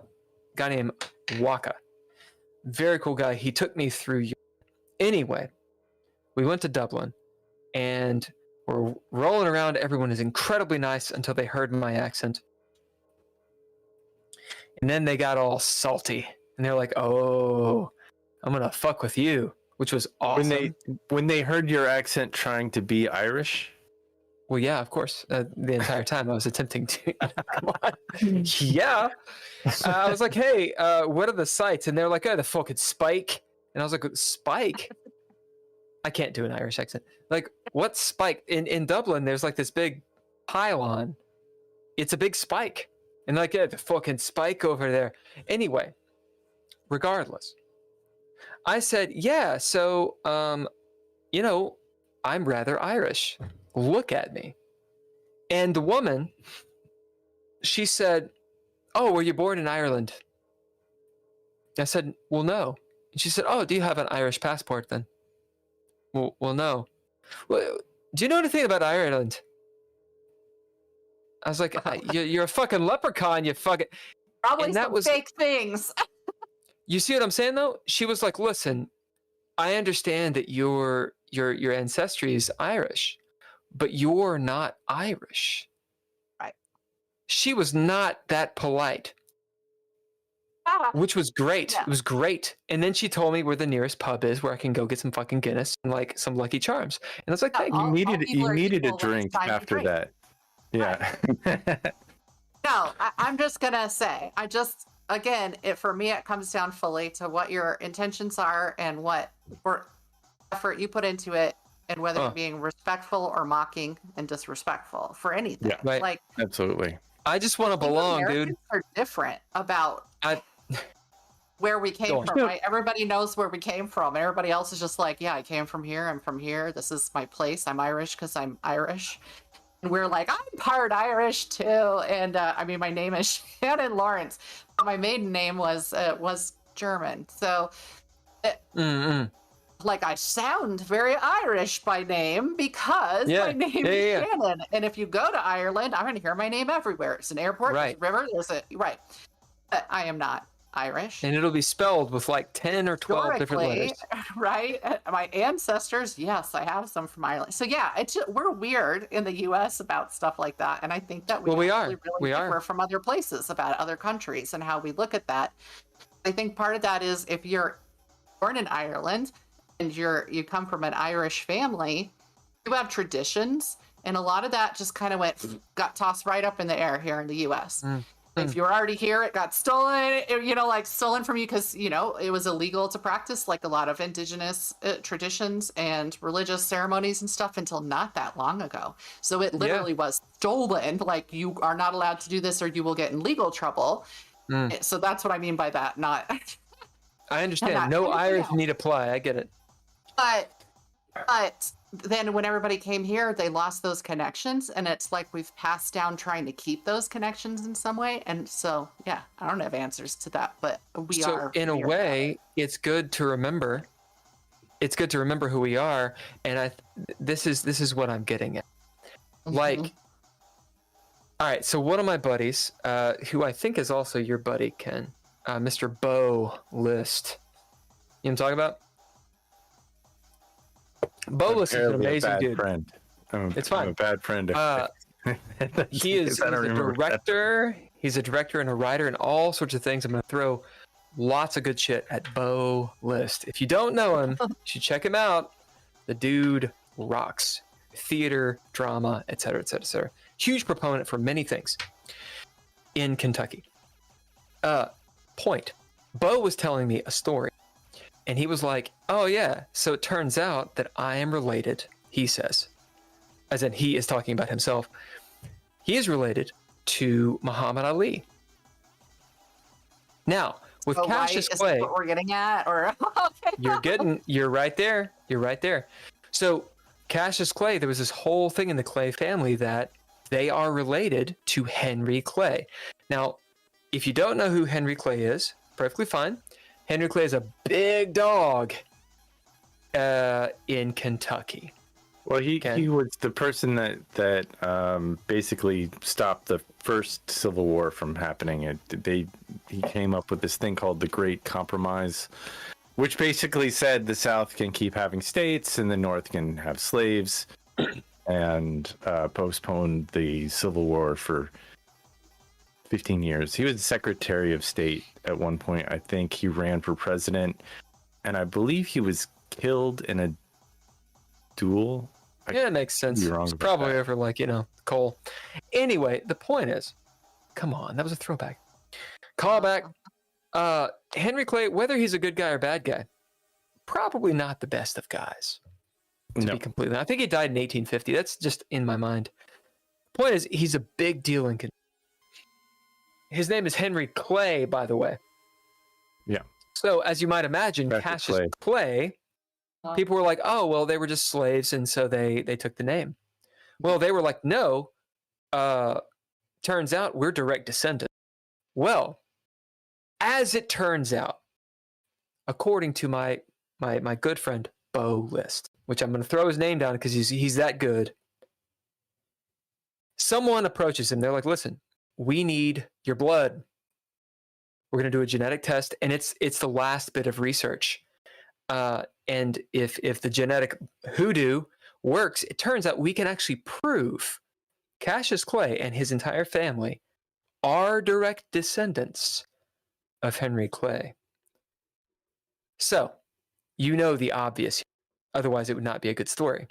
guy named Waka, very cool guy. He took me through Europe. Anyway, we went to Dublin, and we're rolling around. Everyone is incredibly nice until they heard my accent, and then they got all salty, and they're like, "Oh, I'm gonna fuck with you," which was awesome. When they heard your accent trying to be Irish. Well, yeah, of course. The entire time I was attempting to. Come on. Yeah. I was like, "Hey, what are the sites?" And they're like, "Oh, the fucking Spike." And I was like, "Spike?" I can't do an Irish accent. Like, what's Spike? In Dublin, there's like this big pylon. It's a big spike. And like, yeah, the fucking Spike over there. Anyway, regardless, I said, yeah, so, you know, I'm rather Irish. Look at me. And the woman, she said, oh, were you born in Ireland? I said, well, no. And she said, oh, do you have an Irish passport then? Well, no. Well, do you know anything about Ireland? I was like, you're a fucking leprechaun, you fucking... Probably and that some was fake things. You see what I'm saying, though? She was like, listen, I understand that your ancestry is Irish, but you're not Irish. Right. She was not that polite, which was great. Yeah. It was great. And then she told me where the nearest pub is where I can go get some fucking Guinness and like some Lucky Charms. And I was like, thank you. You needed a drink after that. Yeah. No, I'm just going to say, again, for me, it comes down fully to what your intentions are and what effort you put into it, and whether you're being respectful or mocking and disrespectful for anything. Yeah, right. Like, absolutely. I just want to belong, Americans dude. Are different about where we came from. Right? Everybody knows where we came from. Everybody else is just like, yeah, I came from here. I'm from here. This is my place. I'm Irish because I'm Irish. And we're like, I'm part Irish too. And I mean, my name is Shannon Lawrence. But my maiden name was German. So, like, I sound very Irish by name because my name is Shannon. And if you go to Ireland, I'm going to hear my name everywhere. It's an airport, there's a river, right. But I am not Irish. And it'll be spelled with like 10 or 12 different letters. Right? My ancestors, yes, I have some from Ireland. So yeah, we're weird in the U.S. about stuff like that. And I think that we are. We're from other places about other countries and how we look at that. I think part of that is if you're born in Ireland and you come from an Irish family, you have traditions. And a lot of that just kind of got tossed right up in the air here in the U.S. If you're already here, it got stolen, stolen from you because, it was illegal to practice like a lot of indigenous traditions and religious ceremonies and stuff until not that long ago. So it literally was stolen. Like, you are not allowed to do this or you will get in legal trouble. So that's what I mean by that. Not. I understand. No Irish need apply. I get it. But then when everybody came here, they lost those connections, and it's like we've passed down trying to keep those connections in some way. And so, yeah, I don't have answers to that, but we are. So in a way, it's good to remember. It's good to remember who we are, and this is what I'm getting at. Like, all right. So one of my buddies, who I think is also your buddy, Ken, Mr. Bo List. You know what I'm talking about? Bo List is an amazing dude. Friend. It's fine. I'm a bad friend. He's a director. He's a director and a writer and all sorts of things. I'm going to throw lots of good shit at Bo List. If you don't know him, you should check him out. The dude rocks. Theater, drama, etc., etc., etc. Huge proponent for many things in Kentucky. Point. Bo was telling me a story. And he was like, oh, yeah, so it turns out that I am related, he says, as in he is talking about himself. He is related to Muhammad Ali. Now, with Cassius Clay... Is what we're getting at? Or you're right there. So Cassius Clay, there was this whole thing in the Clay family that they are related to Henry Clay. Now, if you don't know who Henry Clay is, perfectly fine. Henry Clay is a big dog in Kentucky. Well, he was the person that basically stopped the first Civil War from happening. He came up with this thing called the Great Compromise, which basically said the South can keep having states and the North can have slaves, and postponed the Civil War for 15 years. He was Secretary of State at one point. I think he ran for president, and I believe he was killed in a duel. Yeah, it makes sense. It's probably over coal. Anyway, the point is, come on, that was a throwback. Callback. Henry Clay, whether he's a good guy or bad guy, probably not the best of guys. To be completely, I think he died in 1850. That's just in my mind. Point is, he's a big deal in Kentucky. His name is Henry Clay, by the way. Yeah. So, as you might imagine, Cassius Clay, people were like, oh, well, they were just slaves, and so they took the name. Well, they were like, no, turns out we're direct descendants. Well, as it turns out, according to my good friend Bo List, which I'm going to throw his name down because he's that good, someone approaches him. They're like, listen, we need your blood. We're going to do a genetic test, and it's the last bit of research. And if the genetic hoodoo works, it turns out we can actually prove Cassius Clay and his entire family are direct descendants of Henry Clay. So, the obvious. Otherwise, it would not be a good story.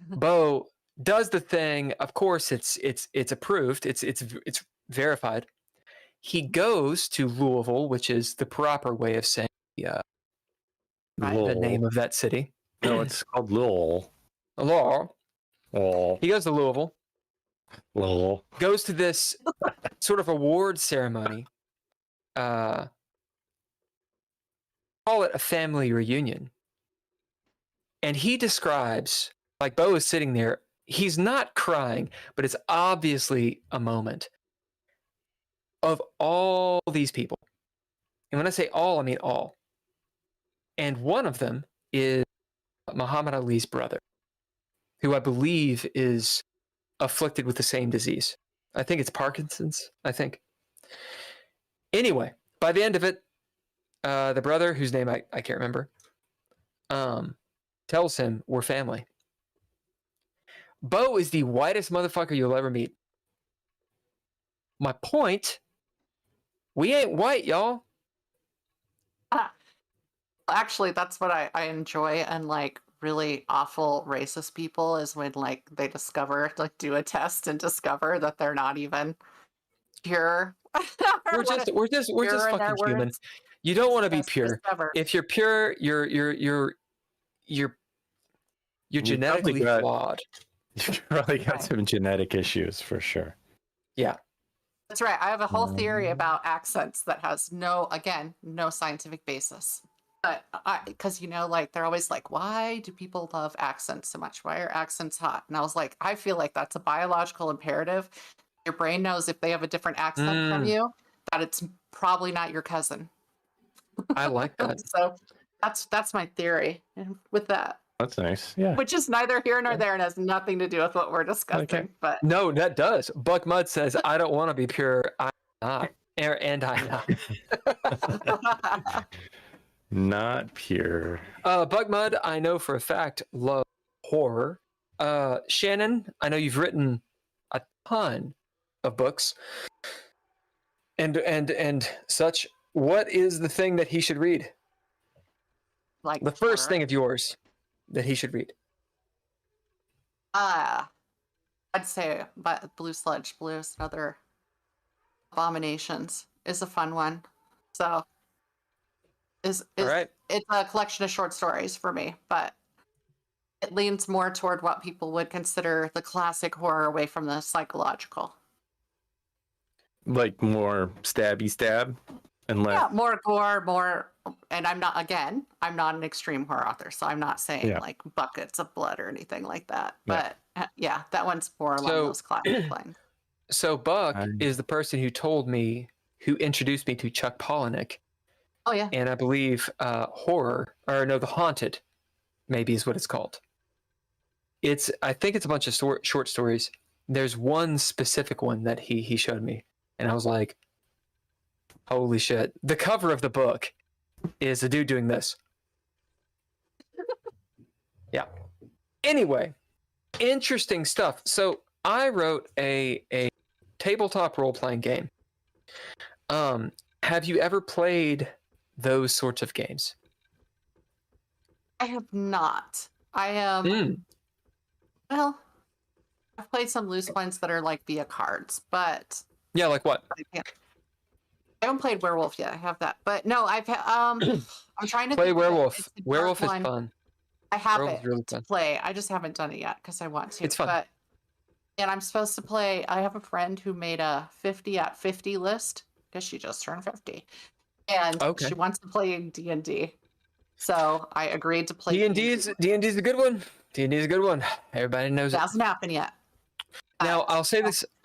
Bo does the thing. Of course, it's approved. It's verified. He goes to Louisville, which is the proper way of saying the name of that city. No, it's called Lowell. Lowell. He goes to Louisville. Lowell. Goes to this sort of award ceremony. Call it a family reunion. And he describes, like Bo is sitting there, he's not crying, but it's obviously a moment of all these people. And when I say all, I mean all. And one of them is Muhammad Ali's brother, who I believe is afflicted with the same disease. I think it's Parkinson's, Anyway, by the end of it, the brother, whose name I can't remember, tells him we're family. Bo is the whitest motherfucker you'll ever meet. My point, we ain't white, y'all. Actually, that's what I enjoy, and really awful racist people is when they discover, do a test and discover that they're not even pure. We're just fucking human. You don't want to be pure. If you're pure, you're genetically flawed. You probably got some genetic issues for sure. Yeah. That's right. I have a whole theory about accents that has no scientific basis. But because they're always like, why do people love accents so much? Why are accents hot? And I was like, I feel like that's a biological imperative. Your brain knows if they have a different accent from you, that it's probably not your cousin. I like that. So that's my theory with that. That's nice. Yeah. Which is neither here nor there and has nothing to do with what we're discussing. Okay. But no, that does. Buck Mud says, I don't want to be pure. I'm not. And I'm not. Not pure. Buck Mud, I know for a fact, love horror. Shannon, I know you've written a ton of books and such. What is the thing that he should read? The first thing of yours that he should read. I'd say Blue Sludge Blues and Other Abominations is a fun one. So All right. It's a collection of short stories for me, but it leans more toward what people would consider the classic horror away from the psychological. Like more stabby stab? Unless Yeah, more gore, more, and I'm not an extreme horror author, so I'm not saying Yeah. like buckets of blood or anything like that. Yeah. But yeah, that one's more along So- those classic lines. So Buck I- is the person who introduced me to Chuck Palahniuk, Oh yeah. and I believe horror, or no, The Haunted, maybe is what it's called. I think it's a bunch of short stories. There's one specific one that he showed me, and I was like, holy shit. The cover of the book is a dude doing this. Yeah. Anyway, interesting stuff. So I wrote a tabletop role-playing game. Have you ever played those sorts of games? I have not. I am. Well, I've played some loose ones that are like via cards, but Yeah, like what? I haven't played Werewolf yet. I have that, but no, I'm trying to Play think of it. Werewolf. It's a dark Werewolf is one. fun. I have Werewolf it is really to fun. play. I just haven't done it yet because I want to. It's fun. But, and I'm supposed to play. I have a friend who made a 50 at 50 list because she just turned 50, and Okay. she wants to play D&D. So I agreed to play D&D is a good one. D&D is a good one. Everybody knows It it. hasn't happened yet. Now, But- I'll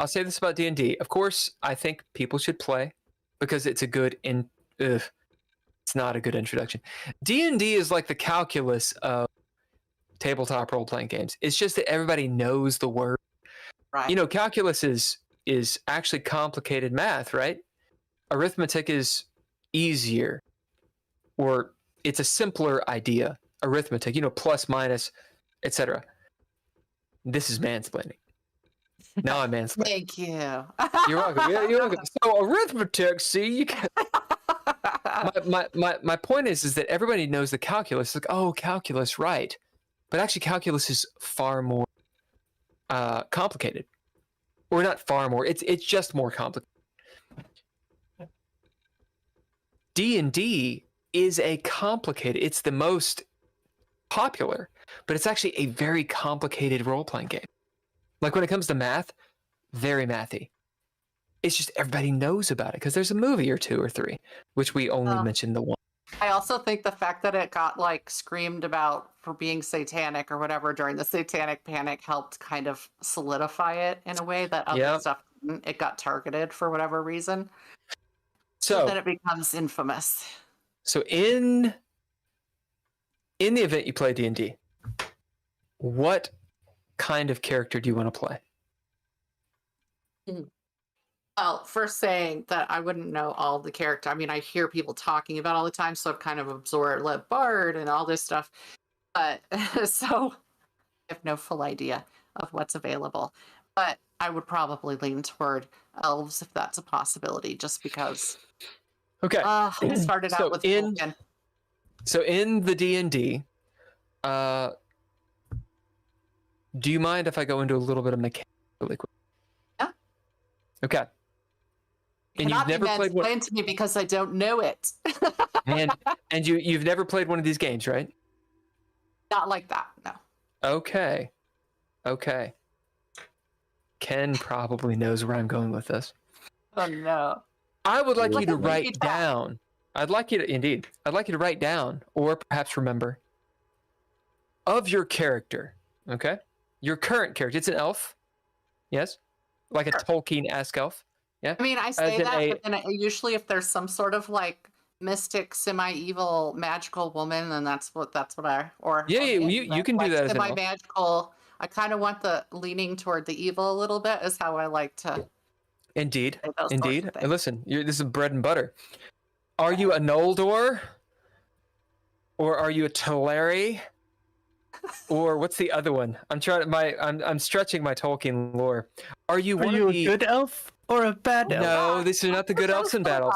say this about D&D. Of course, I think people should play because it's a good it's not a good introduction. D&D is like the calculus of tabletop role-playing games. It's just that everybody knows the word. Right. You know, calculus is actually complicated math, right? Arithmetic is easier, or it's a simpler idea. Arithmetic, plus, minus, etc. This is mansplaining. Now I'm mansplaining. Thank you. You're welcome. Yeah, you're welcome. So arithmetic, see, you can. My point is that everybody knows the calculus. It's like, oh, calculus, right? But actually, calculus is far more complicated, or not far more. It's just more complicated. D&D is a complicated. It's the most popular, but it's actually a very complicated role-playing game. Like when it comes to math, very mathy. It's just everybody knows about it because there's a movie or two or three, which we only mentioned the one. I also think the fact that it got like screamed about for being satanic or whatever during the satanic panic helped kind of solidify it in a way that other Yep. stuff didn't. It got targeted for whatever reason. So Then it becomes infamous. So in the event you play D&D, what kind of character do you want to play? Well, first saying that I wouldn't know all the character. I mean, I hear people talking about all the time, so I've kind of absorbed Bard and all this stuff. But so I have no full idea of what's available. But I would probably lean toward elves if that's a possibility, just because Okay. I started So out with in- Vulcan. So in the D&D, do you mind if I go into a little bit of mechanics really quick? Yeah. Okay. And Cannot you've be never played one, mansplained to me because I don't know it. and you've never played one of these games, right? Not like that, no. Okay. Ken probably knows where I'm going with this. Oh no. I would like Like you to a movie write track. down. I'd like you to write down, or perhaps remember, of your character. Okay, your current character. It's an elf. Yes, like a Sure. Tolkien-esque elf. Yeah. I mean, I say then that, but then usually if there's some sort of like mystic, semi-evil, magical woman, then that's what I or Yeah, you can do that as an elf. semi-magical. I kind of want the leaning toward the evil a little bit. Is how I like to. Indeed. say those sorts of Indeed. things. And listen, this is bread and butter. Are you a Noldor? Or are you a Teleri? Or what's the other one? I'm stretching my Tolkien lore. Are you Are one you of the a good elf or a bad elf? No, this is not the good elves in battle.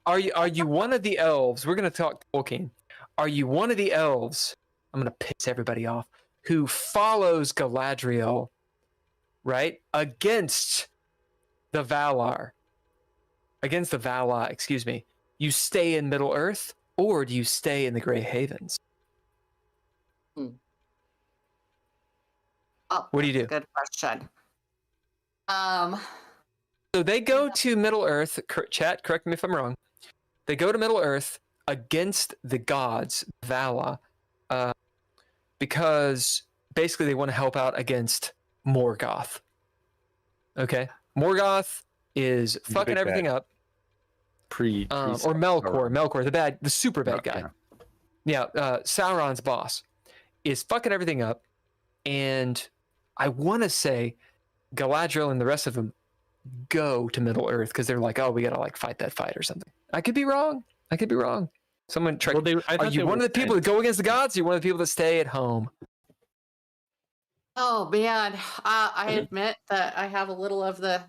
Are you one of the elves? We're gonna talk Tolkien. Are you one of the elves? I'm gonna piss everybody off. Who follows Galadriel, right? Against the Valar. Against the Valar, excuse me. You stay in Middle Earth, or do you stay in the Grey Havens? Oh, What do you do? Good question. So they go to Middle Earth. Chat, correct me if I'm wrong. They go to Middle Earth against the gods, Vala, because basically they want to help out against Morgoth. Okay? Morgoth is fucking everything up. Or Melkor, the super bad guy. Yeah, Sauron's boss is fucking everything up. And I want to say Galadriel and the rest of them go to Middle Earth because they're like, oh, we got to like fight that fight or something. I could be wrong. Someone try. Are you one of the people that go against the gods? Or are you one of the people that stay at home? Oh man, I admit that I have a little of the.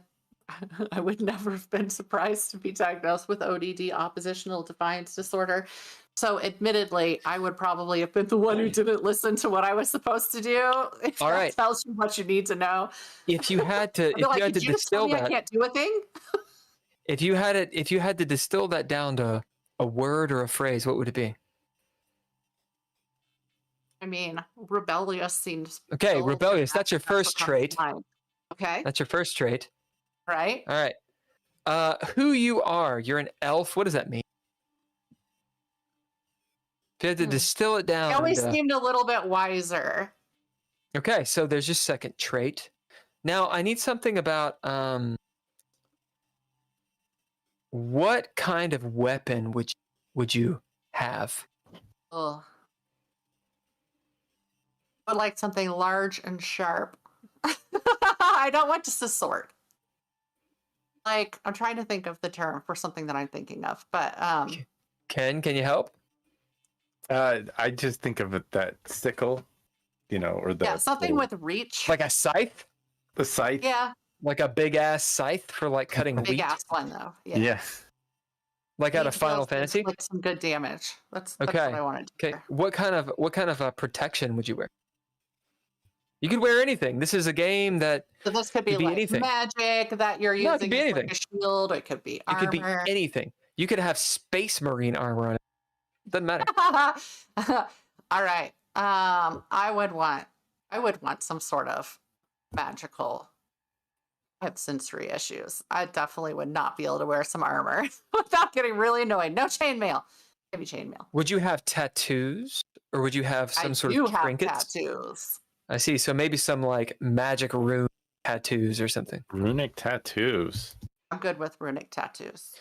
I would never have been surprised to be diagnosed with ODD, oppositional defiance disorder. So, admittedly, I would probably have been the one who didn't listen to what I was supposed to do. If All that right. tells you what you need to know. If you had to, distill that, I can't do a thing. if you had to distill that down to a word or a phrase, what would it be? I mean, rebellious seems. Okay, rebellious. That's your first trait. Okay. That's your first trait. Right. All right. Who you are? You're an elf. What does that mean? If you had to distill it down. I always seemed a little bit wiser. Okay, so there's your second trait. Now I need something about what kind of weapon would you have? Oh. I would like something large and sharp. I don't want just a sword. Like, I'm trying to think of the term for something that I'm thinking of, but Ken, can you help? I just think of it that sickle, or the something with reach. Like a scythe? the scythe. Yeah, Like a big ass scythe for like cutting big wheat? ass one though. Yeah. Yes. Like out of Wheat Final deals Fantasy? like some good damage. That's Okay. what I wanted to Okay. hear. What kind of protection would you wear? You could wear anything. This is a game that So this could be, Could be like anything. magic that you're No, it could using be as anything. like a shield. Or it could be it armor. could be anything. You could have Space Marine armor on it. Doesn't matter. All right. I would want some sort of magical. I have sensory issues. I definitely would not be able to wear some armor without getting really annoyed. No chainmail. Maybe chainmail. Would you have tattoos, or would you have some sort do of have trinkets? tattoos. I see. So maybe some like magic rune tattoos or something. Runic tattoos. I'm good with runic tattoos.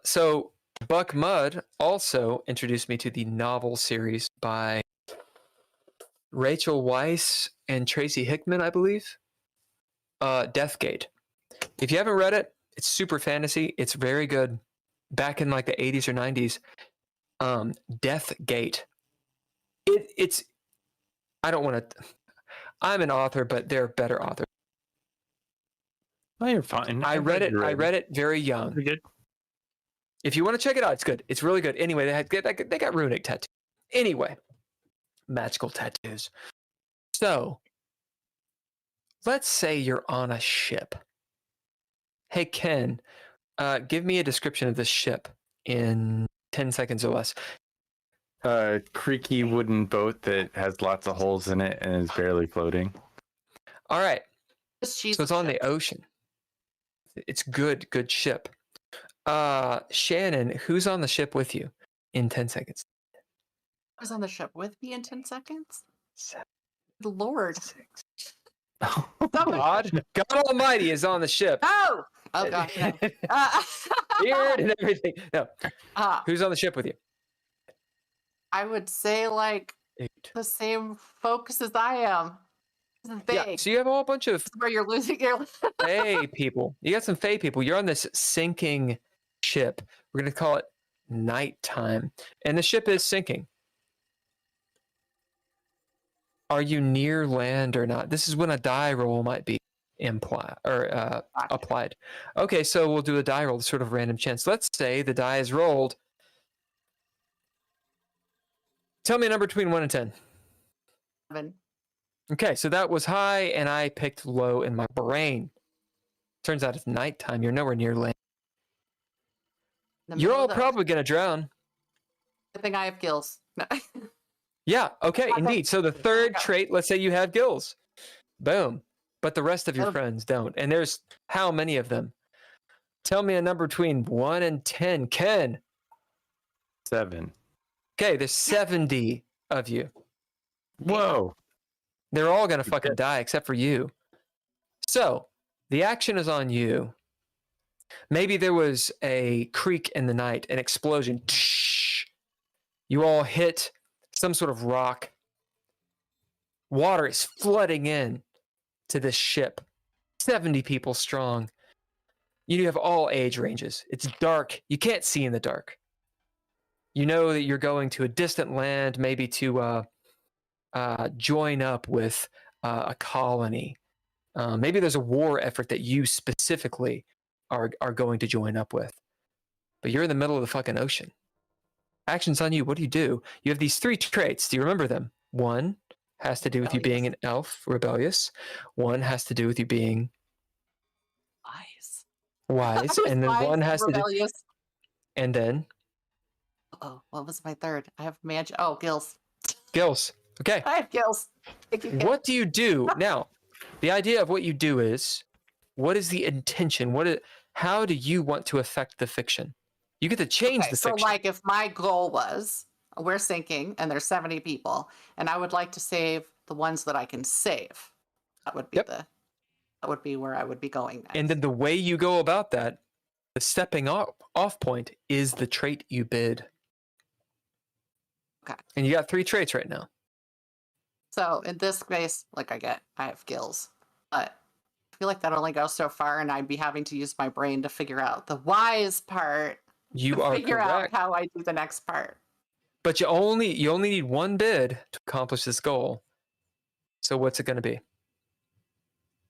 So Buck Mudd also introduced me to the novel series by Rachel Weisz and Tracy Hickman, I believe. Deathgate. If you haven't read it, it's super fantasy. It's very good. Back in like the 80s or 90s. Deathgate. It's. I don't want to. I'm an author, but they're better authors. Oh, you're fine. I read it very young. Pretty good. If you want to check it out, it's good. It's really good. Anyway, they got runic tattoos. Anyway, magical tattoos. So, let's say you're on a ship. Hey, Ken, give me a description of this ship in 10 seconds or less. A creaky wooden boat that has lots of holes in it and is barely floating. All right. Just So it's on the ocean. It's good ship. Shannon, who's on the ship with you in 10 seconds? Who's on the ship with me in 10 seconds? 7, Lord. 6. Somebody- God Almighty is on the ship. Oh! Oh, God. No. Beard and everything. No. Uh, Who's on the ship with you? I would say, like, 8. the same folks as I am. Yeah. So you have a whole bunch of Where you're losing your. Fey people. You got some Fey people. You're on this sinking ship. We're going to call it nighttime. And the ship is sinking. Are you near land or not? This is when a die roll might be implied or applied. Okay, so we'll do a die roll, sort of random chance. Let's say the die is rolled. Tell me a number between 1 and 10. 7. Okay, so that was high, and I picked low in my brain. Turns out it's nighttime. You're nowhere near land. You're all probably going to drown. I think I have gills. No. Yeah, okay, indeed. So the third trait, let's say you have gills. Boom. But the rest of your friends don't. And there's how many of them? Tell me a number between 1 and 10. Ken. 7. Okay, there's 70 of you. Whoa. They're all gonna fucking die except for you. So the action is on you. Maybe there was a creak in the night, an explosion. You all hit some sort of rock. Water is flooding in to this ship. 70 people strong. You have all age ranges. It's dark. You can't see in the dark. You know that you're going to a distant land, maybe to join up with a colony. Maybe there's a war effort that you specifically are going to join up with. But you're in the middle of the fucking ocean. Action's on you. What do? You have these 3 traits. Do you remember them? 1 has to do with you being an elf, rebellious. 1 has to do with you being wise. And then 1 has rebellious. to do... And then? Oh, what was my 3rd? I have gills. Gills. Okay. I have gills. What do you do? Now, the idea of what you do is, what is the intention? How do you want to affect the fiction? You get to change the fiction. So, like, if my goal was, we're sinking and there's 70 people, and I would like to save the ones that I can save, that would be that would be where I would be going next. And then the way you go about that, the stepping off point, is the trait you bid. Okay. And you got 3 traits right now. So in this case, like I have gills, but I feel like that only goes so far, and I'd be having to use my brain to figure out the wise part. You are figure correct. out how I do the next part. But you only need 1 bid to accomplish this goal. So what's it going to be?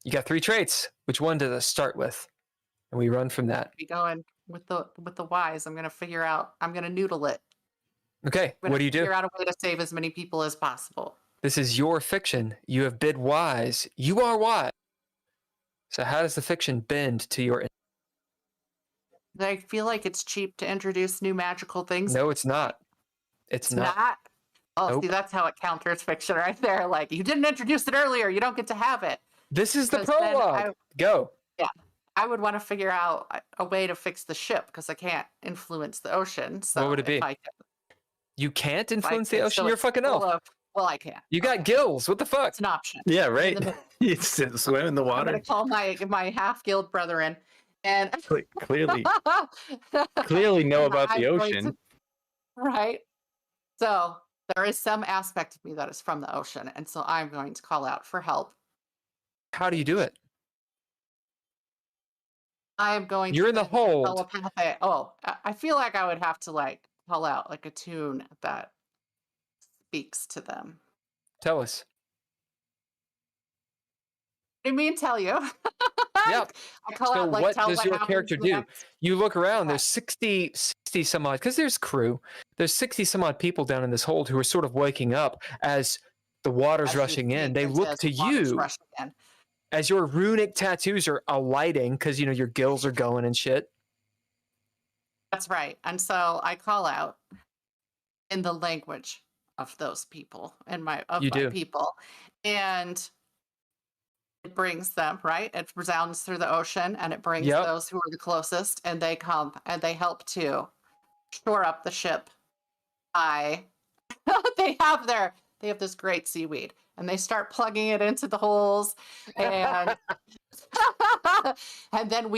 You got 3 traits. Which one does it start with? And we run from that. Be going with the wise. I'm going to figure out. I'm going to noodle it. Okay. What do you do? Figure out a way to save as many people as possible. This is your fiction. You have bid wise. You are wise. So how does the fiction bend to your... I feel like it's cheap to introduce new magical things. No, it's not. It's not. Oh, Nope. See, that's how it counters fiction right there. Like, you didn't introduce it earlier. You don't get to have it. This is the Because then prologue. Go. I would want to figure out a way to fix the ship because I can't influence the ocean. So What would it be? if I You can't influence could, the ocean? so You're a it's fucking full elf. of- well, I can't. You got gills. What the fuck? It's an option. Yeah, right. the- You sit, swim in the I'm water. going to call my half-guild brethren and Clearly know about the I'm going ocean. to- right. So there is some aspect of me that is from the ocean, and so I'm going to call out for help. How do you do it? I am going You're to in the hold. telepathic. Oh, I feel like I would have to like call out like a tune that speaks to them. Tell us. What do you mean tell you? Yep. I call So out like what tell does your happens character in the do? next- You look around, there's Okay. 60 some odd, because there's crew. There's 60 some odd people down in this hold who are sort of waking up as the water's as you rushing in. speak, They it look says to water's you rushing in. as your runic tattoos are alighting because, you know, your gills are going and shit. That's right. And so I call out in the language of those people and my do. people. And it brings them, right? It resounds through the ocean and it brings Yep. those who are the closest and they come and they help to shore up the ship. They have this great seaweed and they start plugging it into the holes and and then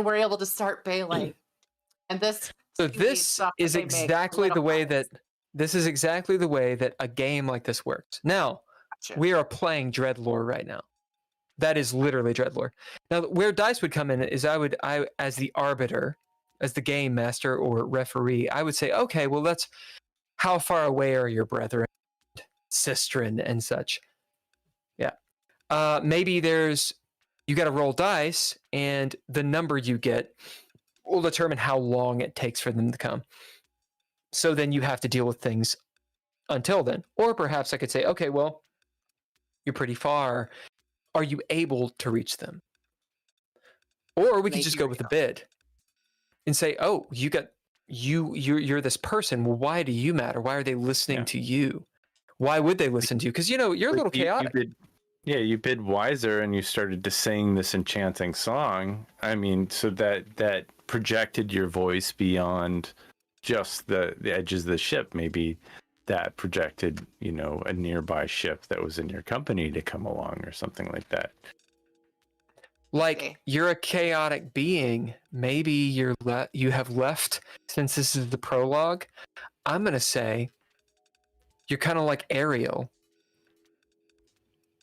we're able to start bailing. And this So seaweed this stuff that is they make exactly the way solidifies. that this is exactly the way that a game like this works. Now, Gotcha. we are playing DreadLore right now. That is literally DreadLore. Now, where dice would come in is I as the arbiter, as the game master or referee, I would say, okay, well, that's how far away are your brethren, sistren, and such. Yeah. Maybe you got to roll dice, and the number you get will determine how long it takes for them to come. So then you have to deal with things until then. Or perhaps I could say, okay, well, you're pretty far. Are you able to reach them? Or we could just go with the bid and say, oh, you're this person. Well, why do you matter? Why are they listening to you? Why would they listen to you? Because, you know, you're a little chaotic. You bid wiser and you started to sing this enchanting song. I mean, so that projected your voice beyond just the edges of the ship. Maybe that projected, a nearby ship that was in your company to come along or something like that. Like you're a chaotic being. Maybe you have left, since this is the prologue. I'm going to say you're kind of like Ariel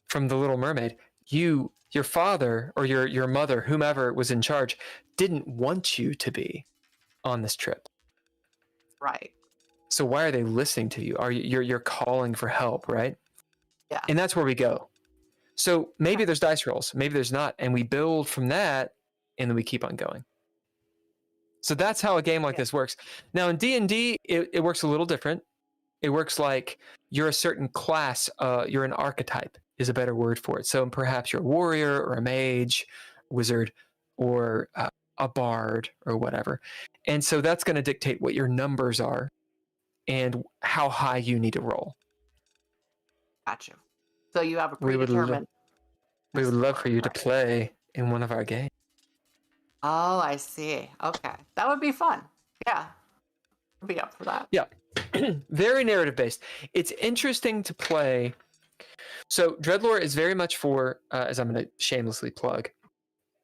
from The Little Mermaid. Your father or your mother, whomever was in charge, didn't want you to be on this trip. Right. So why are they listening to you? You're calling for help, right? Yeah. And that's where we go. So maybe there's dice rolls, maybe there's not, and we build from that, and then we keep on going. So that's how a game like this works. Now in D&D, it works a little different. It works like you're a certain class. You're an archetype is a better word for it. So perhaps you're a warrior or a mage, wizard, or a bard or whatever. And so that's going to dictate what your numbers are and how high you need to roll. Got you. So you have a predetermined. We would love for you to play in one of our games. Oh, I see. Okay. That would be fun. Yeah. I'd be up for that. Yeah. Very narrative based. It's interesting to play. So DreadLore is very much for, as I'm going to shamelessly plug,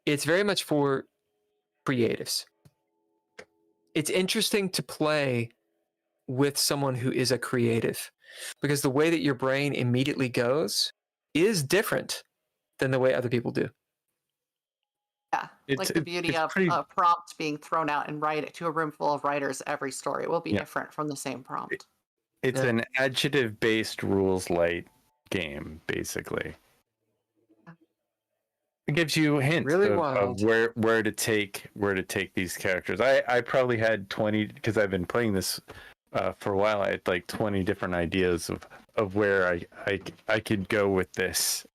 it's very much for creatives. It's interesting to play with someone who is a creative, because the way that your brain immediately goes is different than the way other people do. Yeah, like the beauty of a prompt being thrown out and write it to a room full of writers. Every story will be different from the same prompt. It's an adjective-based rules-light game, basically. It gives you hints of where to take these characters. I probably had 20, because I've been playing this for a while. I had like 20 different ideas of where I could go with this,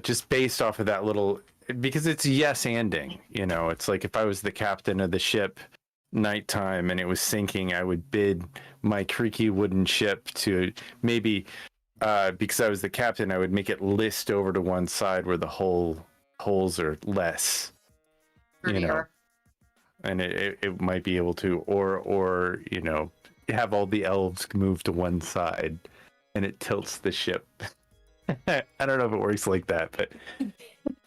just based off of that little, because it's yes-anding. It's like if I was the captain of the ship, nighttime, and it was sinking, I would bid my creaky wooden ship to maybe, because I was the captain, I would make it list over to one side where the holes are less, and it might be able to, or have all the elves move to one side, and it tilts the ship. I don't know if it works like that, but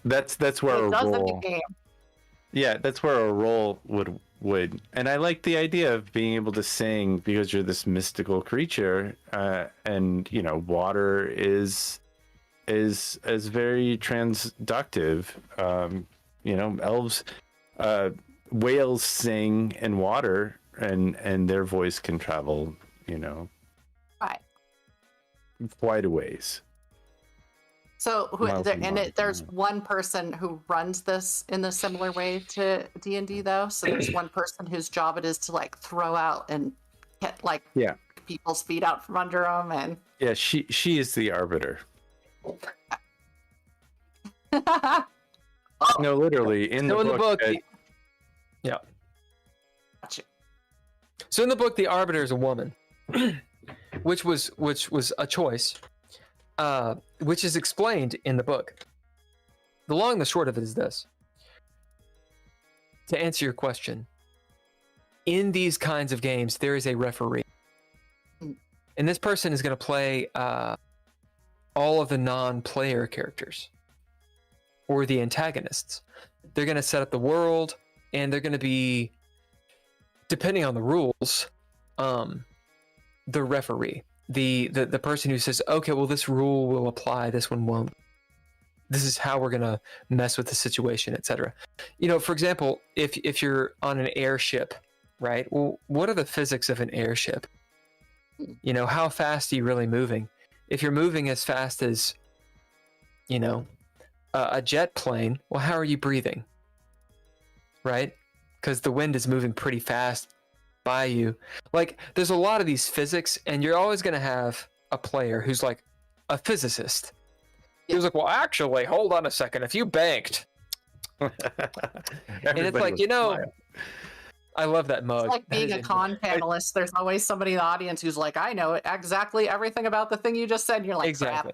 that's where a roll. Yeah, that's where a roll would. And I like the idea of being able to sing, because you're this mystical creature, and water is very transductive. Elves, whales sing in water, and their voice can travel, right, quite a ways. So there's one person who runs this in a similar way to D&D, though. So there's one person whose job it is to like throw out and get people's feet out from under them, and she is the arbiter. No, literally in the book. Yeah. Gotcha. So in the book, the arbiter is a woman, which was a choice. Which is explained in the book. The long and the short of it is this. To answer your question, in these kinds of games, there is a referee. And this person is going to play all of the non-player characters, or the antagonists. They're going to set up the world, and they're going to be, depending on the rules, the referee. The person who says, okay, well, this rule will apply, this one won't. This is how we're gonna mess with the situation, etc. For example, if you're on an airship, right? Well, what are the physics of an airship? How fast are you really moving? If you're moving as fast as, a jet plane, well, how are you breathing? Right? Because the wind is moving pretty fast by you. Like, there's a lot of these physics, and you're always going to have a player who's like a physicist. He was like, well, actually, hold on a second, if you banked. And it's like, I love that mug. It's like being a con panelist. There's always somebody in the audience who's like, I know exactly everything about the thing you just said. And you're like, exactly.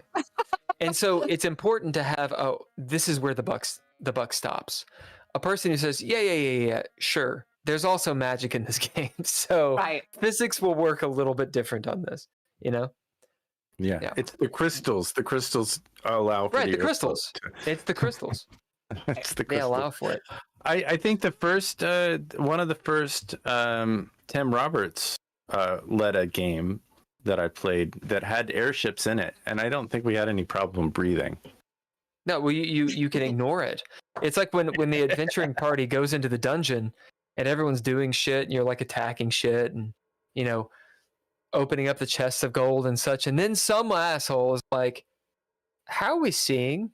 And so it's important to have, this is where the buck stops. A person who says, yeah, sure. there's also magic in this game, so Right. physics will work a little bit different on this. You know, Yeah. It's the crystals. The crystals allow for right? The airflow crystals. to- It's the crystals. it's the They crystals. allow for it. I think the first one of the first Tim Roberts led a game that I played that had airships in it, and I don't think we had any problem breathing. No, well, you can ignore it. It's like when the adventuring party goes into the dungeon and everyone's doing shit, and you're like attacking shit, and you know, opening up the chests of gold and such, and then some asshole is like, "How are we seeing?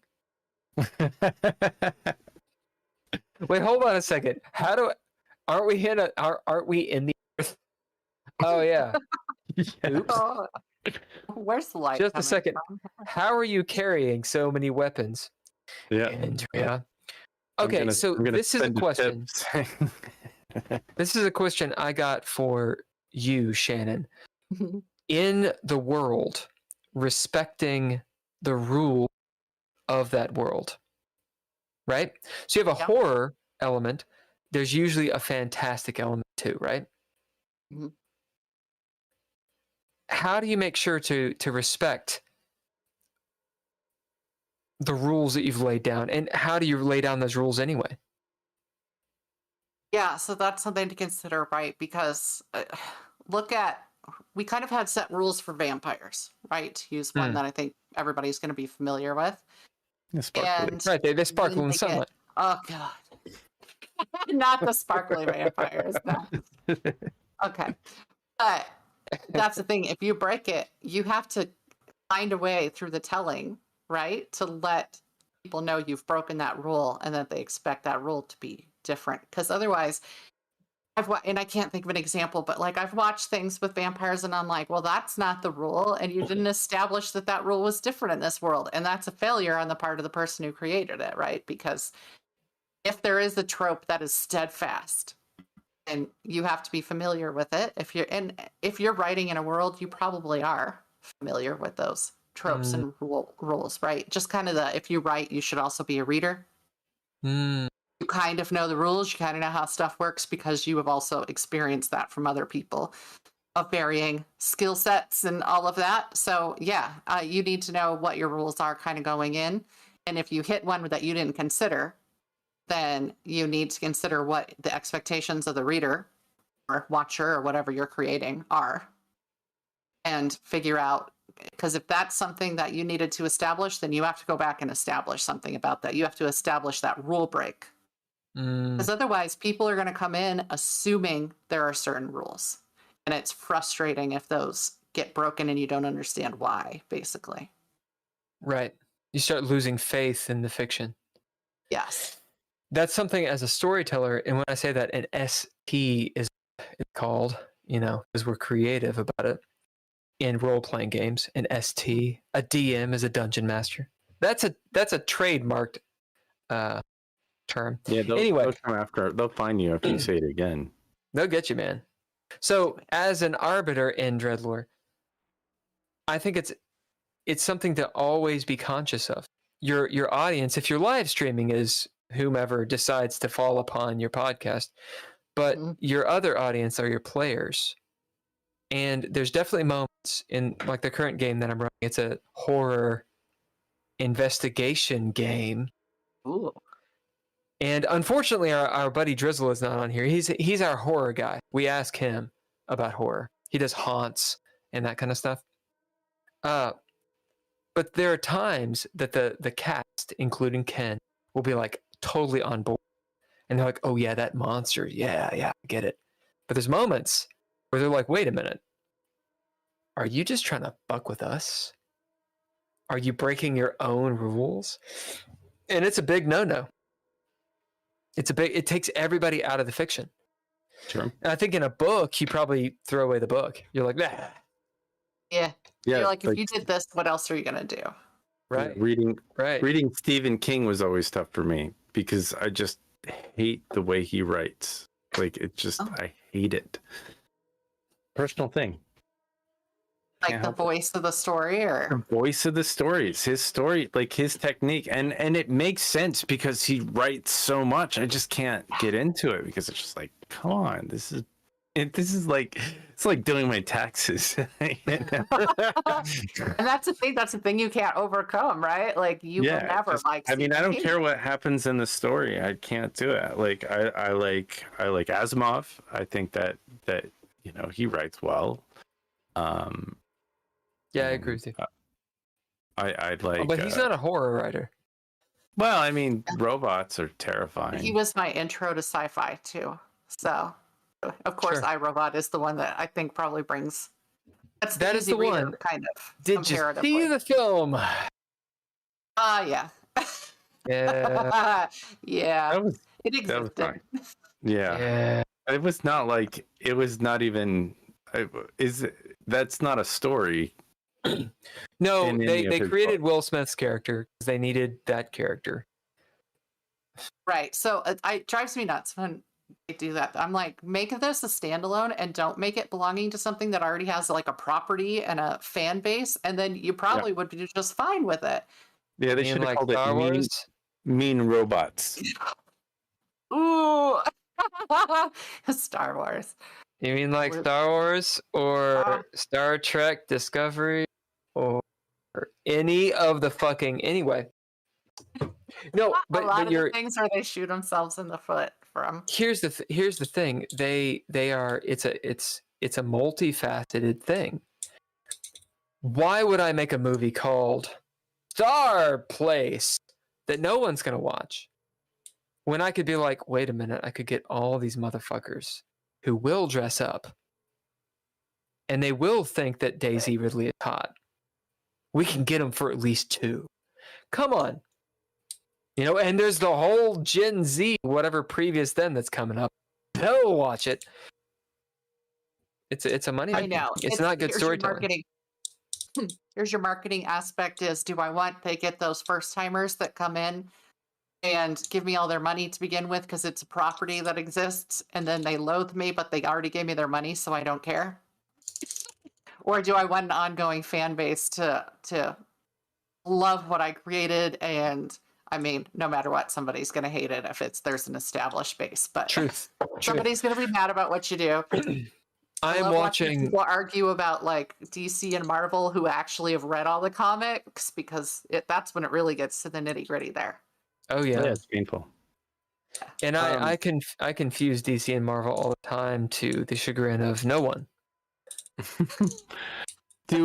Wait, hold on a second. Aren't we in the earth? Oh yeah. Oops. Oh, where's the light? Just a coming second. from? How are you carrying so many weapons, Yeah. Andrea? I'm Okay, gonna- so I'm gonna this is a send question. tips. This is a question I got for you, Shannon. In the world, respecting the rule of that world, right? So you have a Yep. horror element. There's usually a fantastic element too, right? Mhm. How do you make sure to respect the rules that you've laid down, and how do you lay down those rules anyway? Yeah, so that's something to consider, right? Because we kind of had set rules for vampires, right? To use one Mm. that I think everybody's going to be familiar with. Yeah, sparkly. And Right, they sparkle in they the sunlight. oh god, not the sparkly vampires. No. Okay, but that's the thing. If you break it, you have to find a way through the telling, right, to let people know you've broken that rule and that they expect that rule to be different. Because otherwise, and I can't think of an example, but like I've watched things with vampires and I'm like, well, that's not the rule. And you didn't establish that that rule was different in this world. And that's a failure on the part of the person who created it, right? Because if there is a trope that is steadfast, and you have to be familiar with it. If you're writing in a world, you probably are familiar with those tropes and rules, right? Just kind of if you write, you should also be a reader. Mm. You kind of know the rules, you kind of know how stuff works because you have also experienced that from other people of varying skill sets and all of that. So yeah, you need to know what your rules are kind of going in. And if you hit one that you didn't consider, then you need to consider what the expectations of the reader or watcher or whatever you're creating are and figure out, because if that's something that you needed to establish, then you have to go back and establish something about that. You have to establish that rule break. Because otherwise people are going to come in assuming there are certain rules, and it's frustrating if those get broken and you don't understand why, basically. Right. You start losing faith in the fiction. Yes. That's something as a storyteller, and when I say that, an ST is called, because we're creative about it in role-playing games. An ST, a DM is a dungeon master. That's a trademarked term. Yeah, Anyway. they'll come after. They'll find you if you say it again. They'll get you, man. So, as an arbiter in DreadLore, I think it's something to always be conscious of. Your audience, if you're live streaming, is whomever decides to fall upon your podcast, but your other audience are your players. And there's definitely moments in like the current game that I'm running. It's a horror investigation game. Ooh. And unfortunately, our buddy Drizzle is not on here. He's our horror guy. We ask him about horror. He does haunts and that kind of stuff. But there are times that the cast, including Ken, will be like totally on board. And they're like, oh yeah, that monster. Yeah, I get it. But there's moments where they're like, wait a minute. Are you just trying to fuck with us? Are you breaking your own rules? And it's a big no-no. It takes everybody out of the fiction. Sure. And I think in a book, you probably throw away the book. You're like, nah. Yeah. Yeah. You're like, if you did this, what else are you going to do? Right. Reading Stephen King was always tough for me because I just hate the way he writes. Like I hate it. Personal thing. like the help it. voice of the story, or The voice of the stories, his story, like his technique, and it makes sense because he writes so much. I just can't get into it because it's just like, come on, this is like, it's like doing my taxes. and that's the thing you can't overcome, right? Like you will never like. I mean, I don't Stephen care King. what happens in the story. I can't do it. Like I like Asimov. I think that he writes well. Yeah, I agree with you. I'd like, But he's not a horror writer. well, I mean, robots are terrifying. He was my intro to sci-fi too. So, of course, Sure. iRobot is the one that I think probably brings. That is easy the reader, one. kind of. Did you comparatively. see the film? Yeah. Yeah. Yeah. That was It existed. fine. Yeah. Yeah. It was not like, it was not even, that's not a story. No, in any they of his created Will Smith's character because they needed that character. Right. So it drives me nuts when they do that. I'm like, make this a standalone and don't make it belonging to something that already has like a property and a fan base, and then you probably would do just fine with it. Yeah, they You mean should have like called Star it Wars? mean robots. Ooh. Star Wars. You mean like We're- Star Wars or Star Trek Discovery or any of the fucking anyway? No, a lot but of you're the things where they shoot themselves in the foot from. here's the thing. They are it's a multifaceted thing. Why would I make a movie called Star Place that no one's gonna watch when I could be like, wait a minute, I could get all these motherfuckers who will dress up and they will think that Daisy Ridley is hot. We can get them for at least 2. Come on. And there's the whole Gen Z, whatever previous then that's coming up. They'll watch it. It's a money. I know. It's not good here's your storytelling. marketing. Here's your marketing aspect is, do I want to get those first timers that come in and give me all their money to begin with because it's a property that exists, and then they loathe me, but they already gave me their money, so I don't care? Or do I want an ongoing fan base to love what I created? And I mean, no matter what, somebody's going to hate it if there's an established base. But Truth. somebody's going to be mad about what you do. I I'm love watching. people argue about like DC and Marvel who actually have read all the comics, because that's when it really gets to the nitty gritty there. Oh yeah, Yeah, it's painful. and I confuse DC and Marvel all the time to the chagrin of no one. Do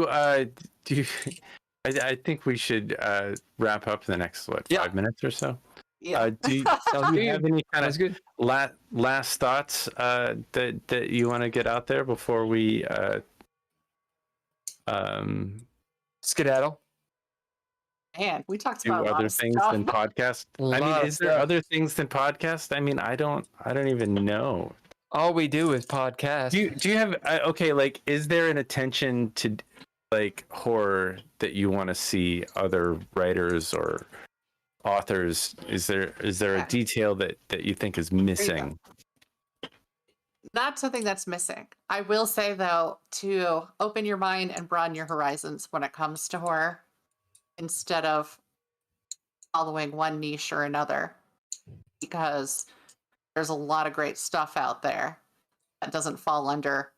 you? I think we should wrap up in the next 5 minutes or so. Yeah. Do you have any kind Sounds of good. last thoughts that you want to get out there before we Skedaddle. Man, we talked do about a lot other of things stuff. than podcast? I Lot mean, of is there stuff. other things than podcast? I mean, I don't even know. All we do is podcast. Do you have okay? Like, is there an attention to like horror that you want to see other writers or authors? Is there a detail that you think is missing? Not something that's missing. I will say though, to open your mind and broaden your horizons when it comes to horror, instead of following one niche or another, because there's a lot of great stuff out there that doesn't fall under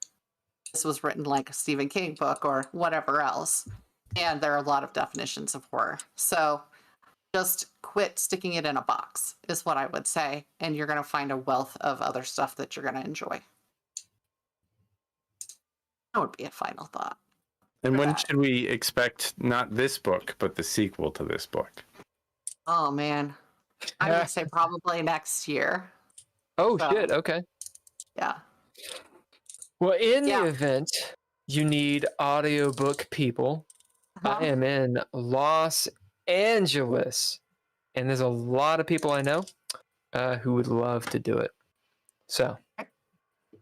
this was written like a Stephen King book or whatever else. And there are a lot of definitions of horror. So just quit sticking it in a box is what I would say. And you're going to find a wealth of other stuff that you're going to enjoy. That would be a final thought. And when that. should we expect not this book, but the sequel to this book? Oh, man. I would say probably next year. Oh So- shit. Okay. Yeah. Well, in Yeah. the event you need audiobook people, Uh-huh. I am in Los Angeles, and there's a lot of people I know who would love to do it. So, Thank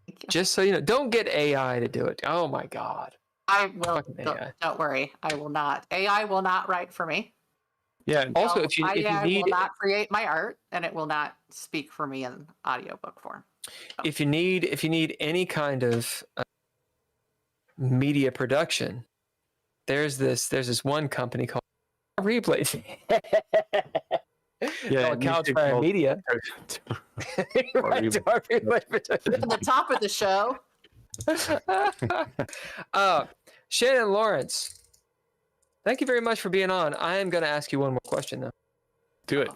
you. just so you know, don't get AI to do it. Oh my god. I will. Fucking AI. Don't worry. I will not. AI will not write for me. Yeah. Also, No, if you AI need will not create my art, and it will not speak for me in audiobook form. if you need any kind of media production, there's this one company called Replay. Yeah, Couchfire Media. Right to our Replay production. At the top of the show. Shannon Lawrence, thank you very much for being on. I am going to ask you one more question, though. Do it.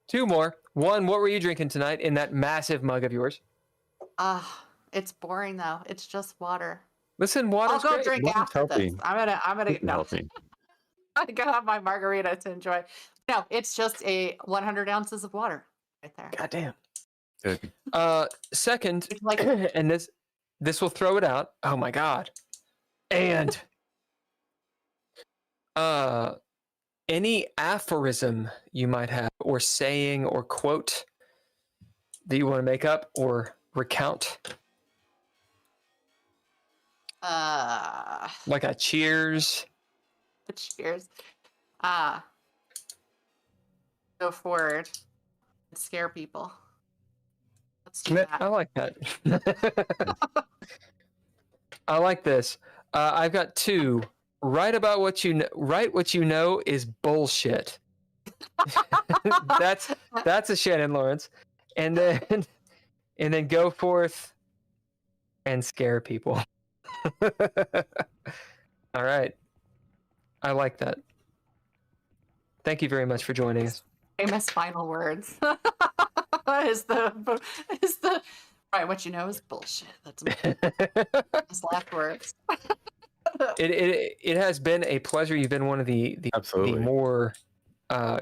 Two more. One, what were you drinking tonight in that massive mug of yours? It's boring though. It's just water. Listen, I'll water's go great. drink Water's after healthy. this. I'm gonna no. Healthy. I'm gonna have my margarita to enjoy. No, it's just 100 ounces of water right there. God damn. Good. Second, It's like and this will throw it out. Oh my god. And any aphorism you might have, or saying, or quote that you want to make up or recount, like a cheers. cheers. Go forward and scare people. Let's do I that. like that. I like this. I've got two. Write about what you know. Write what you know is bullshit. that's a Shannon Lawrence, and then go forth and scare people. All right, I like that. Thank you very much for joining us. Famous final words. is the right? What you know is bullshit. That's his last words. It has been a pleasure. You've been one of the Absolutely. more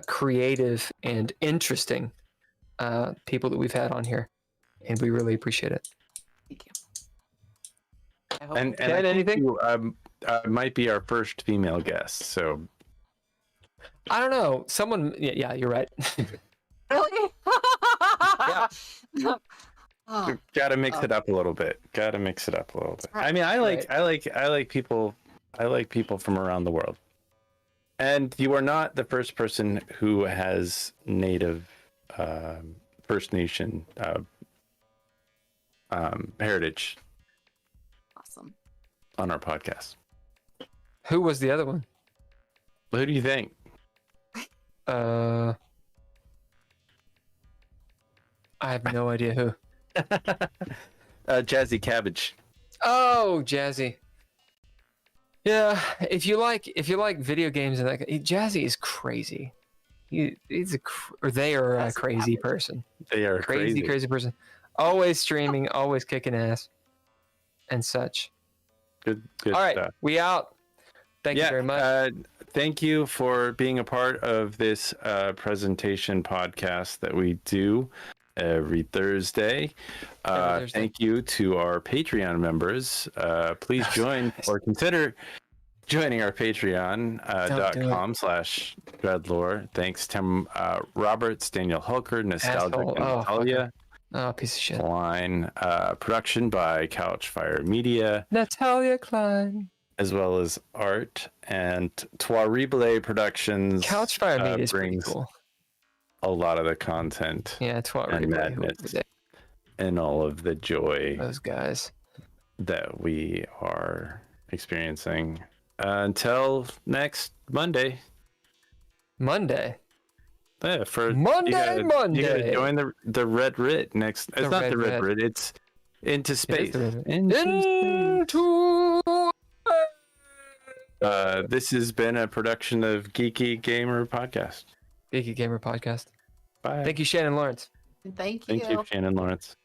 creative and interesting people that we've had on here, and we really appreciate it. Thank you. I hope And Ken, I think anything? you might be our first female guest, so I don't know. Someone, yeah, you're right. really? Yeah. Oh, gotta mix Oh. it up a little bit. Gotta mix it up a little bit. Right. I mean, I like people from around the world. And you are not the first person who has native First Nation heritage awesome. on our podcast. Who was the other one? Who do you think? I have no idea who. Jazzy Cabbage. Oh, Jazzy. Yeah, if you like video games and that, Jazzy is crazy. They are a Jazzy crazy Cabbage. person. They are Crazy person. Always streaming, always kicking ass, and such. Good All right, stuff. we out. Thank you very much. Thank you for being a part of this presentation podcast that we do every Thursday. Every Thursday. Thank you to our Patreon members. Please join or consider joining our Patreon.com/DreadLore. Thanks to Roberts, Daniel Hulker, Nostalgia, Asshole. and Oh, Natalia Oh, piece of shit. Cline. Production by Couchfire Media, Natalia Cline. as well as art and Trois Productions. Couchfire Media is pretty brings cool. a lot of the content Yeah, it's what and really madness and all of the joy those guys. that we are experiencing. Until next Monday. Monday. Yeah, Monday. you gotta join the Red Writ next. It's The not Red the Red Writ. Writ. It's Into Space. the Red Writ. Into Into this has been a production of Geeky Gamer Podcast. Geeky Gamer Podcast. Bye. Thank you, Shannon Lawrence. Thank you. Thank you, Shannon Lawrence.